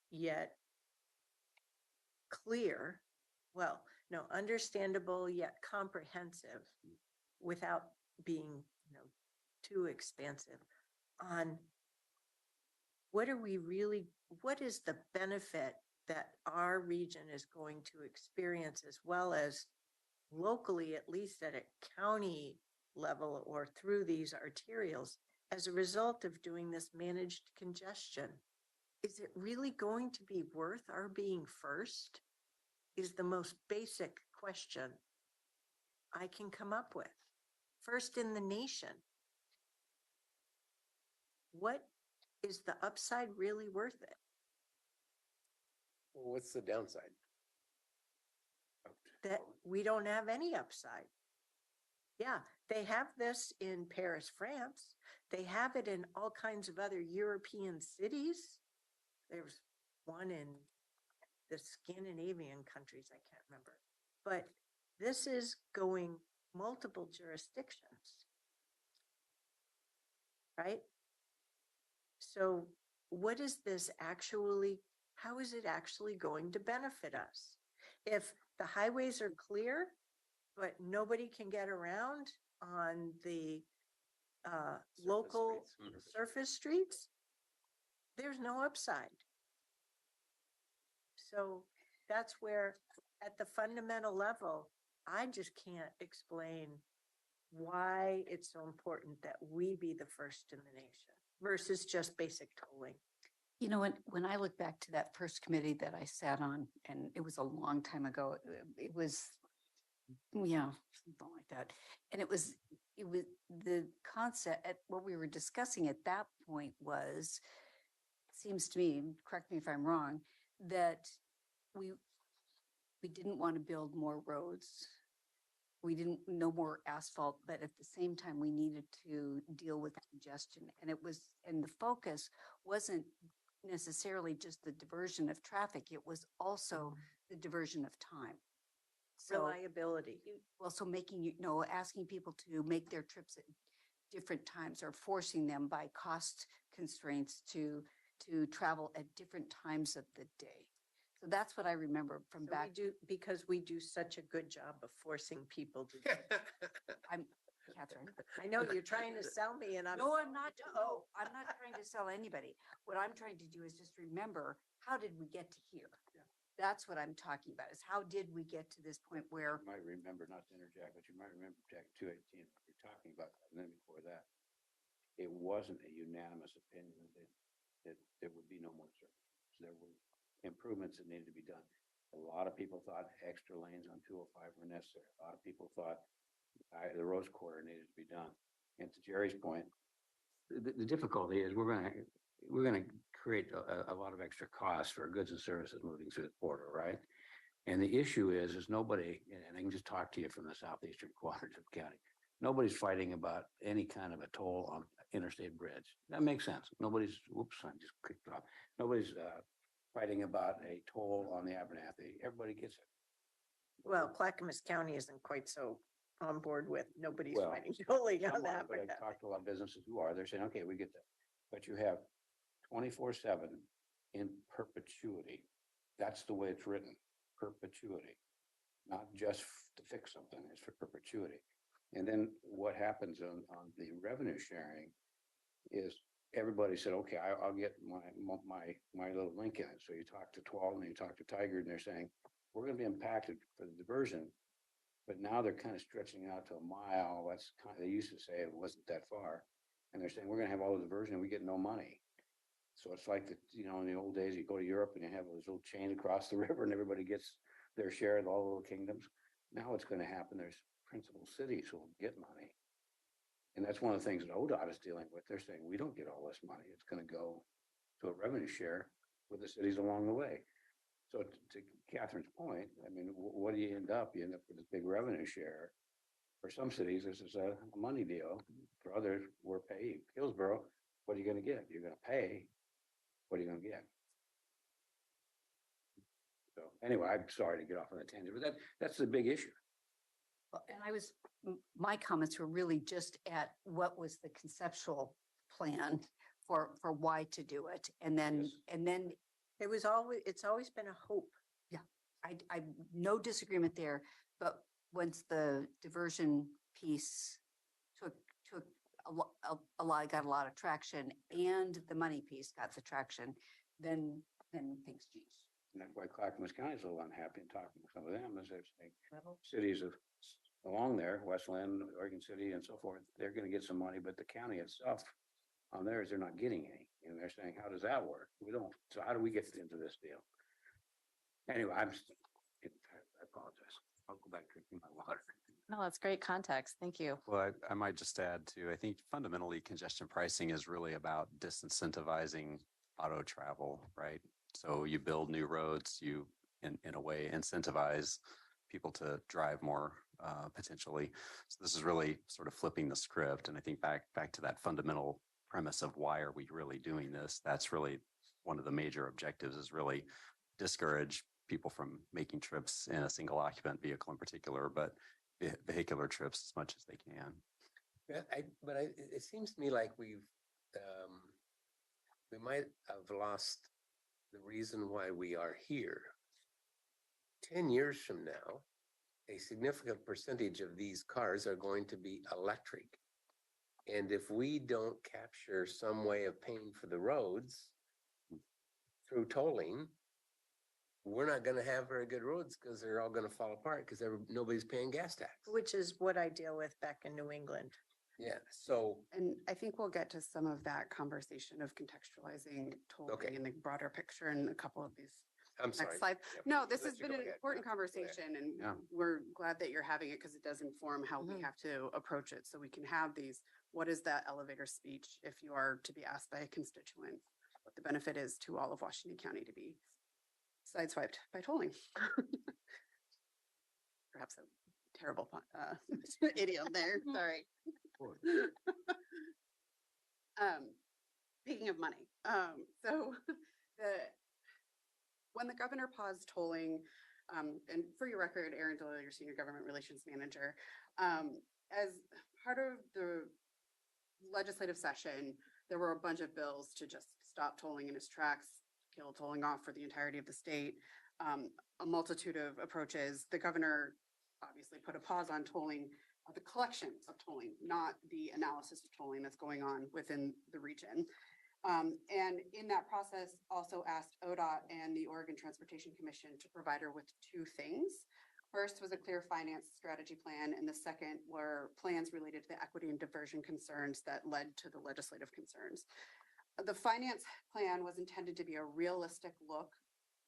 yet clear, understandable yet comprehensive, without being, too expansive, on what is the benefit that our region is going to experience, as well as locally, at least at a county level or through these arterials, as a result of doing this managed congestion. Is it really going to be worth our being first? Is the most basic question I can come up with. First in the nation. What is the upside really worth it? Well, what's the downside? that we don't have any upside. Yeah, they have this in Paris, France. They have it in all kinds of other European cities. There's one in the Scandinavian countries, I can't remember. But this is going multiple jurisdictions. Right? So what is this actually, how is it actually going to benefit us? If the highways are clear, but nobody can get around on the local surface streets, there's no upside. So that's where, at the fundamental level, I just can't explain why it's so important that we be the first in the nation versus just basic tolling. You know, when I look back to that first committee that I sat on, and it was a long time ago, it was, yeah, something like that. And it was the concept at what we were discussing at that point was, seems to me, correct me if I'm wrong, that we didn't want to build more roads. We didn't, no more asphalt, but at the same time, we needed to deal with congestion. And it was, and the focus wasn't necessarily just the diversion of traffic, it was also the diversion of time. So Reliability. well, so making, you know, asking people to make their trips at different times or forcing them by cost constraints to travel at different times of the day. So that's what I remember from back. We do, because we do such a good job of forcing people to. I'm Catherine. I know you're trying to sell me and I'm. No, I'm not. Oh, I'm not trying to sell anybody. What I'm trying to do is just remember, how did we get to here? That's what I'm talking about, is how did we get to this point where. You might remember, not to interject, but you might remember, Jack, 218, you're talking about that, and then before that, it wasn't a unanimous opinion that there would be no more services. There were improvements that needed to be done. A lot of people thought extra lanes on 205 were necessary. A lot of people thought the Rose Quarter needed to be done. And to Jerry's point, the difficulty is we're going to create a lot of extra costs for goods and services moving through the border, right? And the issue is nobody, and I can just talk to you from the southeastern quadrant of the county, nobody's fighting about any kind of a toll on interstate bridge. That makes sense. Nobody's, whoops, I just clicked off. Nobody's fighting about a toll on the Abernathy. Everybody gets it. Well, Clackamas County isn't quite so on board with, nobody's Well, fighting tolling on Somewhat, that. but I've talked to a lot of businesses who are, they're saying, okay, we get that. But you have 24/7 in perpetuity. That's the way it's written, perpetuity. Not just to fix something, it's for perpetuity. And then what happens on the revenue sharing is everybody said, okay, I'll get my little link in it. So you talk to 12 and you talk to Tiger and they're saying, we're going to be impacted for the diversion. But now they're kind of stretching out to a mile. That's kind of, they used to say it wasn't that far. And they're saying, we're going to have all the diversion and we get no money. So it's like, in the old days, you go to Europe and you have those little chains across the river and everybody gets their share of all the little kingdoms. Now it's going to happen. There's principal cities who will get money. And that's one of the things that ODOT is dealing with. They're saying, we don't get all this money. It's going to go to a revenue share with the cities along the way. So to Catherine's point, I mean, what do you end up? You end up with this big revenue share. For some cities, this is a money deal. For others, we're paying. Hillsborough, what are you going to get? You're going to pay. What are you going to get? So anyway, I'm sorry to get off on a tangent, but that's the big issue. And my comments were really just at what was the conceptual plan for why to do it. And then, it's always been a hope. Yeah, I no disagreement there, but once the diversion piece took got a lot of traction and the money piece got the traction, then things changed. And that's why Clackamas County is a little unhappy and talking to some of them, as they're saying, cities along there, Westland, Oregon City and so forth, they're going to get some money, but the county itself on theirs, they're not getting any. And they're saying, how does that work? We don't. So how do we get into this deal? Anyway, I apologize. I'll go back drinking my water. No, that's great context. Thank you. Well, I might just add too, I think fundamentally congestion pricing is really about disincentivizing auto travel, right? So you build new roads, you in a way incentivize people to drive more potentially. So this is really sort of flipping the script. And I think back to that fundamental premise of why are we really doing this? That's really one of the major objectives, is really discourage people from making trips in a single occupant vehicle in particular, but vehicular trips as much as they can. Yeah, it seems to me like we might have lost the reason why we are here. 10 years from now, a significant percentage of these cars are going to be electric. And if we don't capture some way of paying for the roads through tolling, we're not going to have very good roads, because they're all going to fall apart because nobody's paying gas tax. Which is what I deal with back in New England. Yeah. So, And I think we'll get to some of that conversation of contextualizing tolling in the broader picture in a couple of these. I'm sorry. Next slide. Yep. No, this Let has you been go an ahead. important Yeah. conversation, and we're glad that you're having it because it does inform how we have to approach it. So we can have these, what is that elevator speech if you are to be asked by a constituent what the benefit is to all of Washington County to be sideswiped by tolling? Perhaps a terrible idiom there, sorry. Speaking of money, so when the governor paused tolling, and for your record, Erin Doyle, your senior government relations manager, as part of the legislative session, there were a bunch of bills to just stop tolling in its tracks, kill tolling off for the entirety of the state, a multitude of approaches. The governor obviously put a pause on tolling, the collection of tolling, not the analysis of tolling that's going on within the region. And in that process, also asked ODOT and the Oregon Transportation Commission to provide her with two things. First was a clear finance strategy plan, and the second were plans related to the equity and diversion concerns that led to the legislative concerns. The finance plan was intended to be a realistic look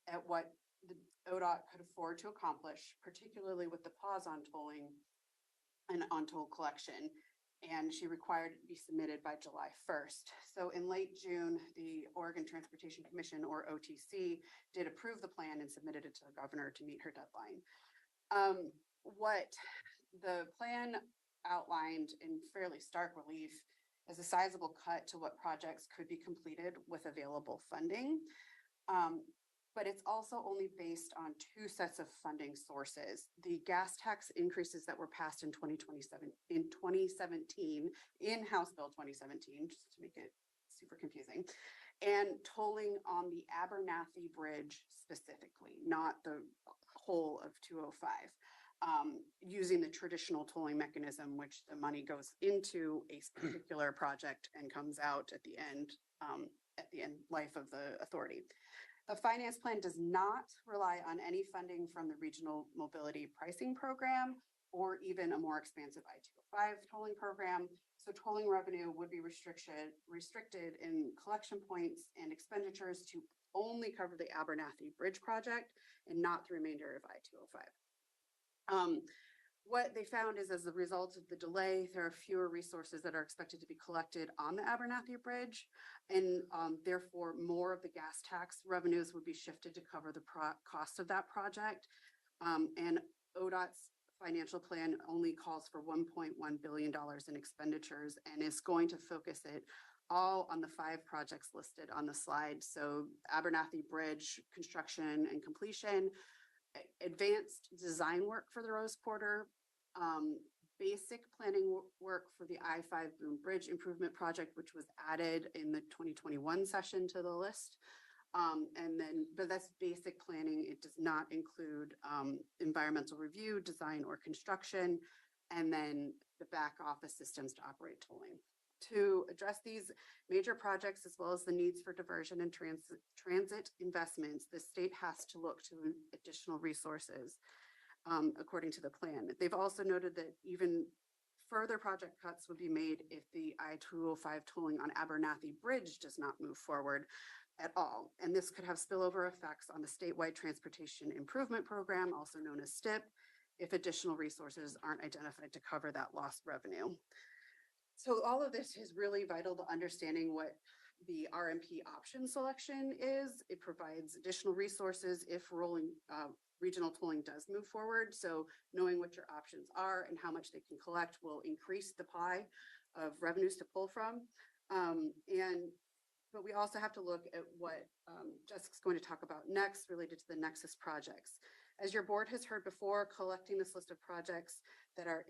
at what the ODOT could afford to accomplish, particularly with the pause on tolling and on toll collection. And she required it to be submitted by July 1st. So in late June, the Oregon Transportation Commission, or OTC, did approve the plan and submitted it to the governor to meet her deadline. What the plan outlined in fairly stark relief is a sizable cut to what projects could be completed with available funding. But it's also only based on two sets of funding sources. The gas tax increases that were passed in 2017 in House Bill 2017, just to make it super confusing, and tolling on the Abernathy Bridge specifically, not the whole of 205, using the traditional tolling mechanism, which the money goes into a particular project and comes out at the end life of the authority. The finance plan does not rely on any funding from the Regional Mobility Pricing Program or even a more expansive I-205 tolling program. So tolling revenue would be restricted in collection points and expenditures to only cover the Abernathy Bridge project and not the remainder of I-205. What they found is, as a result of the delay, there are fewer resources that are expected to be collected on the Abernathy Bridge, and therefore more of the gas tax revenues would be shifted to cover the cost of that project. And ODOT's financial plan only calls for $1.1 billion in expenditures and is going to focus it all on the 5 projects listed on the slide. So Abernathy Bridge construction and completion, advanced design work for the Rose Quarter, basic planning work for the I-5 Boom Bridge Improvement Project, which was added in the 2021 session to the list. But that's basic planning. It does not include environmental review, design, or construction, and then the back office systems to operate tolling. To address these major projects, as well as the needs for diversion and transit investments, the state has to look to additional resources according to the plan. They've also noted that even further project cuts would be made if the I-205 tolling on Abernathy Bridge does not move forward at all. And this could have spillover effects on the statewide transportation improvement program, also known as STIP, if additional resources aren't identified to cover that lost revenue. So all of this is really vital to understanding what the RMP option selection is. It provides additional resources if regional tolling does move forward. So knowing what your options are and how much they can collect will increase the pie of revenues to pull from. But we also have to look at what Jessica's going to talk about next related to the Nexus projects. As your board has heard before, collecting this list of projects that are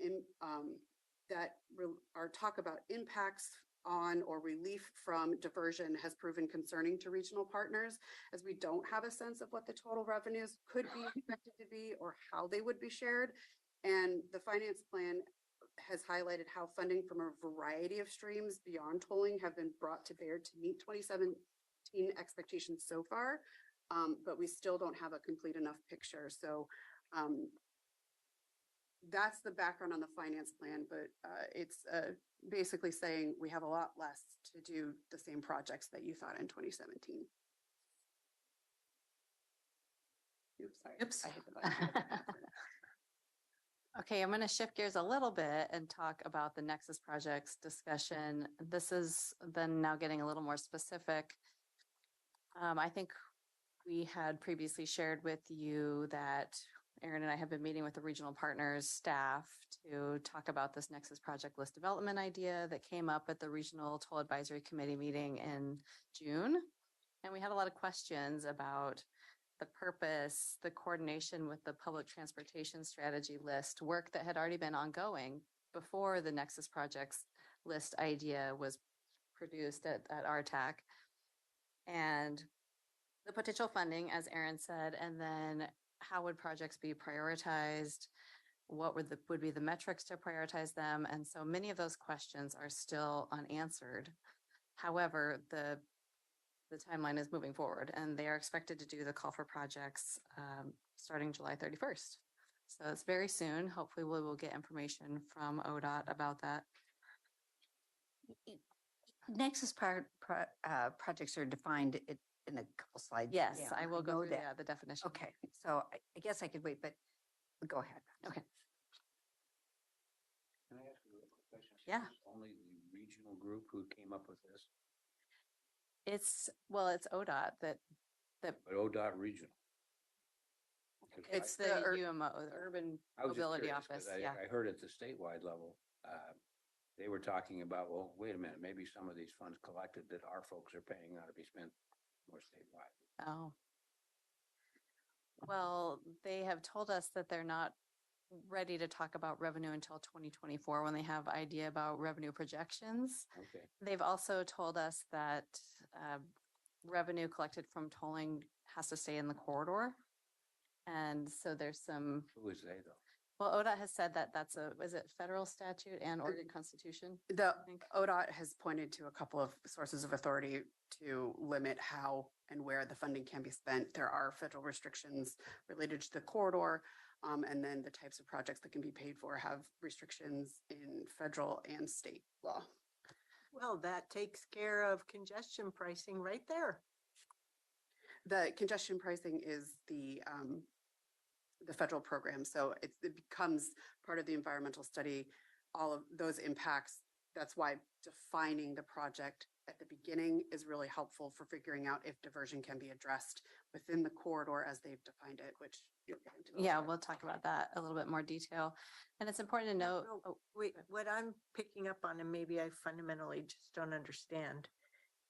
talk about impacts on or relief from diversion has proven concerning to regional partners, as we don't have a sense of what the total revenues could be expected to be or how they would be shared. And the finance plan has highlighted how funding from a variety of streams beyond tolling have been brought to bear to meet 2017 expectations so far, but we still don't have a complete enough picture. So that's the background on the finance plan, but it's basically saying we have a lot less to do the same projects that you thought in 2017. Oops, sorry. Oops. I hit the button. Okay, I'm going to shift gears a little bit and talk about the Nexus projects discussion. This is then now getting a little more specific. I think we had previously shared with you that Aaron and I have been meeting with the regional partners staff to talk about this Nexus project list development idea that came up at the Regional Toll Advisory Committee meeting in June. And we had a lot of questions about the purpose, the coordination with the public transportation strategy list, work that had already been ongoing before the Nexus projects list idea was produced at RTAC, and the potential funding, as Aaron said, and then how would projects be prioritized? What would be the metrics to prioritize them? And so many of those questions are still unanswered. However, the timeline is moving forward, and they are expected to do the call for projects starting July 31st. So it's very soon. Hopefully we will get information from ODOT about that. Nexus projects are defined in a couple slides. Yes, down. I will go know through that. the definition. Okay, so I guess I could wait, but go ahead. Okay. Can I ask you a quick question? Yeah. Is it only the regional group who came up with this, It's ODOT that but ODOT regional? 'Cause it's I- the The UMO, the Urban I was just Mobility curious, 'cause Office. Yeah. I heard at the statewide level, they were talking about, well, wait a minute, maybe some of these funds collected that our folks are paying ought to be spent more statewide. Oh. Well, they have told us that they're not ready to talk about revenue until 2024 when they have idea about revenue projections. Okay. They've also told us that revenue collected from tolling has to stay in the corridor. And so there's some, Who is they though? well, ODOT has said that is it federal statute and Oregon Constitution? The I think. ODOT has pointed to a couple of sources of authority to limit how and where the funding can be spent. There are federal restrictions related to the corridor, and then the types of projects that can be paid for have restrictions in federal and state law. Well, that takes care of congestion pricing right there. The congestion pricing is the federal program, so it becomes part of the environmental study, all of those impacts. That's why defining the project at the beginning is really helpful for figuring out if diversion can be addressed within the corridor as they've defined it, which you'll get into. Yeah, we'll talk about that a little bit more detail. And it's important to note. No, Oh, wait, what I'm picking up on, and maybe I fundamentally just don't understand.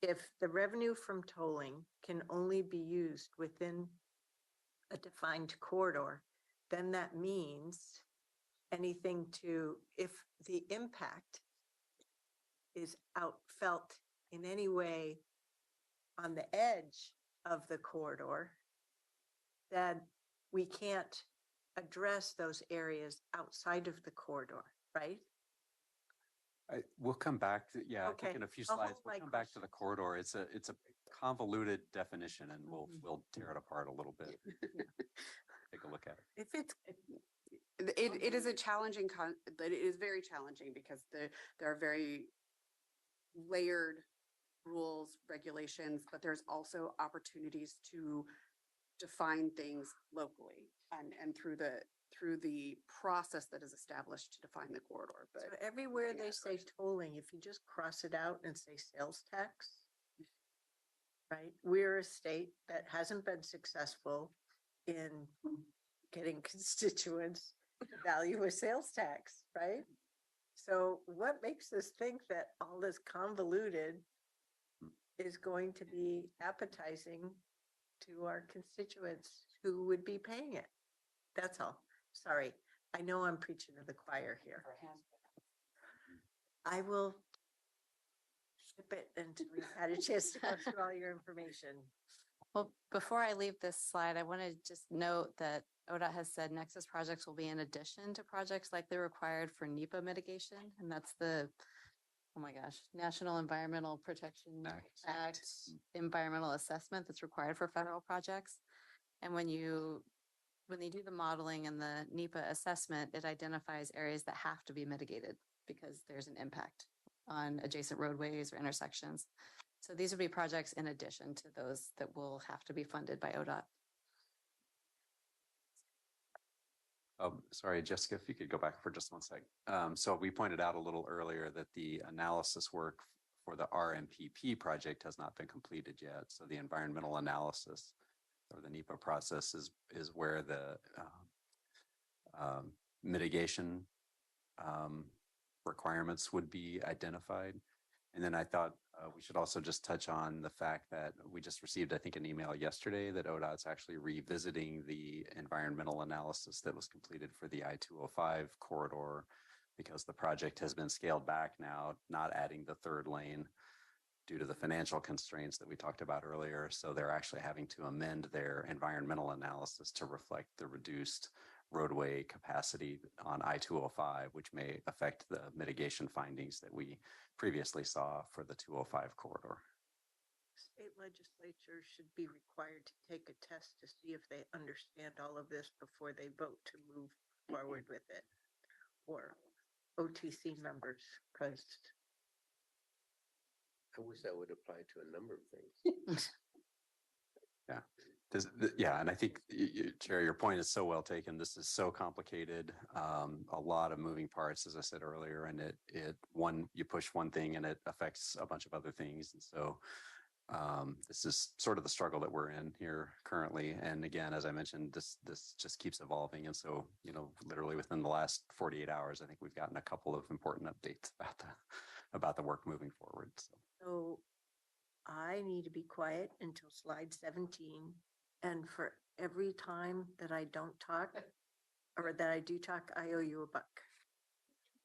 If the revenue from tolling can only be used within a defined corridor, then that means anything if the impact is felt in any way on the edge of the corridor, then we can't address those areas outside of the corridor, right? We'll come back to, I Okay, think in a few I'll slides, hold we'll my come back to the corridor. It's a convoluted definition and we'll tear it apart a little bit. Take a look at it. If it's It is a challenging, it is very challenging because there are very layered rules, regulations, but there's also opportunities to define things locally and through the process that is established to define the corridor. But so everywhere they say tolling, if you just cross it out and say sales tax, right? We're a state that hasn't been successful in getting constituents to value a sales tax, right? So what makes us think that all this convoluted is going to be appetizing to our constituents who would be paying it? That's all. Sorry. I know I'm preaching to the choir here. I will ship it until we've had a chance to go through all your information. Well, before I leave this slide, I want to just note that ODOT has said Nexus projects will be in addition to projects likely required for NEPA mitigation. And that's the, oh my gosh, National Environmental Protection Act environmental assessment that's required for federal projects. And when they do the modeling and the NEPA assessment, it identifies areas that have to be mitigated because there's an impact on adjacent roadways or intersections. So these would be projects in addition to those that will have to be funded by ODOT. Sorry, Jessica, if you could go back for just one sec. So we pointed out a little earlier that the analysis work for the RMPP project has not been completed yet. So the environmental analysis or the NEPA process is where the mitigation requirements would be identified. And then I thought we should also just touch on the fact that we just received, I think, an email yesterday that ODOT's actually revisiting the environmental analysis that was completed for the I-205 corridor because the project has been scaled back now, not adding the third lane due to the financial constraints that we talked about earlier. So they're actually having to amend their environmental analysis to reflect the reduced roadway capacity on I-205, which may affect the mitigation findings that we previously saw for the 205 corridor. State legislatures should be required to take a test to see if they understand all of this before they vote to move forward with it. Or OTC members, because I wish that would apply to a number of things. Yeah. Yeah, and I think, Chair, your point is so well taken. This is so complicated, a lot of moving parts, as I said earlier, and you push one thing and it affects a bunch of other things. And so this is sort of the struggle that we're in here currently. And again, as I mentioned, this just keeps evolving. And so, literally within the last 48 hours, I think we've gotten a couple of important updates about the work moving forward. So I need to be quiet until slide 17. And for every time that I don't talk or that I do talk, I owe you $1.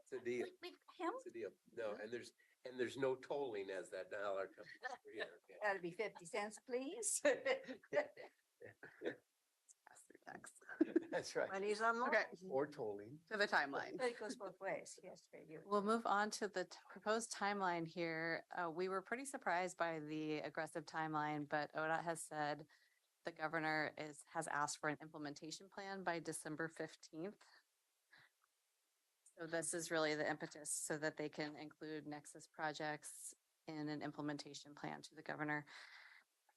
It's a deal. It's a deal. No, and there's no tolling as that dollar comes through here. Okay. That'd be 50 cents, please. That's right. Money's on the Okay, Or tolling. to the timeline. But it goes both ways. Yes, you. We'll move on to the proposed timeline here. We were pretty surprised by the aggressive timeline, but ODOT has said the governor has asked for an implementation plan by December 15th. So this is really the impetus so that they can include Nexus projects in an implementation plan to the governor.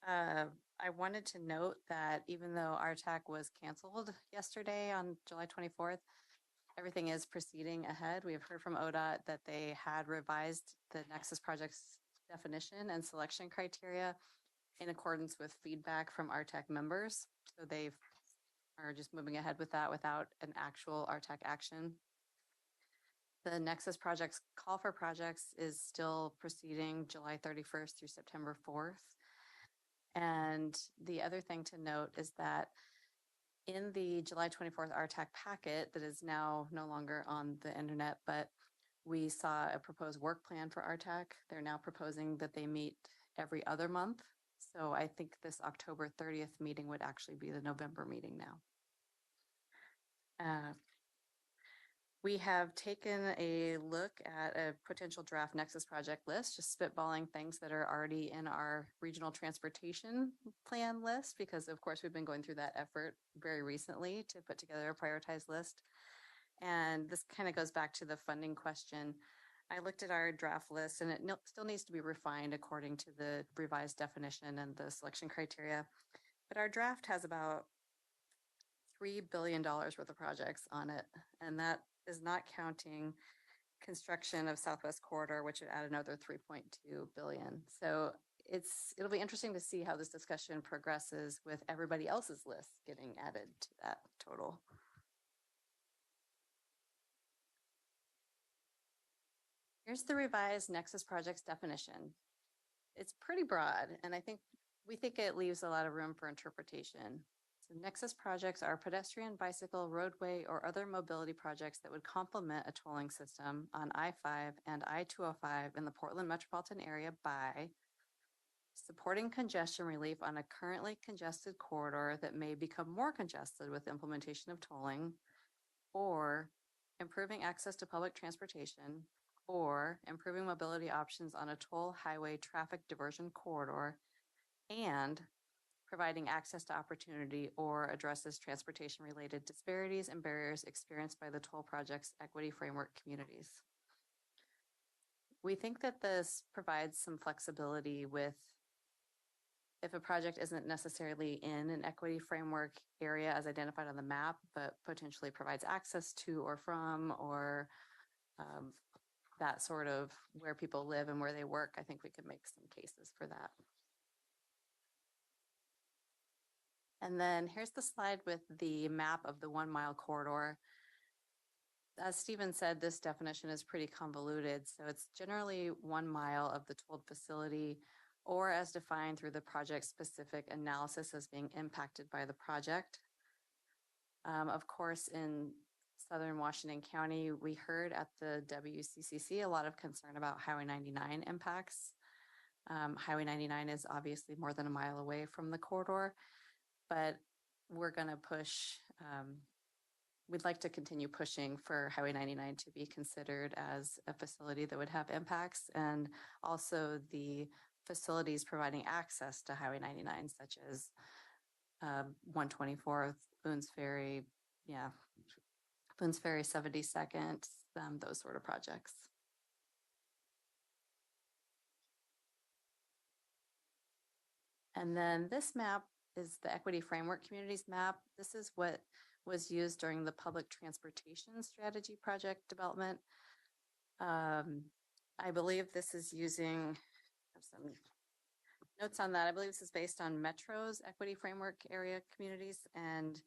I wanted to note that even though RTAC was canceled yesterday on July 24th, everything is proceeding ahead. We have heard from ODOT that they had revised the Nexus project's definition and selection criteria in accordance with feedback from RTAC members. So they are just moving ahead with that without an actual RTAC action. The Nexus project's call for projects is still proceeding July 31st through September 4th. And the other thing to note is that in the July 24th RTAC packet that is now no longer on the internet, but we saw a proposed work plan for RTAC. They're now proposing that they meet every other month. So I think this October 30th meeting would actually be the November meeting now. We have taken a look at a potential draft Nexus project list, just spitballing things that are already in our regional transportation plan list, because of course we've been going through that effort very recently to put together a prioritized list. And this kind of goes back to the funding question. I looked at our draft list and it still needs to be refined according to the revised definition and the selection criteria. But our draft has about $3 billion worth of projects on it. And that is not counting construction of Southwest Corridor, which would add another 3.2 billion. So it'll be interesting to see how this discussion progresses with everybody else's list getting added to that total. Here's the revised Nexus projects definition. It's pretty broad, and we think it leaves a lot of room for interpretation. So Nexus projects are pedestrian, bicycle, roadway, or other mobility projects that would complement a tolling system on I-5 and I-205 in the Portland metropolitan area by supporting congestion relief on a currently congested corridor that may become more congested with implementation of tolling, or improving access to public transportation, or improving mobility options on a toll highway traffic diversion corridor, and providing access to opportunity or addresses transportation-related disparities and barriers experienced by the toll project's equity framework communities. We think that this provides some flexibility with if a project isn't necessarily in an equity framework area as identified on the map, but potentially provides access to or from, or that sort of where people live and where they work. I think we could make some cases for that. And then here's the slide with the map of the 1 mile corridor. As Stephen said, this definition is pretty convoluted. So it's generally 1 mile of the tolled facility, or as defined through the project specific analysis as being impacted by the project. Of course, in Southern Washington County, we heard at the WCCC a lot of concern about Highway 99 impacts. Highway 99 is obviously more than a mile away from the corridor, but we're going to push, we'd like to continue pushing for Highway 99 to be considered as a facility that would have impacts, and also the facilities providing access to Highway 99, such as 124th, Boone's Ferry, Boone's Ferry 72nd, those sort of projects. And then this map is the Equity Framework Communities map. This is what was used during the Public Transportation Strategy Project development. I believe this is using some notes on that. I believe this is based on Metro's Equity Framework Area Communities, and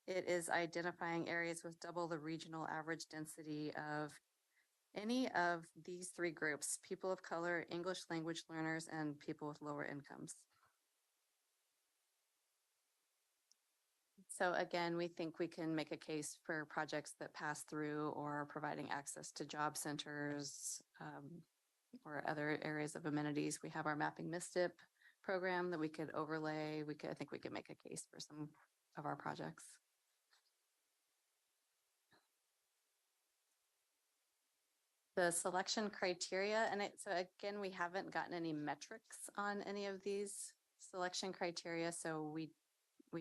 it is identifying areas with double the regional average density of any of these 3 groups: people of color, English language learners, and people with lower incomes. So again, we think we can make a case for projects that pass through or providing access to job centers or other areas of amenities. We have our Mapping MISTIP program that we could overlay. I think we could make a case for some of our projects. The selection criteria, so again, we haven't gotten any metrics on any of these selection criteria, so we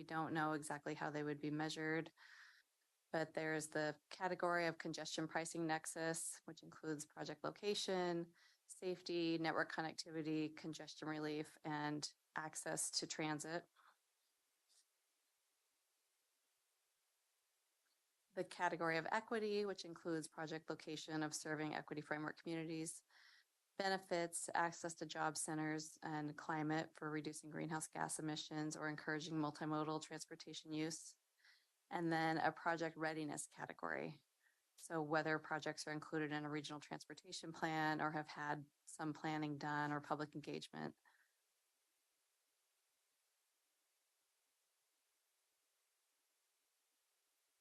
don't know exactly how they would be measured, but there's the category of congestion pricing nexus, which includes project location, safety, network connectivity, congestion relief, and access to transit. The category of equity, which includes project location of serving equity framework communities, benefits, access to job centers, and climate for reducing greenhouse gas emissions or encouraging multimodal transportation use. And then a project readiness category. So whether projects are included in a regional transportation plan or have had some planning done or public engagement.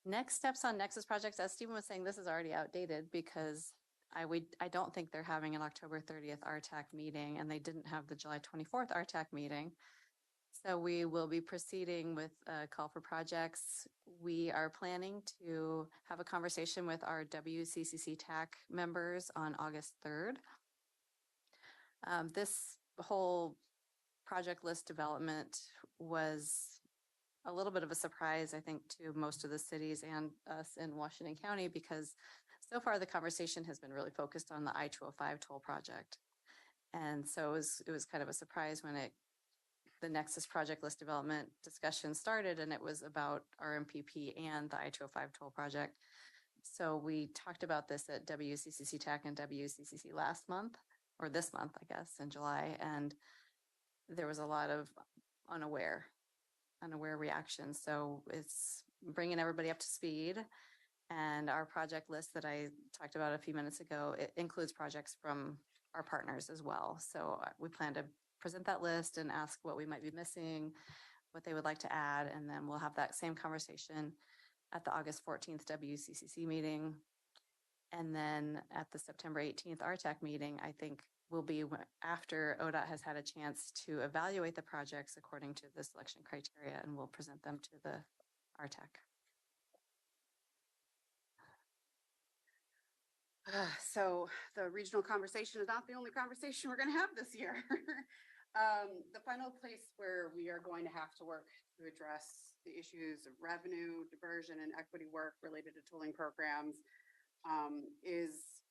Next steps on Nexus projects, as Stephen was saying, this is already outdated because I don't think they're having an October 30th RTAC meeting, and they didn't have the July 24th RTAC meeting. So we will be proceeding with a call for projects. We are planning to have a conversation with our WCCC TAC members on August 3rd. This whole project list development was a little bit of a surprise, I think, to most of the cities and us in Washington County, because so far the conversation has been really focused on the I-205 toll project. And so it was kind of a surprise when the Nexus project list development discussion started, and it was about RMPP and the I-205 toll project. So we talked about this at WCCC TAC and WCCC last month. or this month, I guess, in July, and there was a lot of unaware reactions. So it's bringing everybody up to speed. And our project list that I talked about a few minutes ago, it includes projects from our partners as well. So we plan to present that list and ask what we might be missing, what they would like to add, and then we'll have that same conversation at the August 14th WCCC meeting. And then at the September 18th RTAC meeting, I think will be after ODOT has had a chance to evaluate the projects according to the selection criteria, and we'll present them to the RTAC. So the regional conversation is not the only conversation we're going to have this year. The final place where we are going to have to work to address the issues of revenue, diversion, and equity work related to tolling programs is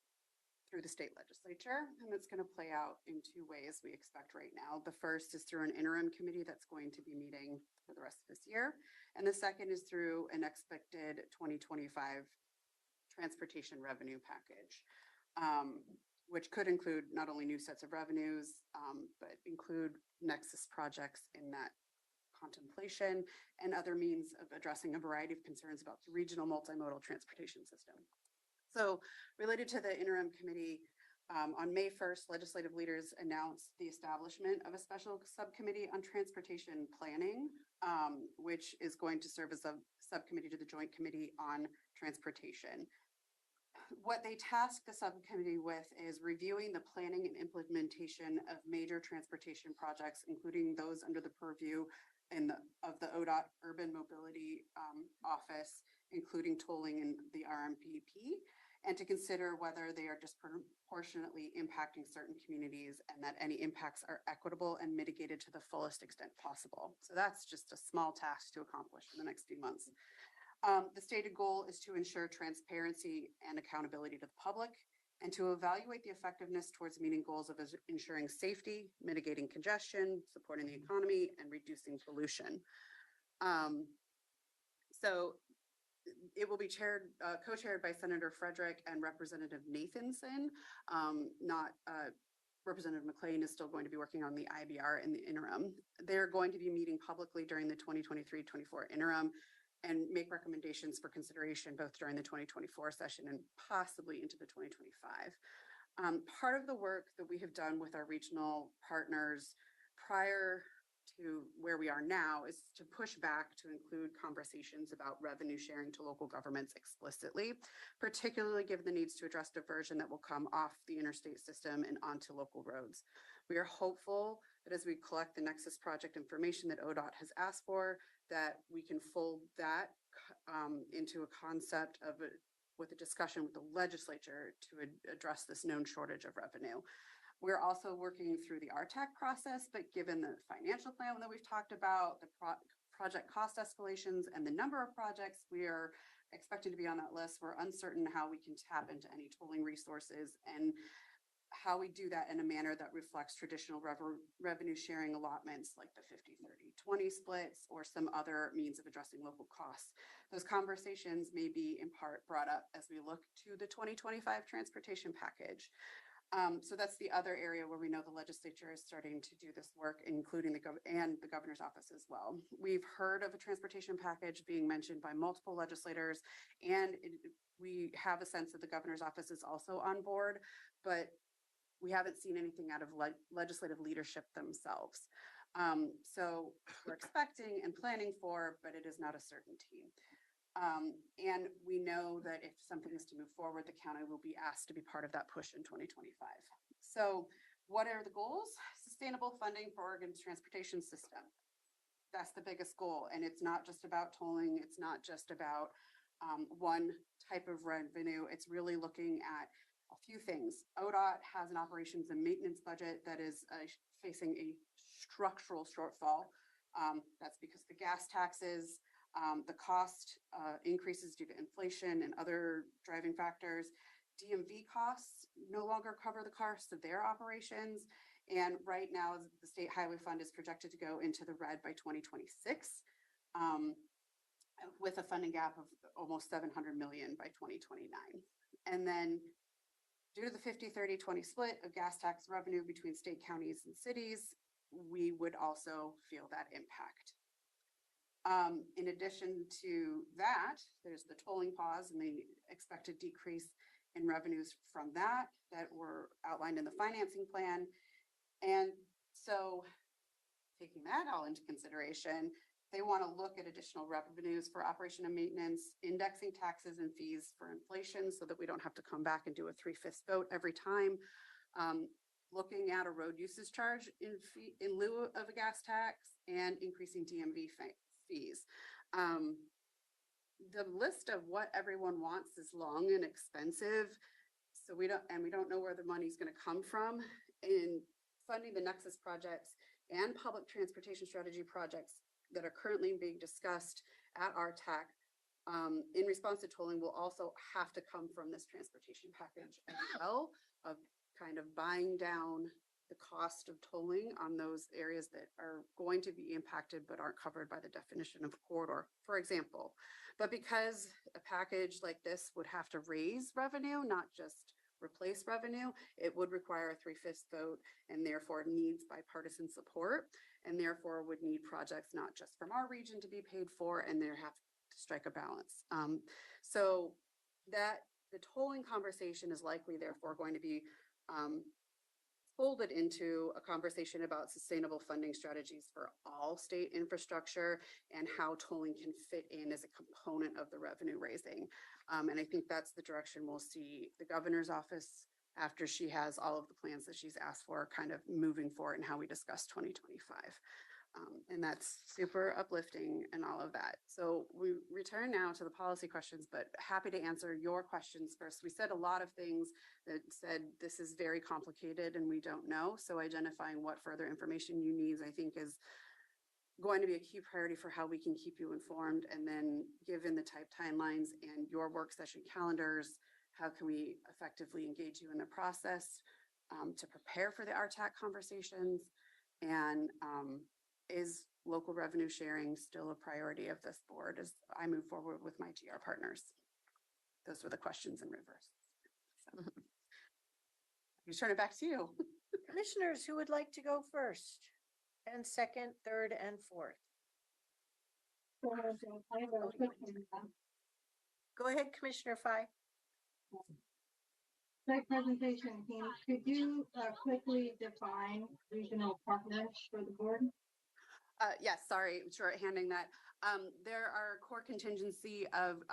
through the state legislature, and it's going to play out in two ways we expect right now. The first is through an interim committee that's going to be meeting for the rest of this year, and the second is through an expected 2025 transportation revenue package, which could include not only new sets of revenues, but include nexus projects in that contemplation and other means of addressing a variety of concerns about the regional multimodal transportation system. So related to the interim committee, on May 1st, legislative leaders announced the establishment of a special subcommittee on transportation planning, which is going to serve as a subcommittee to the Joint Committee on Transportation. What they tasked the subcommittee with is reviewing the planning and implementation of major transportation projects, including those under the purview of the ODOT Urban Mobility Office, including tolling in the RMPP, and to consider whether they are disproportionately impacting certain communities and that any impacts are equitable and mitigated to the fullest extent possible. So that's just a small task to accomplish in the next few months. The stated goal is to ensure transparency and accountability to the public and to evaluate the effectiveness towards meeting goals of ensuring safety, mitigating congestion, supporting the economy, and reducing pollution. So it will be co-chaired by Senator Frederick and Representative Nathanson. Representative McLean is still going to be working on the IBR in the interim. They're going to be meeting publicly during the 2023-24 interim and make recommendations for consideration both during the 2024 session and possibly into the 2025. Part of the work that we have done with our regional partners prior to where we are now is to push back to include conversations about revenue sharing to local governments explicitly, particularly given the needs to address diversion that will come off the interstate system and onto local roads. We are hopeful that as we collect the Nexus project information that ODOT has asked for, that we can fold that into a concept of with a discussion with the legislature to address this known shortage of revenue. We're also working through the RTAC process, but given the financial plan that we've talked about, the project cost escalations and the number of projects we are expecting to be on that list, we're uncertain how we can tap into any tolling resources and how we do that in a manner that reflects traditional revenue sharing allotments like the 50-30-20 splits or some other means of addressing local costs. Those conversations may be in part brought up as we look to the 2025 transportation package. So that's the other area where we know the legislature is starting to do this work, including the governor's office as well. We've heard of a transportation package being mentioned by multiple legislators, and we have a sense that the governor's office is also on board, but we haven't seen anything out of legislative leadership themselves. So we're expecting and planning for, but it is not a certainty. And we know that if something is to move forward, the county will be asked to be part of that push in 2025. So what are the goals? Sustainable funding for Oregon's transportation system. That's the biggest goal. And it's not just about tolling. It's not just about one type of revenue. It's really looking at a few things. ODOT has an operations and maintenance budget that is facing a structural shortfall. That's because the gas taxes, the cost increases due to inflation and other driving factors. DMV costs no longer cover the costs of their operations. And right now, the State Highway Fund is projected to go into the red by 2026, with a funding gap of almost $700 million by 2029. And then due to the 50-30-20 split of gas tax revenue between state, counties, and cities, we would also feel that impact. In addition to that, there's the tolling pause and the expected decrease in revenues from that were outlined in the financing plan. And so taking that all into consideration, they want to look at additional revenues for operation and maintenance, indexing taxes and fees for inflation so that we don't have to come back and do a 3/5 vote every time. Looking at a road usage charge in lieu of a gas tax and increasing DMV fees. The list of what everyone wants is long and expensive. So we don't know where the money's going to come from. In funding the Nexus projects and public transportation strategy projects that are currently being discussed at RTAC, in response to tolling will also have to come from this transportation package as well, of kind of buying down the cost of tolling on those areas that are going to be impacted but aren't covered by the definition of corridor, for example. But because a package like this would have to raise revenue, not just replace revenue, it would require a 3/5 vote and therefore needs bipartisan support, and therefore would need projects not just from our region to be paid for, and there have to strike a balance. So that the tolling conversation is likely therefore going to be folded into a conversation about sustainable funding strategies for all state infrastructure and how tolling can fit in as a component of the revenue raising. And I think that's the direction we'll see the governor's office after she has all of the plans that she's asked for kind of moving forward and how we discuss 2025. And that's super uplifting and all of that. So we return now to the policy questions, but happy to answer your questions first. We said a lot of things that said this is very complicated and we don't know. So identifying what further information you need, I think, is going to be a key priority for how we can keep you informed. And then given the tight timelines and your work session calendars, how can we effectively engage you in the process to prepare for the RTAC conversations? And is local revenue sharing still a priority of this board as I move forward with my GR partners? Those were the questions in reverse. So, I'm turn it back to you. Commissioners, who would like to go first? And second, third, and fourth? Go ahead, Commissioner Fye. Great presentation, team. Could you quickly define regional partners for the board? Yes, sorry, shorthanding that. There are core contingency of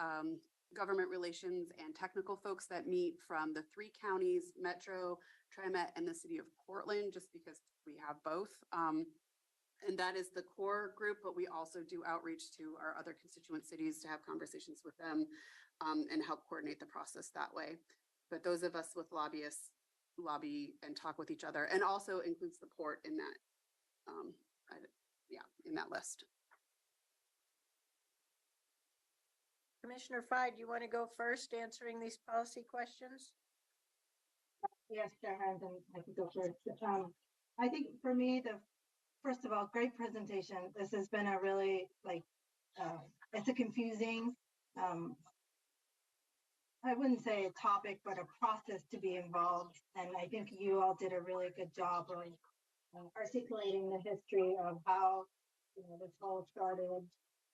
government relations and technical folks that meet from the 3 counties, Metro, TriMet, and the city of Portland, just because we have both. And that is the core group, but we also do outreach to our other constituent cities to have conversations with them and help coordinate the process that way. But those of us with lobbyists lobby and talk with each other, and also includes the port in that. In that list. Commissioner Fye, do you want to go first answering these policy questions? Yes, Chair Harrington, I can go first. I think for me, first of all, great presentation. This has been a really it's a confusing, I wouldn't say a topic, but a process to be involved. And I think you all did a really good job of articulating the history of how this all started,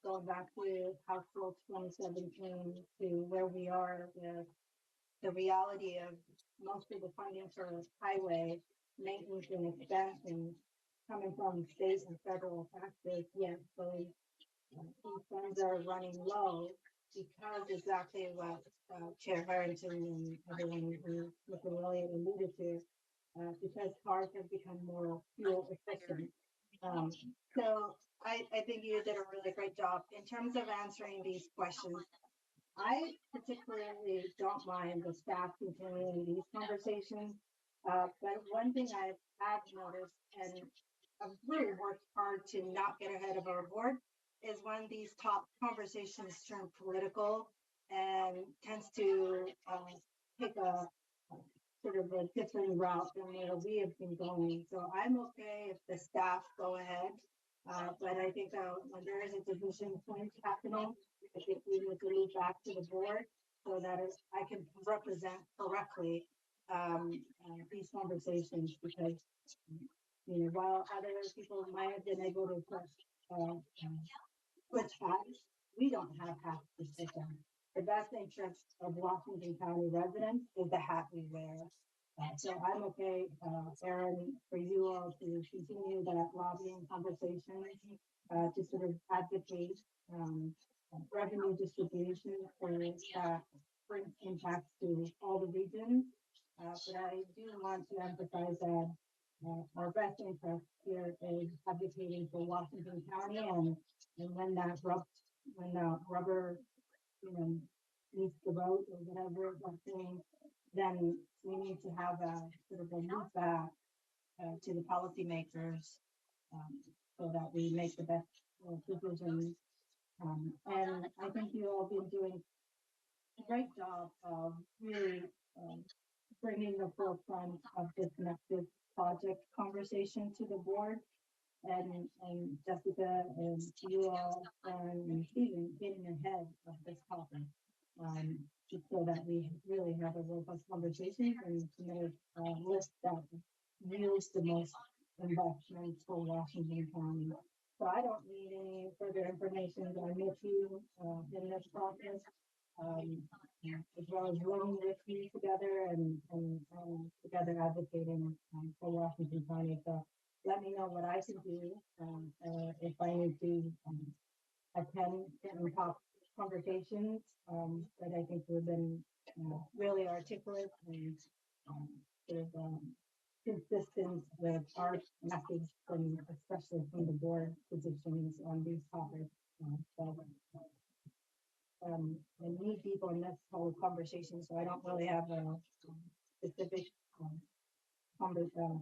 going back to House Bill 2017 to where we are with the reality of most of the funding for highway maintenance and expansion coming from state and federal taxes. Yes, so these funds are running low because exactly what Chair Harrington and everyone who Mr. William alluded to, because cars have become more fuel efficient. So I think you did a really great job in terms of answering these questions. I particularly don't mind the staff continuing these conversations, but one thing I have noticed, and I've really worked hard to not get ahead of our board, is when these top conversations turn political and tends to take a sort of a different route than where we have been going. So I'm okay if the staff go ahead. But I think when there is a division point happening, I think we need to lead back to the board so that I can represent correctly these conversations because, you know, while other people might have been able to put hats, we don't have hats to stick on. The best interest of Washington County residents is the hat we wear. So I'm okay, Aaron, for you all to continue that lobbying conversation, to sort of advocate, revenue distribution for brings impacts to all the regions. But I do want to emphasize that our best interest here is advocating for Washington County, and when that rubber, you know, meets the road or whatever I'm saying, then we need to have a sort of a loop back to the policymakers, so that we make the best decisions. And I think you all been doing a great job of really bringing the forefront of this Nexus project conversation to the board. And Jessica and you all and Stephen getting ahead of this topic, just so that we really have a robust conversation and submit a list that yields the most investment for Washington County. So I don't need any further information. I'm with you in this process, as well as working with you together and together advocating for Washington County. So let me know what I can do, if I need to attend certain conversations, that I think we've been really articulate and sort of consistent with our message, from especially from the board positions on these topics. So, I need people in this whole conversation, so I don't really have a specific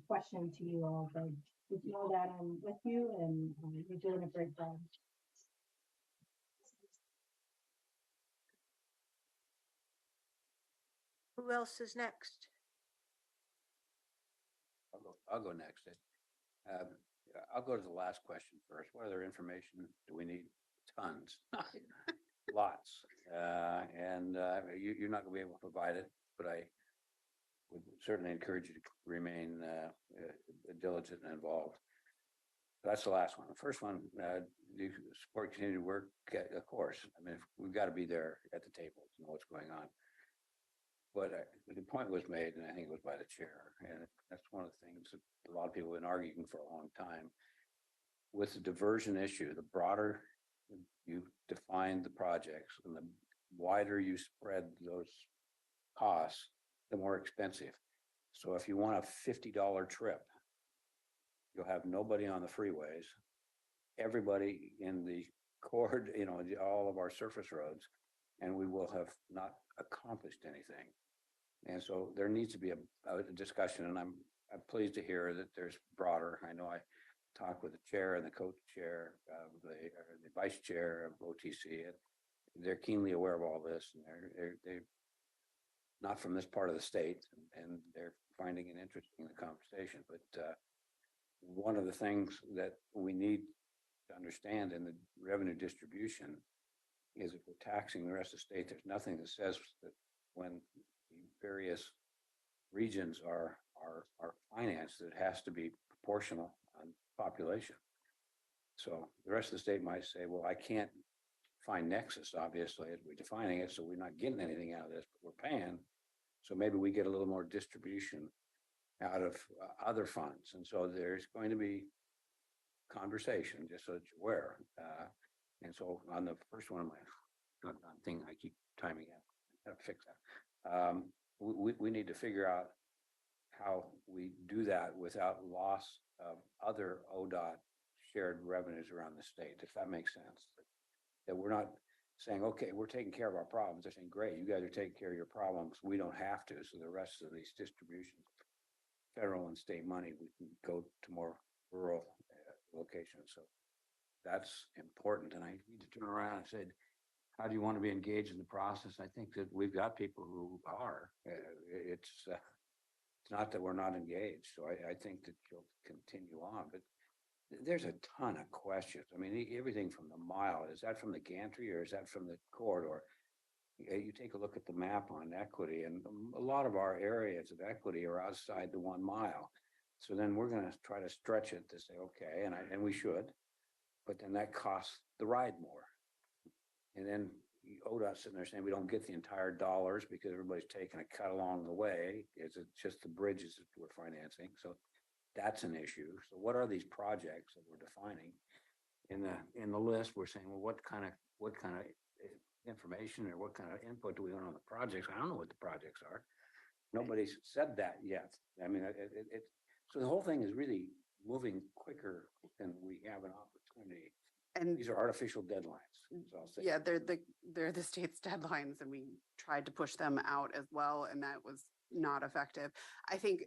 question to you all, but just know that I'm with you and you're doing a great job. Who else is next? I'll go next. I'll go to the last question first. What other information do we need? Tons, lots. You're not gonna be able to provide it, but I would certainly encourage you to remain diligent and involved. That's the last one. The first one, do you support continued work? Of course. I mean, we've got to be there at the table to know what's going on. But the point was made, and I think it was by the chair, and that's one of the things that a lot of people have been arguing for a long time. With the diversion issue, the broader you define the projects and the wider you spread those costs, the more expensive. So if you want a $50 trip, you'll have nobody on the freeways, everybody in the cord, you know, all of our surface roads, and we will have not accomplished anything. And so there needs to be a discussion, and I'm pleased to hear that there's broader. I know I talked with the chair and the co-chair, the vice chair of OTC, and they're keenly aware of all this, and they're not from this part of the state, and they're finding it interesting in the conversation. But one of the things that we need to understand in the revenue distribution is if we're taxing the rest of the state, there's nothing that says that when the various regions are financed, it has to be proportional on population. So the rest of the state might say, well, I can't find nexus, obviously, as we're defining it, so we're not getting anything out of this, but we're paying. So maybe we get a little more distribution out of other funds. And so there's going to be conversation, just so that you're aware. And so on the first one of my thing, I keep timing out. I gotta fix that. We need to figure out how we do that without loss of other ODOT shared revenues around the state, if that makes sense. That we're not saying, okay, we're taking care of our problems. They're saying, great, you guys are taking care of your problems. We don't have to. So the rest of these distributions, federal and state money, we can go to more rural locations. So that's important. And I need to turn around and say, how do you want to be engaged in the process? I think that we've got people who are. It's not that we're not engaged. So I think that you'll continue on. But there's a ton of questions. I mean, everything from the mile, is that from the gantry or is that from the corridor? you take a look at the map on equity, and a lot of our areas of equity are outside the 1 mile. So then we're gonna try to stretch it to say, okay, and we should, but then that costs the ride more. And then ODOT's sitting there saying we don't get the entire dollars because everybody's taking a cut along the way. It's just the bridges that we're financing. So that's an issue. So what are these projects that we're defining? In the list, we're saying, well, what kind of information or what kind of input do we want on the projects? I don't know what the projects are. Nobody's said that yet. I mean, so the whole thing is really moving quicker than we have an opportunity. And these are artificial deadlines. So I'll say. yeah, they're the state's deadlines, and we tried to push them out as well, and that was not effective. I think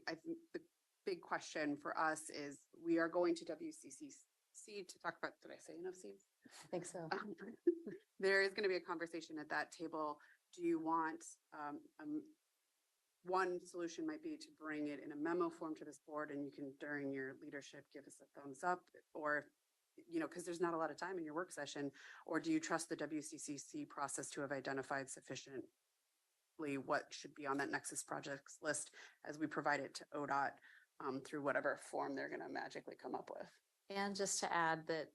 the big question for us is we are going to WCCC to talk about, did I say enough C's? I think so. There is going to be a conversation at that table. Do you want, one solution might be to bring it in a memo form to this board, and you can, during your leadership, give us a thumbs up, or, you know, because there's not a lot of time in your work session, or do you trust the WCCC process to have identified sufficiently what should be on that Nexus projects list as we provide it to ODOT through whatever form they're going to magically come up with? And just to add that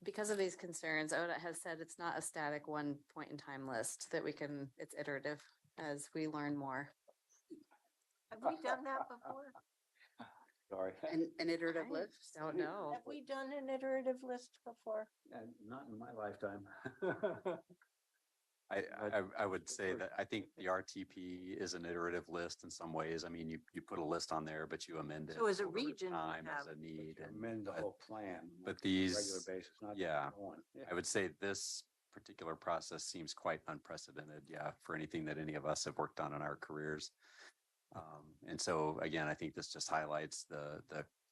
because of these concerns, ODOT has said it's not a static one point in time list, that it's iterative as we learn more. Have we done that before? Sorry. An iterative list? Don't know. Have we done an iterative list before? Not in my lifetime. I would say that I think the RTP is an iterative list in some ways. I mean, you put a list on there, but you amend it. So as a over region, we time as have- a need. And Amend the whole plan. But on a these, regular basis, not yeah, just one. Yeah. I would say this particular process seems quite unprecedented, yeah, for anything that any of us have worked on in our careers. And so again, I think this just highlights the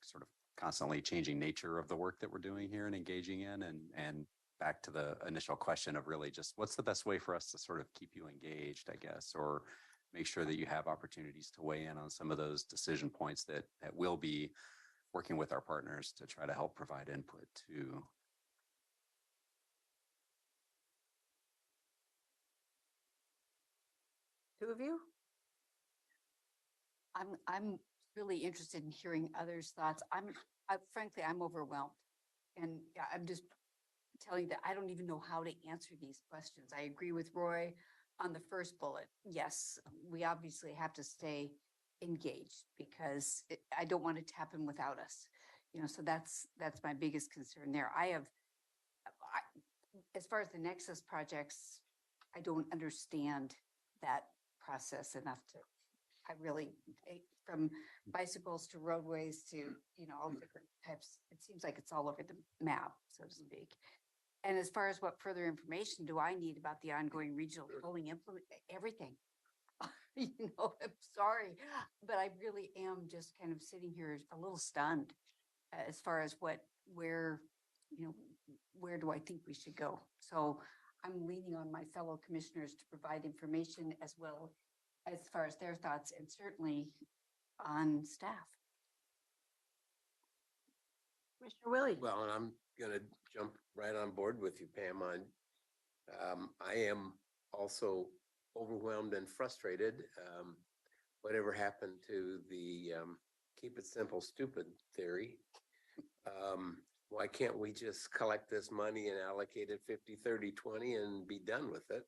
sort of constantly changing nature of the work that we're doing here and engaging in, and back to the initial question of really just what's the best way for us to sort of keep you engaged, I guess, or make sure that you have opportunities to weigh in on some of those decision points that we'll be working with our partners to try to help provide input to. Two of you? I'm really interested in hearing others' thoughts. Frankly, I'm overwhelmed. And yeah, I'm just telling you that I don't even know how to answer these questions. I agree with Roy on the first bullet. Yes, we obviously have to stay engaged because I don't want it to happen without us. You know, so that's my biggest concern there. As far as the Nexus projects, I don't understand that process enough to, from bicycles to roadways to, you know, all different types. It seems like it's all over the map, so to speak. And as far as what further information do I need about the ongoing regional polling implement, everything. You know, I'm sorry, but I really am just kind of sitting here a little stunned as far as where do I think we should go? So I'm leaning on my fellow commissioners to provide information as well as far as their thoughts, and certainly on staff. Mr. Willie? Well, and I'm gonna jump right on board with you, Pam, on, I am also overwhelmed and frustrated. Whatever happened to the, keep it simple, stupid theory? Why can't we just collect this money and allocate it 50, 30, 20 and be done with it?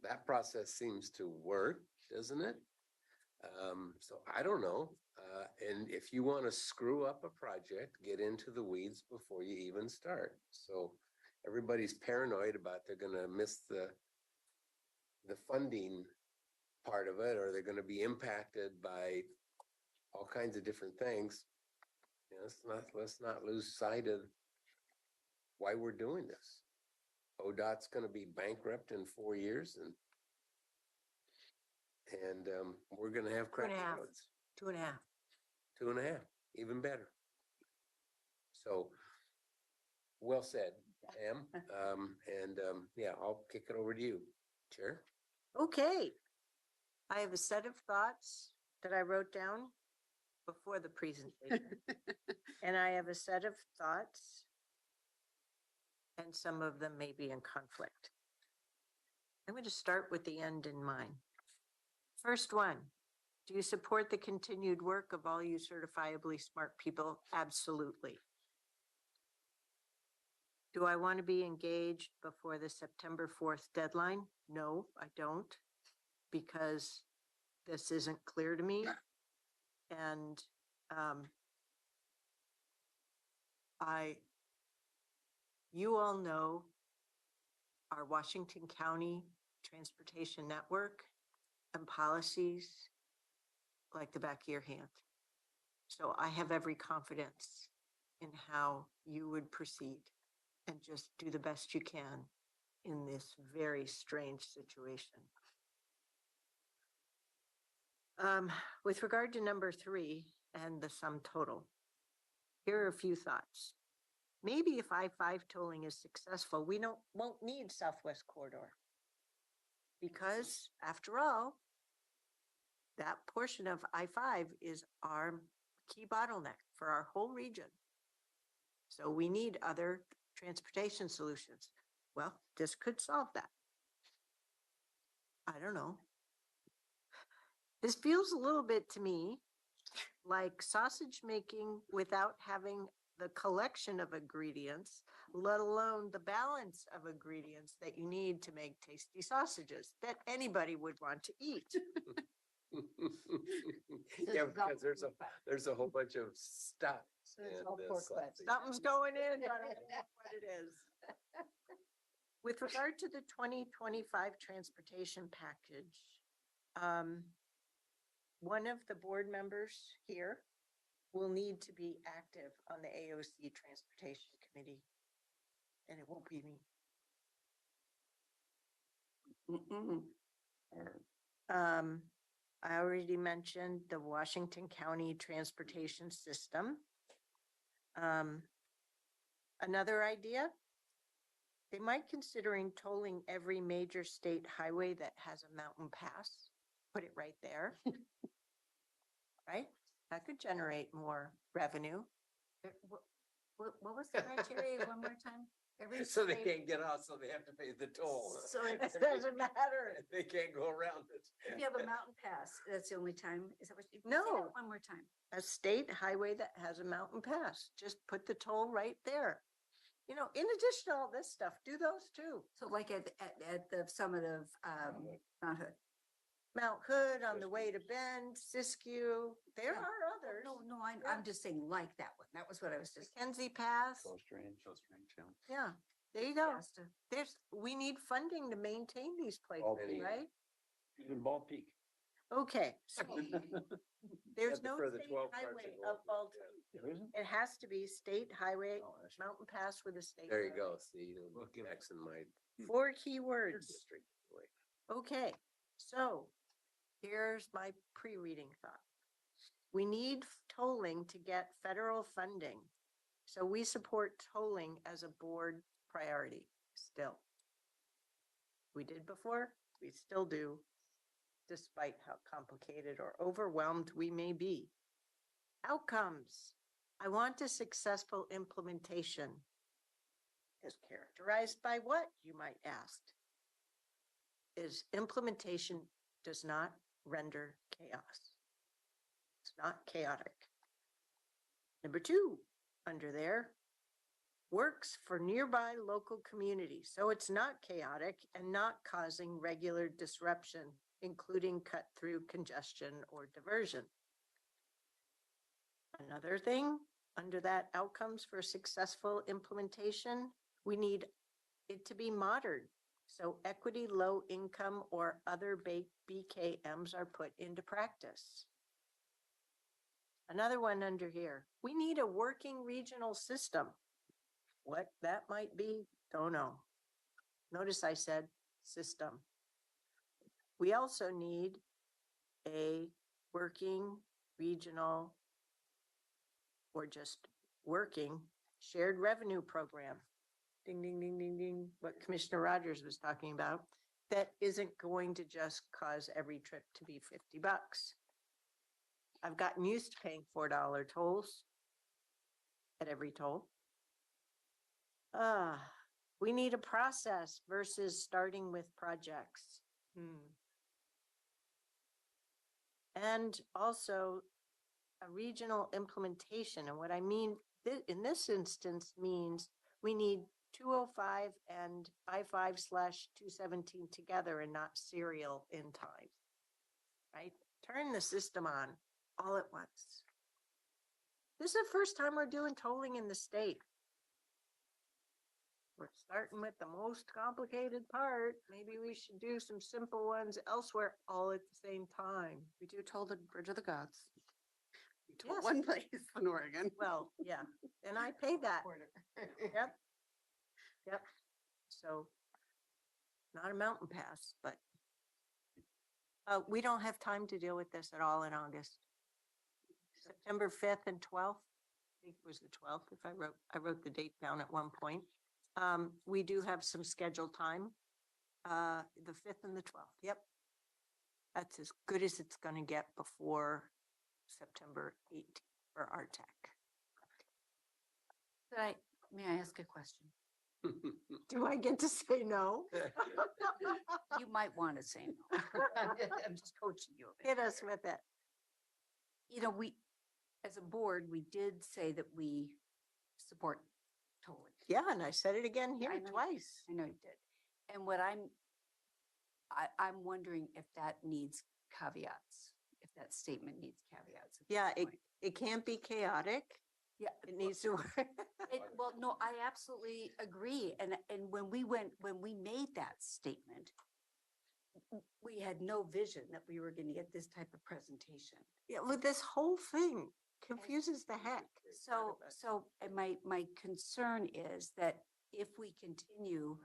That process seems to work, doesn't it? So I don't know. And if you want to screw up a project, get into the weeds before you even start. So everybody's paranoid about they're going to miss the funding part of it, or they're going to be impacted by all kinds of different things. You know, let's not lose sight of why we're doing this. ODOT's going to be bankrupt in 4 years, and we're going to have crappy roads. 2.5. 2.5, even better. So, well said, Pam. Yeah, I'll kick it over to you, Chair. Okay. I have a set of thoughts that I wrote down before the presentation. And I have a set of thoughts, and some of them may be in conflict. I'm going to start with the end in mind. First one, do you support the continued work of all you certifiably smart people? Absolutely. Do I want to be engaged before the September 4th deadline? No, I don't, because this isn't clear to me. And you all know our Washington County Transportation Network and policies like the back of your hand. So I have every confidence in how you would proceed and just do the best you can in this very strange situation. With regard to number 3 and the sum total, here are a few thoughts. Maybe if I-5 tolling is successful, we won't need Southwest Corridor. Because after all, that portion of I-5 is our key bottleneck for our whole region. So we need other transportation solutions. Well, this could solve that. I don't know. This feels a little bit to me like sausage making without having the collection of ingredients, let alone the balance of ingredients that you need to make tasty sausages that anybody would want to eat. Yeah, because there's a whole bunch of stuff. Something's going in, but I don't know what it is. With regard to the 2025 transportation package, one of the board members here will need to be active on the AOC Transportation Committee, and it won't be me. I already mentioned the Washington County Transportation System. Another idea, they might considering tolling every major state highway that has a mountain pass, put it right there. Right? That could generate more revenue. What was the criteria one more time? So they can't get out, so they have to pay the toll. So it doesn't matter. They can't go around it. If you have a mountain pass, that's the only time. Is that what you? No. Say that one more time. A state highway that has a mountain pass, just put the toll right there. You know, in addition to all this stuff, do those too. So like at the summit of Mount Hood. Mount Hood, on the way to Bend, Siskiyou, there are others. No, I'm just saying like that one. That was what I was just. Mackenzie Pass. Close range, yeah. Yeah, there you go. We need funding to maintain these places, right? Even Bald Peak. Okay, so there's no For the state 12 parts highway of of Bald Peak. There isn't? It has to be state highway, mountain pass with a state. There you highway. go. See, look, X in my 4 key words. district. Okay, so here's my pre-reading thought. We need tolling to get federal funding. So we support tolling as a board priority still. We did before, we still do, despite how complicated or overwhelmed we may be. Outcomes. I want a successful implementation. Is characterized by what, you might ask? Is implementation does not render chaos. It's not chaotic. Number 2, under there, works for nearby local communities. So it's not chaotic and not causing regular disruption, including cut through congestion or diversion. Another thing under that outcomes for successful implementation, we need it to be modern. So equity, low income, or other BKMs are put into practice. Another one under here, we need a working regional system. What that might be, don't know. Notice I said system. We also need a working regional or just working shared revenue program. Ding, ding, ding, ding, ding, what Commissioner Rogers was talking about, that isn't going to just cause every trip to be $50. I've gotten used to paying $4 tolls at every toll. We need a process versus starting with projects. And also a regional implementation. And what I mean in this instance means we need 205 and I5/217 together and not serial in time. Right? Turn the system on all at once. This is the first time we're doing tolling in the state. We're starting with the most complicated part. Maybe we should do some simple ones elsewhere all at the same time. We do toll the Bridge of the Gods. We toll Yes. one place in Oregon. Well, yeah, and I pay that. Yep. Yep. So not a mountain pass, but we don't have time to deal with this at all in August. September 5th and 12th. I think it was the 12th if I wrote the date down at one point. We do have some scheduled time. The 5th and the 12th. Yep. That's as good as it's going to get before September 18th for RTAC. May I ask a question? Do I get to say no? You might want to say no. I'm just coaching you. a bit Hit us here. with it. You know, as a board, we did say that we support tolling. Yeah, and I said it again here I know- twice. I know you did. And what I'm wondering if that needs caveats, if that statement needs caveats. at this Yeah, point. it can't be chaotic. Yeah. It needs to work. Well, no, I absolutely agree. And when we made that statement, we had no vision that we were going to get this type of presentation. Yeah, with this whole thing confuses the heck. So, and my concern is that if we continue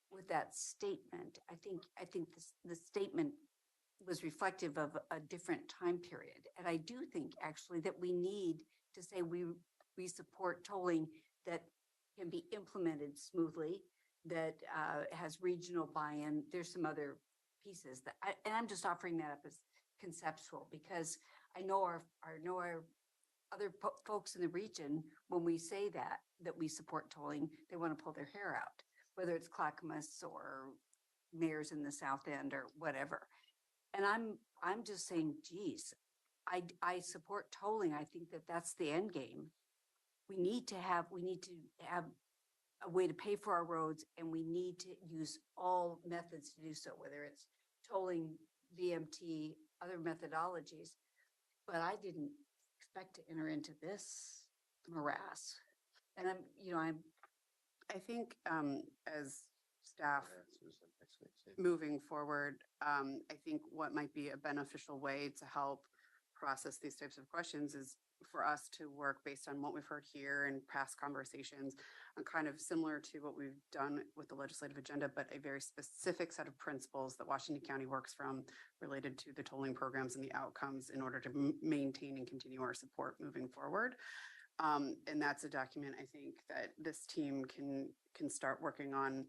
with that statement, I think the statement was reflective of a different time period. And I do think actually that we need to say we support tolling that can be implemented smoothly, that has regional buy-in. There's some other pieces and I'm just offering that up as conceptual because I know our other folks in the region, when we say that we support tolling, they want to pull their hair out, whether it's Clackamas or mayors in the South End or whatever. And I'm just saying, geez, I support tolling. I think that that's the end game. We need to have a way to pay for our roads, and we need to use all methods to do so, whether it's tolling, VMT, other methodologies. But I didn't expect to enter into this morass. And I think as staff moving forward, I think what might be a beneficial way to help process these types of questions is for us to work based on what we've heard here and past conversations and kind of similar to what we've done with the legislative agenda, but a very specific set of principles that Washington County works from related to the tolling programs and the outcomes in order to maintain and continue our support moving forward. And that's a document I think that this team can start working on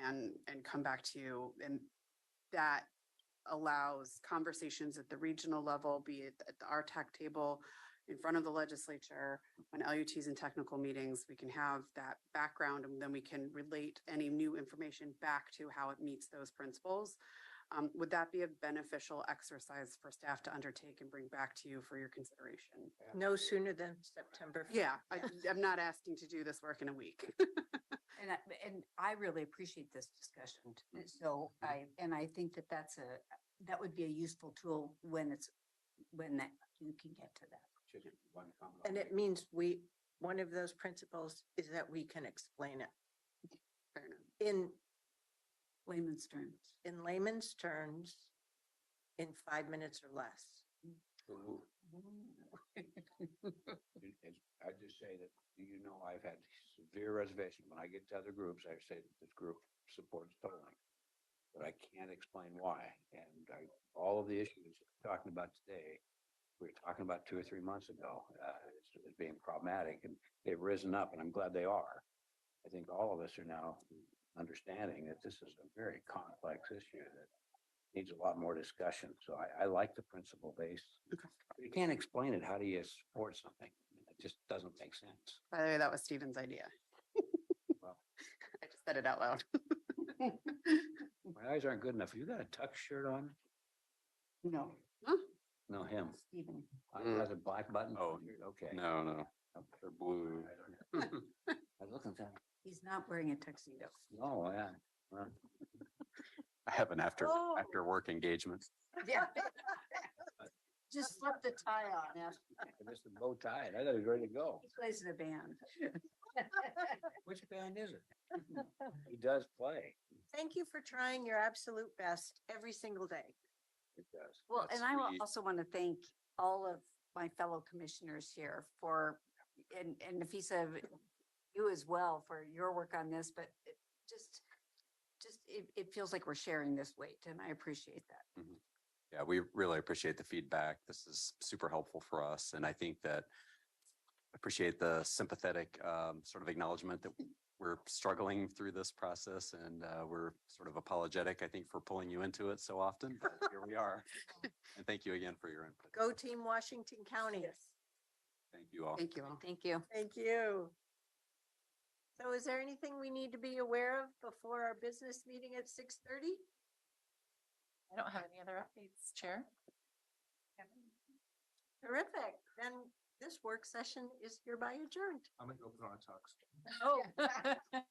and come back to you. And that allows conversations at the regional level, be it at the RTAC table, in front of the legislature, on LUTs and technical meetings. We can have that background and then we can relate any new information back to how it meets those principles. Would that be a beneficial exercise for staff to undertake and bring back to you for your consideration? No sooner than September 5th. Yeah, I'm not asking to do this work in a week. And I really appreciate this discussion. So I think that that would be a useful tool when that you can get to that. And it means one of those principles is that we can explain it. Fair enough. In layman's terms. In layman's terms, in 5 minutes or less. I just say that, I've had severe reservation. When I get to other groups, I say that this group supports tolling. But I can't explain why. And all of the issues we're talking about today, we were talking about 2 or 3 months ago, as being problematic, and they've risen up, and I'm glad they are. I think all of us are now understanding that this is a very complex issue that needs a lot more discussion. So I like the principle base. You can't explain it. How do you support something? It just doesn't make sense. By the way, that was Stephen's idea. Well, I just said it out loud. My eyes aren't good enough. You got a tux shirt on? No. No, him. Stephen. Has a black button? Oh, okay. No, they're blue. I was looking at that. He's not wearing a tuxedo. Oh, yeah. Well, I have an after Oh. work engagement. Yeah. Just slip the tie on. Yeah. I missed the bow tie. I thought he was ready to go. He plays in a band. Which band is it? He does play. Thank you for trying your absolute best every single day. It does. Well, That's and I sweet. also want to thank all of my fellow commissioners here for, and Nafisa, you as well for your work on this, but it feels like we're sharing this weight and I appreciate that. Mhm. Yeah, we really appreciate the feedback. This is super helpful for us. And I think that appreciate the sympathetic sort of acknowledgement that we're struggling through this process and we're sort of apologetic, I think, for pulling you into it so often. But here we are. And thank you again for your input. Go Team Washington County. Thank you all. Thank you all. Thank you. Thank you. So is there anything we need to be aware of before our business meeting at 6:30? I don't have any other updates, Chair. Terrific. Then this work session is hereby adjourned. I'm gonna go put on a tux. Oh.